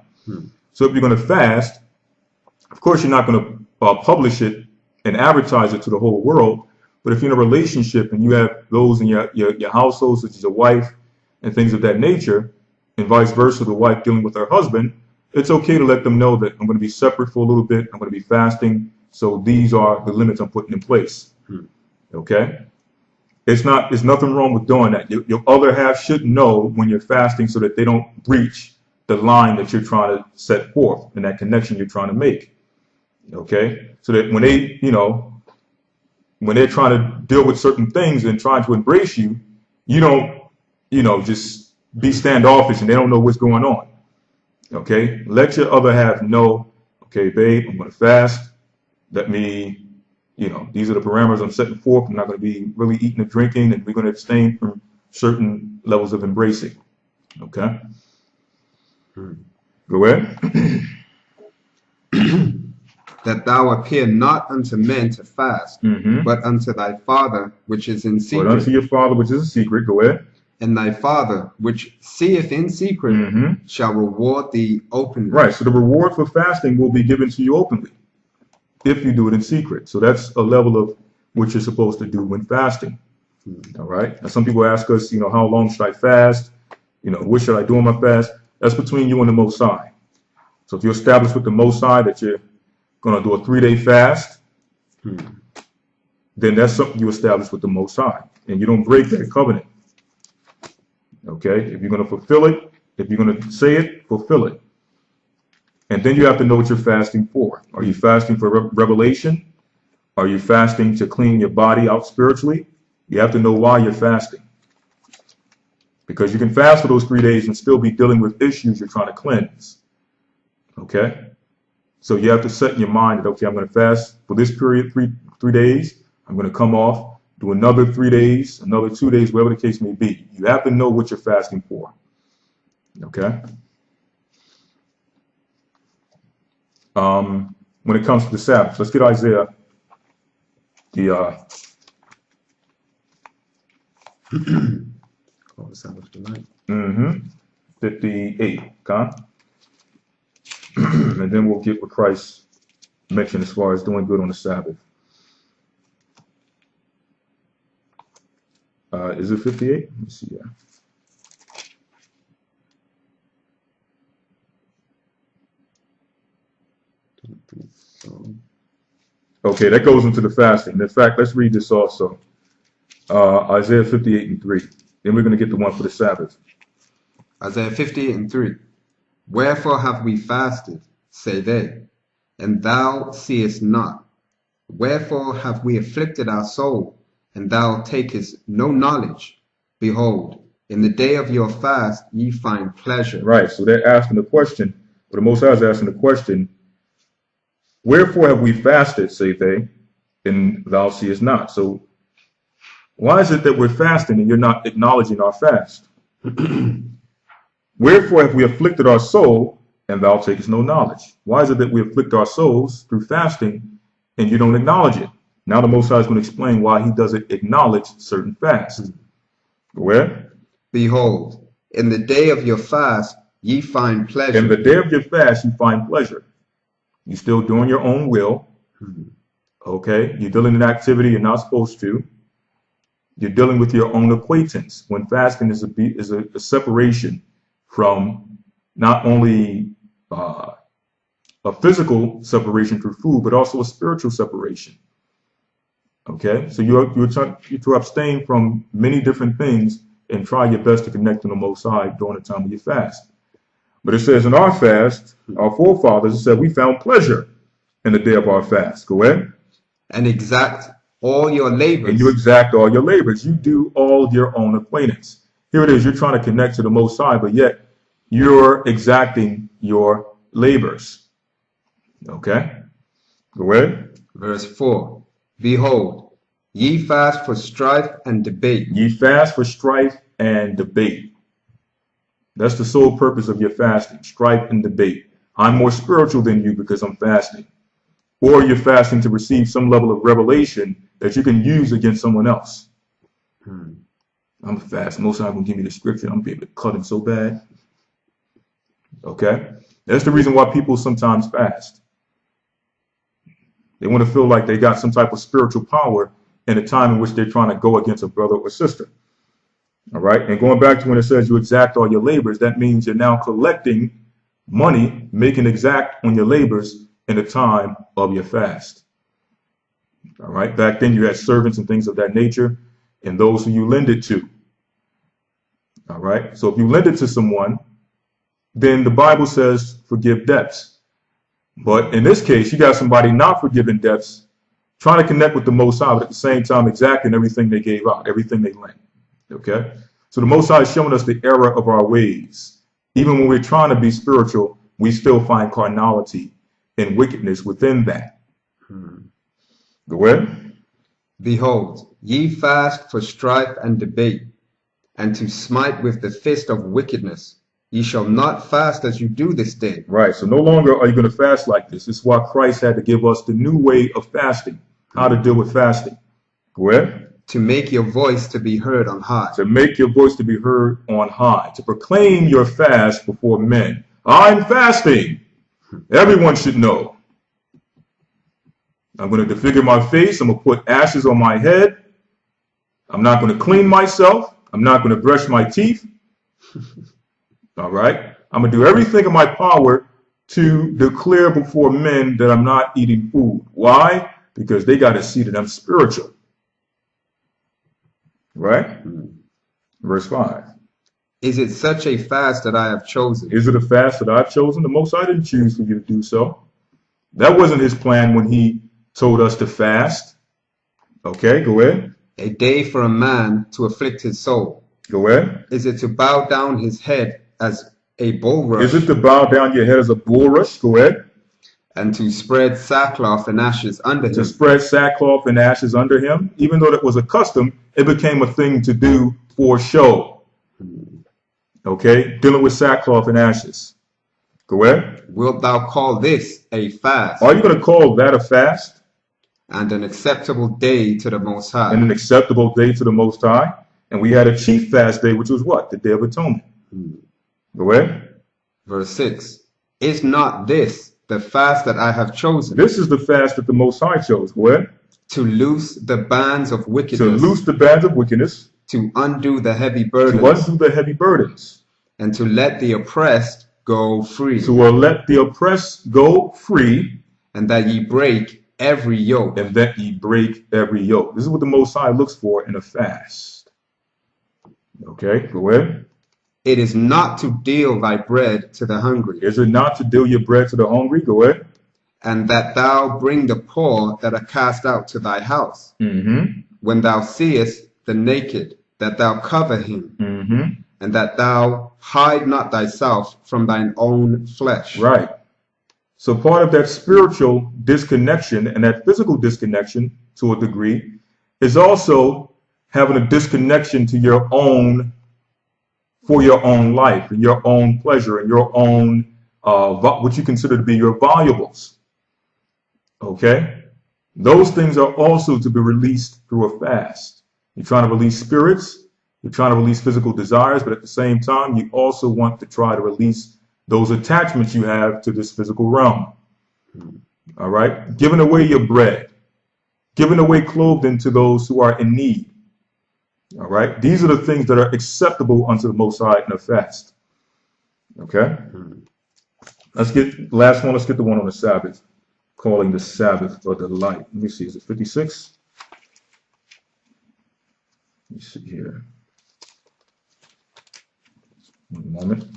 So if you're going to fast, of course you're not going to publish it and advertise it to the whole world. But if you're in a relationship and you have those in your household, such as a wife and things of that nature, and vice versa, the wife dealing with her husband, it's okay to let them know that I'm going to be separate for a little bit. I'm going to be fasting. So these are the limits I'm putting in place. Okay? There's nothing wrong with doing that. Your other half should know when you're fasting so that they don't breach the line that you're trying to set forth and that connection you're trying to make. Okay? So that when they, when they're trying to deal with certain things and trying to embrace you, you don't, just be standoffish and they don't know what's going on. Okay, let your other half know, okay, babe, I'm going to fast. Let me, these are the parameters I'm setting forth. I'm not going to be really eating or drinking, and we're going to abstain from certain levels of embracing. Okay? Go ahead. That thou appear not unto men to fast, but unto thy Father which is in secret. But unto your Father which is in secret, go ahead. And thy Father which seeth in secret shall reward thee openly. Right, so the reward for fasting will be given to you openly if you do it in secret. So that's a level of what you're supposed to do when fasting. All right. Now, some people ask us, how long should I fast? What should I do on my fast? That's between you and the Most High. So if you establish with the Most High that you're going to do a 3-day fast, then that's something you establish with the Most High, and you don't break that covenant. Okay, if you're going to fulfill it, if you're going to say it, fulfill it. And then you have to know what you're fasting for. Are you fasting for revelation? Are you fasting to clean your body out spiritually? You have to know why you're fasting. Because you can fast for those 3 days and still be dealing with issues you're trying to cleanse. Okay? So you have to set in your mind that, okay, I'm going to fast for this period, three days. I'm going to come off, do another 3 days, another 2 days, whatever the case may be. You have to know what you're fasting for. Okay? When it comes to the Sabbath, let's get Isaiah, the Sabbath tonight. 58, okay? And then we'll get what Christ mentioned as far as doing good on the Sabbath. Is it 58? Let me see. Yeah. Okay, that goes into the fasting. In fact, let's read this also. Isaiah 58:3. Then we're going to get the one for the Sabbath. Isaiah 58:3. Wherefore have we fasted, say they, and thou seest not? Wherefore have we afflicted our soul, and thou takest no knowledge? Behold, in the day of your fast ye find pleasure. Right, so they're asking the question, but the Most High is asking the question, wherefore have we fasted, say they, and thou seest not? So why is it that we're fasting and you're not acknowledging our fast? Wherefore have we afflicted our soul, and thou takest no knowledge? Why is it that we afflict our souls through fasting, and you don't acknowledge it? Now the Most High is going to explain why he doesn't acknowledge certain fasts. Where? Behold, in the day of your fast ye find pleasure. In the day of your fast you find pleasure. You're still doing your own will. Okay? You're dealing in activity you're not supposed to. You're dealing with your own acquaintance. When fasting is a separation from not only a physical separation through food, but also a spiritual separation. Okay, so you're to abstain from many different things and try your best to connect to the Most High during the time of your fast. But it says in our fast, our forefathers, it said we found pleasure in the day of our fast. Go ahead. And exact all your labors. And you exact all your labors. You do all your own acquaintance. Here it is, you're trying to connect to the Most High, but yet you're exacting your labors. Okay? Go ahead. Verse 4. Behold, ye fast for strife and debate. Ye fast for strife and debate. That's the sole purpose of your fasting, strife and debate. I'm more spiritual than you because I'm fasting. Or you're fasting to receive some level of revelation that you can use against someone else. I'm fast. Most of the time, give me the scripture. I'm going to be able to cut him so bad. Okay? That's the reason why people sometimes fast. They want to feel like they got some type of spiritual power in a time in which they're trying to go against a brother or sister. All right? And going back to when it says you exact all your labors, that means you're now collecting money, making exact on your labors in the time of your fast. All right? Back then you had servants and things of that nature and those who you lend it to. All right? So if you lend it to someone, then the Bible says forgive debts. But in this case, you got somebody not forgiving debts, trying to connect with the Most High, but at the same time exacting everything they gave out, everything they lent. Okay? So the Most High is showing us the error of our ways. Even when we're trying to be spiritual, we still find carnality and wickedness within that. Go ahead. Behold, ye fast for strife and debate, and to smite with the fist of wickedness. Ye shall not fast as you do this day. Right. So no longer are you going to fast like this. This is why Christ had to give us the new way of fasting, how to deal with fasting. Go ahead. To make your voice to be heard on high. To make your voice to be heard on high. To proclaim your fast before men. I'm fasting. Everyone should know. I'm going to disfigure my face. I'm going to put ashes on my head. I'm not going to clean myself. I'm not going to brush my teeth. All right. I'm going to do everything in my power to declare before men that I'm not eating food. Why? Because they got to see that I'm spiritual. Right? Verse 5. Is it such a fast that I have chosen? Is it a fast that I've chosen? The Most High didn't choose for you to do so. That wasn't his plan when he told us to fast. Okay, go ahead. A day for a man to afflict his soul. Go ahead. Is it to bow down his head as a bulrush? Is it to bow down your head as a bulrush? Go ahead. And to spread sackcloth and ashes under him. To spread sackcloth and ashes under him. Even though that was a custom, it became a thing to do for show. Okay, dealing with sackcloth and ashes. Go ahead. Wilt thou call this a fast? Are you going to call that a fast? And an acceptable day to the Most High. And an acceptable day to the Most High. And we had a chief fast day, which was what? The Day of Atonement. Go ahead. Verse 6. Is not this the fast that I have chosen? This is the fast that the Most High chose. Go ahead. To loose the bands of wickedness. To loose the bands of wickedness. To undo the heavy burdens. To undo the heavy burdens. And to let the oppressed go free. To let the oppressed go free. And that ye break every yoke. And that ye break every yoke. This is what the Most High looks for in a fast. Okay, go ahead. It is not to deal thy bread to the hungry. Is it not to deal your bread to the hungry? Go ahead. And that thou bring the poor that are cast out to thy house. When thou seest the naked, that thou cover him. And that thou hide not thyself from thine own flesh. Right. So part of that spiritual disconnection and that physical disconnection to a degree is also having a disconnection to your own, for your own life and your own pleasure and your own, what you consider to be your valuables. Okay? Those things are also to be released through a fast. You're trying to release spirits. You're trying to release physical desires, but at the same time, you also want to try to release those attachments you have to this physical realm. All right? Giving away your bread. Giving away clothing to those who are in need. All right? These are the things that are acceptable unto the Most High in a fast. Okay? Let's get last one. Let's get the one on the Sabbath. Calling the Sabbath or the light. Let me see. Is it 56? Let me see here. One moment.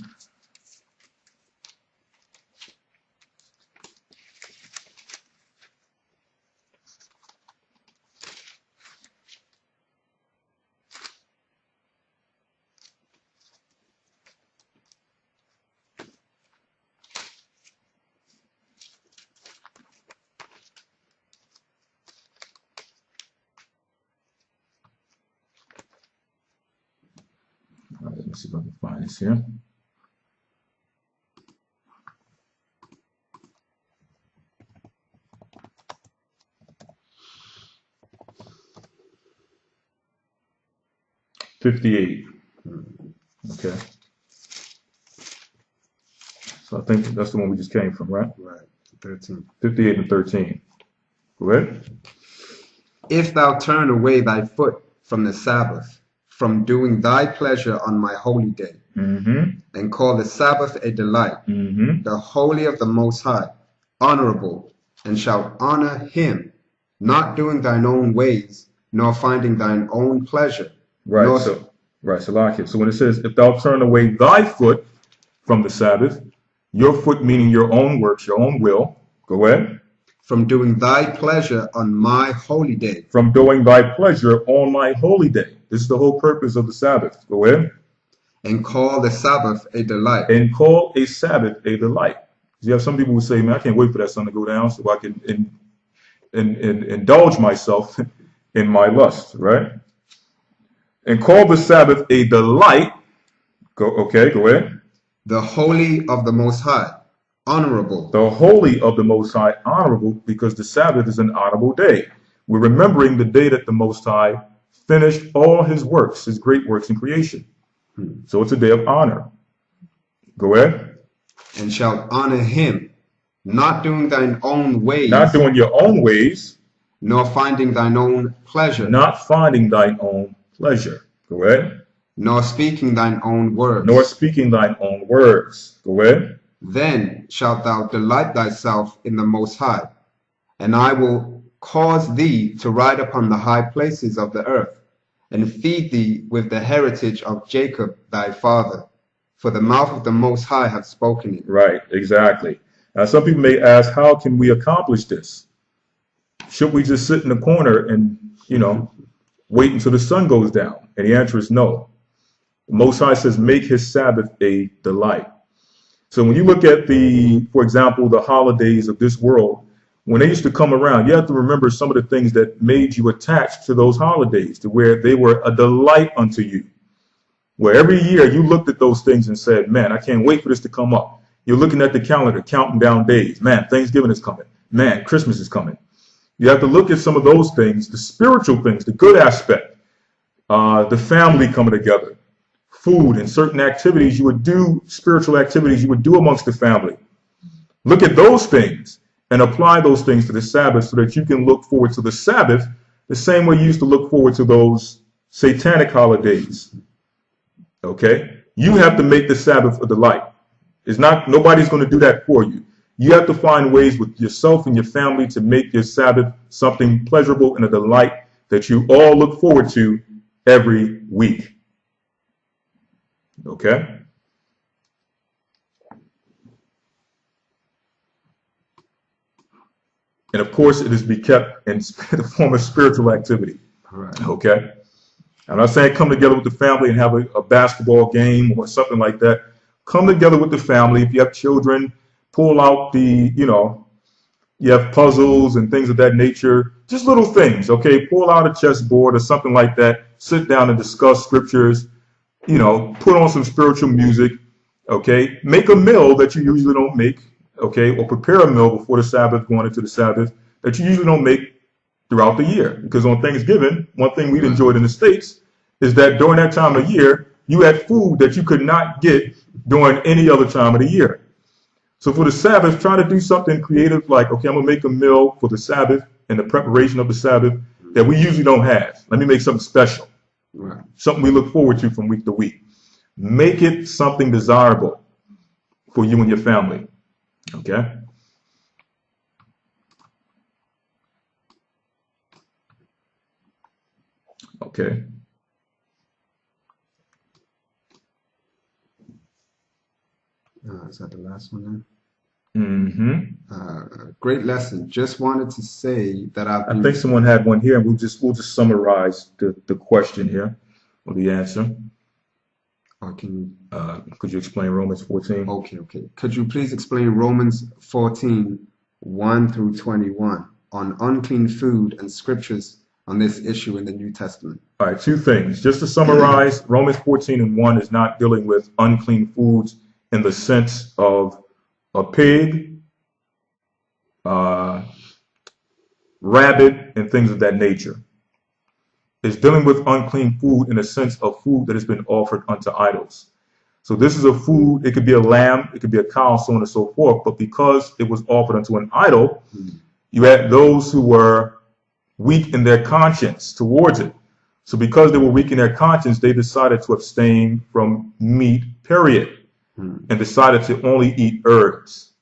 All right, let me see if I can find this here. $58. Okay. So I think that's the one we just came from, right? Right. 13. 58 and 13. Go ahead. If thou turn away thy foot from the Sabbath, from doing thy pleasure on my holy day, and call the Sabbath a delight, the holy of the Most High, honorable, and shalt honor him, not doing thine own ways, nor finding thine own pleasure. Right. So like it. So when it says, if thou turn away thy foot from the Sabbath, your foot meaning your own works, your own will. Go ahead. From doing thy pleasure on my holy day. From doing thy pleasure on my holy day. This is the whole purpose of the Sabbath. Go ahead. And call the Sabbath a delight. And call a Sabbath a delight. You have some people who say, man, I can't wait for that sun to go down so I can indulge myself in my lust, right? And call the Sabbath a delight. Go ahead. The holy of the Most High, honorable. The holy of the Most High, honorable, because the Sabbath is an honorable day. We're remembering the day that the Most High finished all his works, his great works in creation. So it's a day of honor. Go ahead. And shalt honor him, not doing thine own ways. Not doing your own ways. Nor finding thine own pleasure. Not finding thine own pleasure. Go ahead. Nor speaking thine own words. Nor speaking thine own words. Go ahead. Then shalt thou delight thyself in the Most High, and I will cause thee to ride upon the high places of the earth, and feed thee with the heritage of Jacob thy father. For the mouth of the Most High hath spoken it. Right, exactly. Now some people may ask, how can we accomplish this? Should we just sit in the corner and, wait until the sun goes down? And the answer is no. The Most High says, make his Sabbath a delight. So when you look at for example, the holidays of this world, when they used to come around, you have to remember some of the things that made you attached to those holidays, to where they were a delight unto you. Where every year you looked at those things and said, man, I can't wait for this to come up. You're looking at the calendar, counting down days. Man, Thanksgiving is coming. Man, Christmas is coming. You have to look at some of those things, the spiritual things, the good aspect, the family coming together, food and certain activities you would do, spiritual activities you would do amongst the family. Look at those things and apply those things to the Sabbath so that you can look forward to the Sabbath the same way you used to look forward to those satanic holidays. Okay? You have to make the Sabbath a delight. It's not, nobody's going to do that for you. You have to find ways with yourself and your family to make your Sabbath something pleasurable and a delight that you all look forward to every week. Okay? And of course, it is to be kept in the form of spiritual activity. Right. Okay? I'm not saying come together with the family and have a basketball game or something like that. Come together with the family. If you have children, pull out you have puzzles and things of that nature. Just little things, okay? Pull out a chessboard or something like that. Sit down and discuss scriptures. Put on some spiritual music, okay? Make a meal that you usually don't make, okay? Or prepare a meal before the Sabbath, going into the Sabbath, that you usually don't make throughout the year. Because on Thanksgiving, one thing we've enjoyed in the States is that during that time of year, you had food that you could not get during any other time of the year. So for the Sabbath, try to do something creative like, okay, I'm going to make a meal for the Sabbath and the preparation of the Sabbath that we usually don't have. Let me make something special. Right. Something we look forward to from week to week. Make it something desirable for you and your family. Okay? Okay. Is that the last one then? Mm-hmm. Great lesson. Just wanted to say that I think someone had one here, and we'll just summarize the question here, or the answer. Could you explain Romans 14? Okay. Could you please explain Romans 14, 1 through 21 on unclean food and scriptures on this issue in the New Testament? All right, two things. Just to summarize, Romans 14 and 1 is not dealing with unclean foods in the sense of a pig, rabbit, and things of that nature. It's dealing with unclean food in the sense of food that has been offered unto idols. So this is a food, it could be a lamb, it could be a cow, so on and so forth, but because it was offered unto an idol, you had those who were weak in their conscience towards it. So because they were weak in their conscience, they decided to abstain from meat, period, and decided to only eat herbs.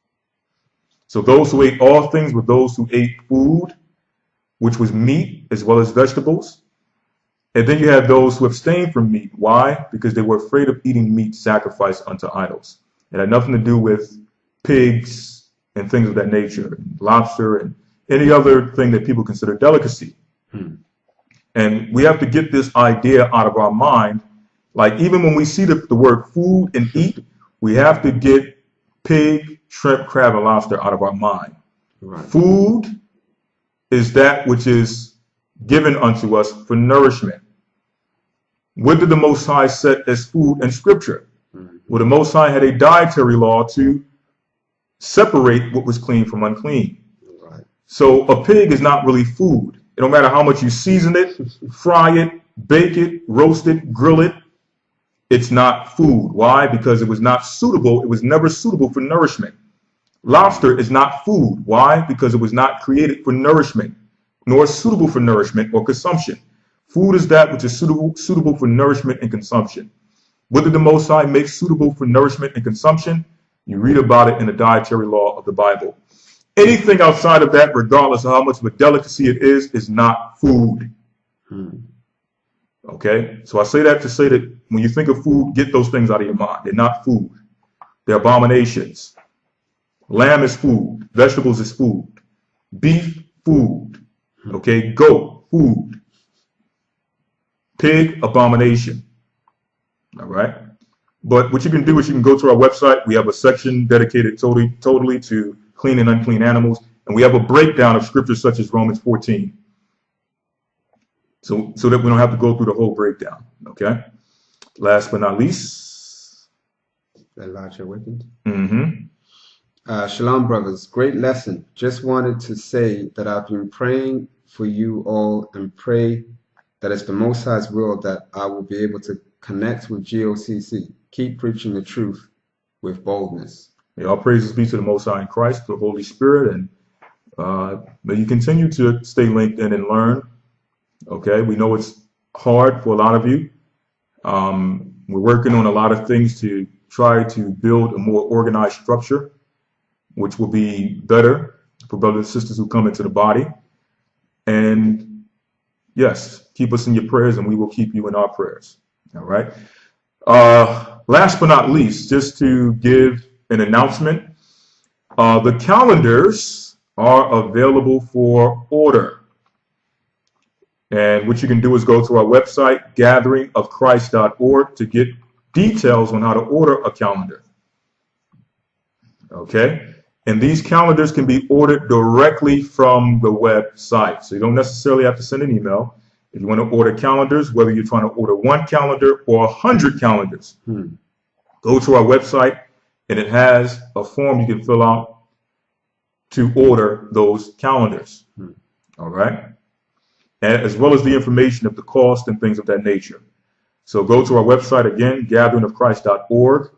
So those who ate all things were those who ate food, which was meat as well as vegetables. And then you have those who abstained from meat. Why? Because they were afraid of eating meat sacrificed unto idols. It had nothing to do with pigs and things of that nature, and lobster and any other thing that people consider delicacy. And we have to get this idea out of our mind. Like even when we see the word food and eat, we have to pig, shrimp, crab, and lobster out of our mind. Right. Food is that which is given unto us for nourishment. What did the Most High set as food in Scripture? Well, the Most High had a dietary law to separate what was clean from unclean. Right. So a pig is not really food. It don't matter how much you season it, fry it, bake it, roast it, grill it. It's not food. Why? Because it was not suitable. It was never suitable for nourishment. Lobster is not food. Why? Because it was not created for nourishment, nor suitable for nourishment or consumption. Food is that which is suitable for nourishment and consumption. What did the Most High make suitable for nourishment and consumption? You read about it in the dietary law of the Bible. Anything outside of that, regardless of how much of a delicacy it is not food. Okay? So I say that to say that when you think of food, get those things out of your mind. They're not food. They're abominations. Lamb is food. Vegetables is food. Beef, food. Okay? Goat, food. Pig, abomination. All right? But what you can do is you can go to our website. We have a section dedicated totally to clean and unclean animals. And we have a breakdown of scriptures such as Romans 14. So that we don't have to go through the whole breakdown. Okay? Last but not least. Elijah Wickens. Mm-hmm. Shalom, brothers. Great lesson. Just wanted to say that I've been praying for you all and pray that it's the Most High's will that I will be able to connect with GOCC. Keep preaching the truth with boldness. May all praises be to the Most High in Christ, the Holy Spirit, and may you continue to stay linked in and learn. Okay, we know it's hard for a lot of you. We're working on a lot of things to try to build a more organized structure, which will be better for brothers and sisters who come into the body. And yes, keep us in your prayers and we will keep you in our prayers. All right. Last but not least, just to give an announcement, the calendars are available for order. And what you can do is go to our website, gatheringofchrist.org, to get details on how to order a calendar. Okay? And these calendars can be ordered directly from the website. So you don't necessarily have to send an email. If you want to order calendars, whether you're trying to order 1 calendar or 100 calendars, go to our website and it has a form you can fill out to order those calendars. All right? And as well as the information of the cost and things of that nature. So go to our website again, gatheringofchrist.org,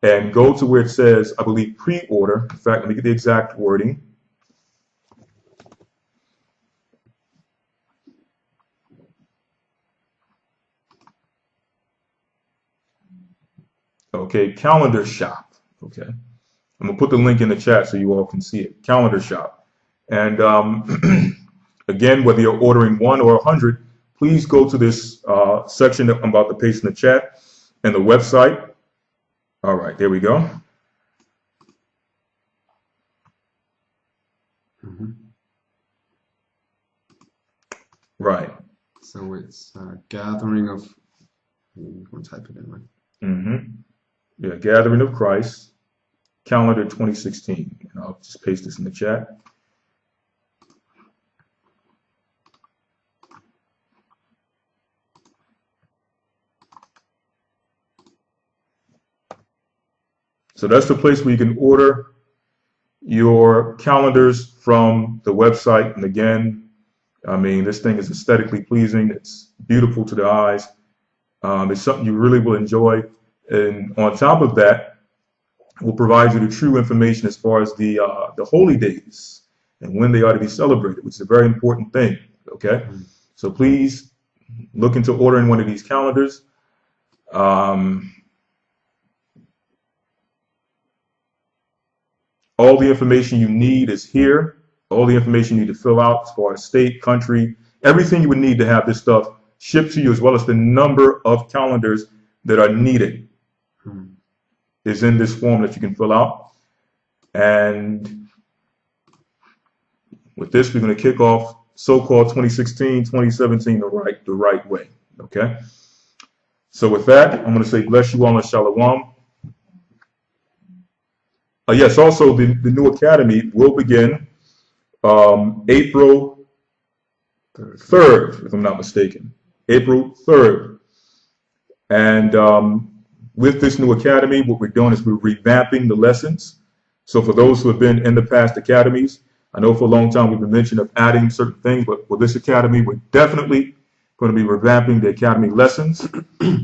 and go to where it says, I believe, pre-order. In fact, let me get the exact wording. Okay, calendar shop. Okay, I'm gonna put the link in the chat so you all can see it. Calendar shop. And again, whether you're ordering 1 or 100, please go to this section that I'm about to paste in the chat and the website. All right, there we go. Right. So it's gathering of. I'm gonna type it in, right? Yeah, Gathering of Christ, calendar 2016. And I'll just paste this in the chat. So that's the place where you can order your calendars from the website. And again, I mean, this thing is aesthetically pleasing. It's beautiful to the eyes. It's something you really will enjoy. And on top of that, we'll provide you the true information as far as the holy days and when they are to be celebrated, which is a very important thing. Okay, so please look into ordering one of these calendars. All the information you need is here. All the information you need to fill out as far as state, country, everything you would need to have this stuff shipped to you, as well as the number of calendars that are needed is in this form that you can fill out. And with this, we're going to kick off so-called 2016, 2017 the right way. Okay. So with that, I'm going to say bless you all and shalom. Yes, also the new academy will begin April 3rd, if I'm not mistaken. April 3rd. And with this new academy, what we're doing is we're revamping the lessons. So for those who have been in the past academies, I know for a long time we've been mentioning of adding certain things, but with this academy, we're definitely going to be revamping the academy lessons.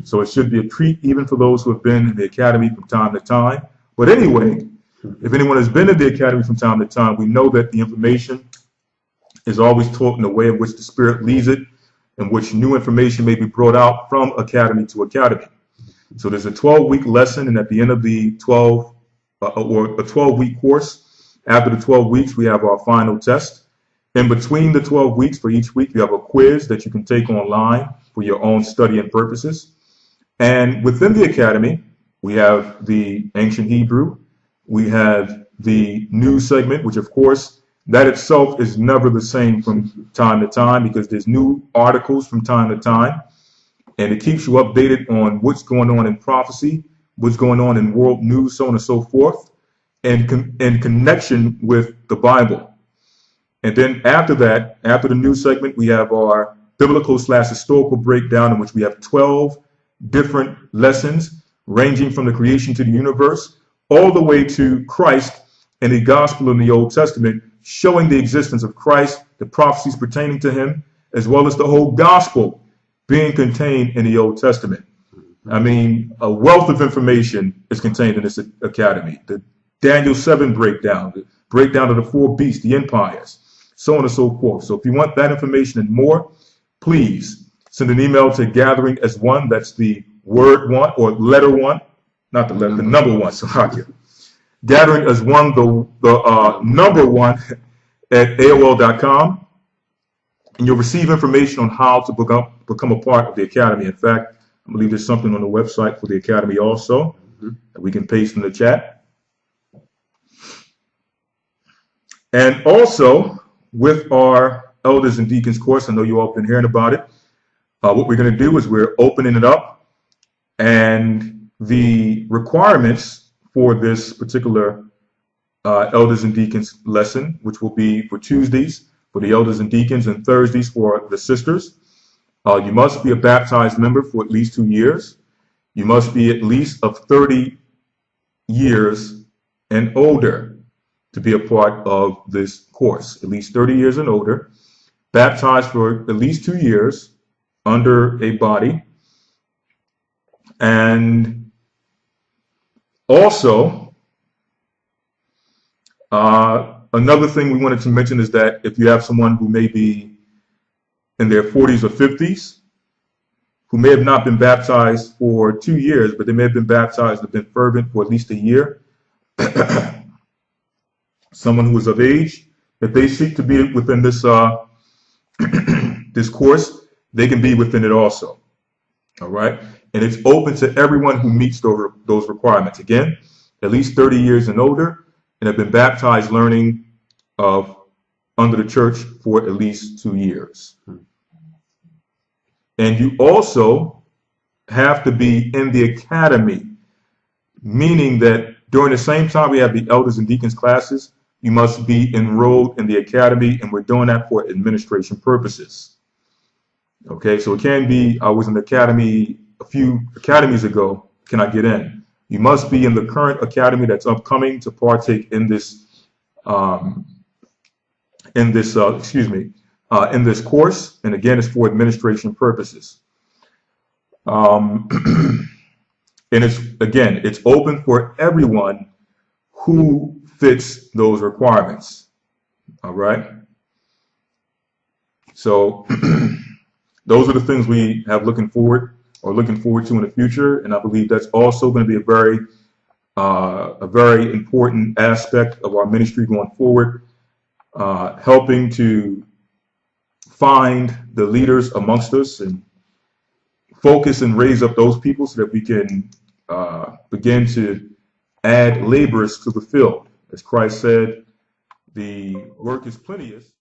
So it should be a treat even for those who have been in the academy from time to time. But anyway, if anyone has been in the academy from time to time, we know that the information is always taught in the way in which the Spirit leads it, in which new information may be brought out from academy to academy. So there's a 12-week lesson, and at the end of the 12-week course, after the 12 weeks, we have our final test. In between the 12 weeks, for each week, you have a quiz that you can take online for your own studying purposes. And within the academy, we have the ancient Hebrew. We have the new segment, which of course, that itself is never the same from time to time because there's new articles from time to time. And it keeps you updated on what's going on in prophecy, what's going on in world news, so on and so forth, and in connection with the Bible. And then after that, after the news segment, we have our biblical/historical breakdown in which we have 12 different lessons ranging from the creation to the universe, all the way to Christ and the gospel in the Old Testament, showing the existence of Christ, the prophecies pertaining to him, as well as the whole gospel being contained in the Old Testament. I mean, a wealth of information is contained in this academy. The Daniel 7 breakdown, the breakdown of the 4 beasts, the empires, so on and so forth. So if you want that information and more, please send an email to gathering as one. That's the word one or letter one, not the letter, the number one. So gathering as one, the number one at AOL.com. And you'll receive information on how to become a part of the academy. In fact, I believe there's something on the website for the academy also that we can paste in the chat. And also, with our elders and deacons course, I know you all have been hearing about it. What we're going to do is we're opening it up, and the requirements for this particular elders and deacons lesson, which will be for Tuesdays for the elders and deacons and Thursdays for the sisters. You must be a baptized member for at least 2 years. You must be at least of 30 years and older to be a part of this course, at least 30 years and older, baptized for at least 2 years under a body. And also, another thing we wanted to mention is that if you have someone who may be in their 40s or 50s, who may have not been baptized for 2 years, but they may have been baptized and been fervent for at least a year, someone who is of age, if they seek to be within this this course, they can be within it also. All right, and it's open to everyone who meets those requirements. Again, at least 30 years and older, and have been baptized learning of under the church for at least 2 years. And you also have to be in the academy, meaning that during the same time we have the elders and deacons classes, you must be enrolled in the academy, and we're doing that for administration purposes. Okay, so it can be, I was in the academy a few academies ago, can I get in? You must be in the current academy that's upcoming to partake in this, in this course. And again, it's for administration purposes. And it's open for everyone who fits those requirements. All right. So those are the things we have looking forward to in the future, and I believe that's also going to be a very important aspect of our ministry going forward, helping to find the leaders amongst us and focus and raise up those people so that we can begin to add laborers to the field. As Christ said, the work is plenteous.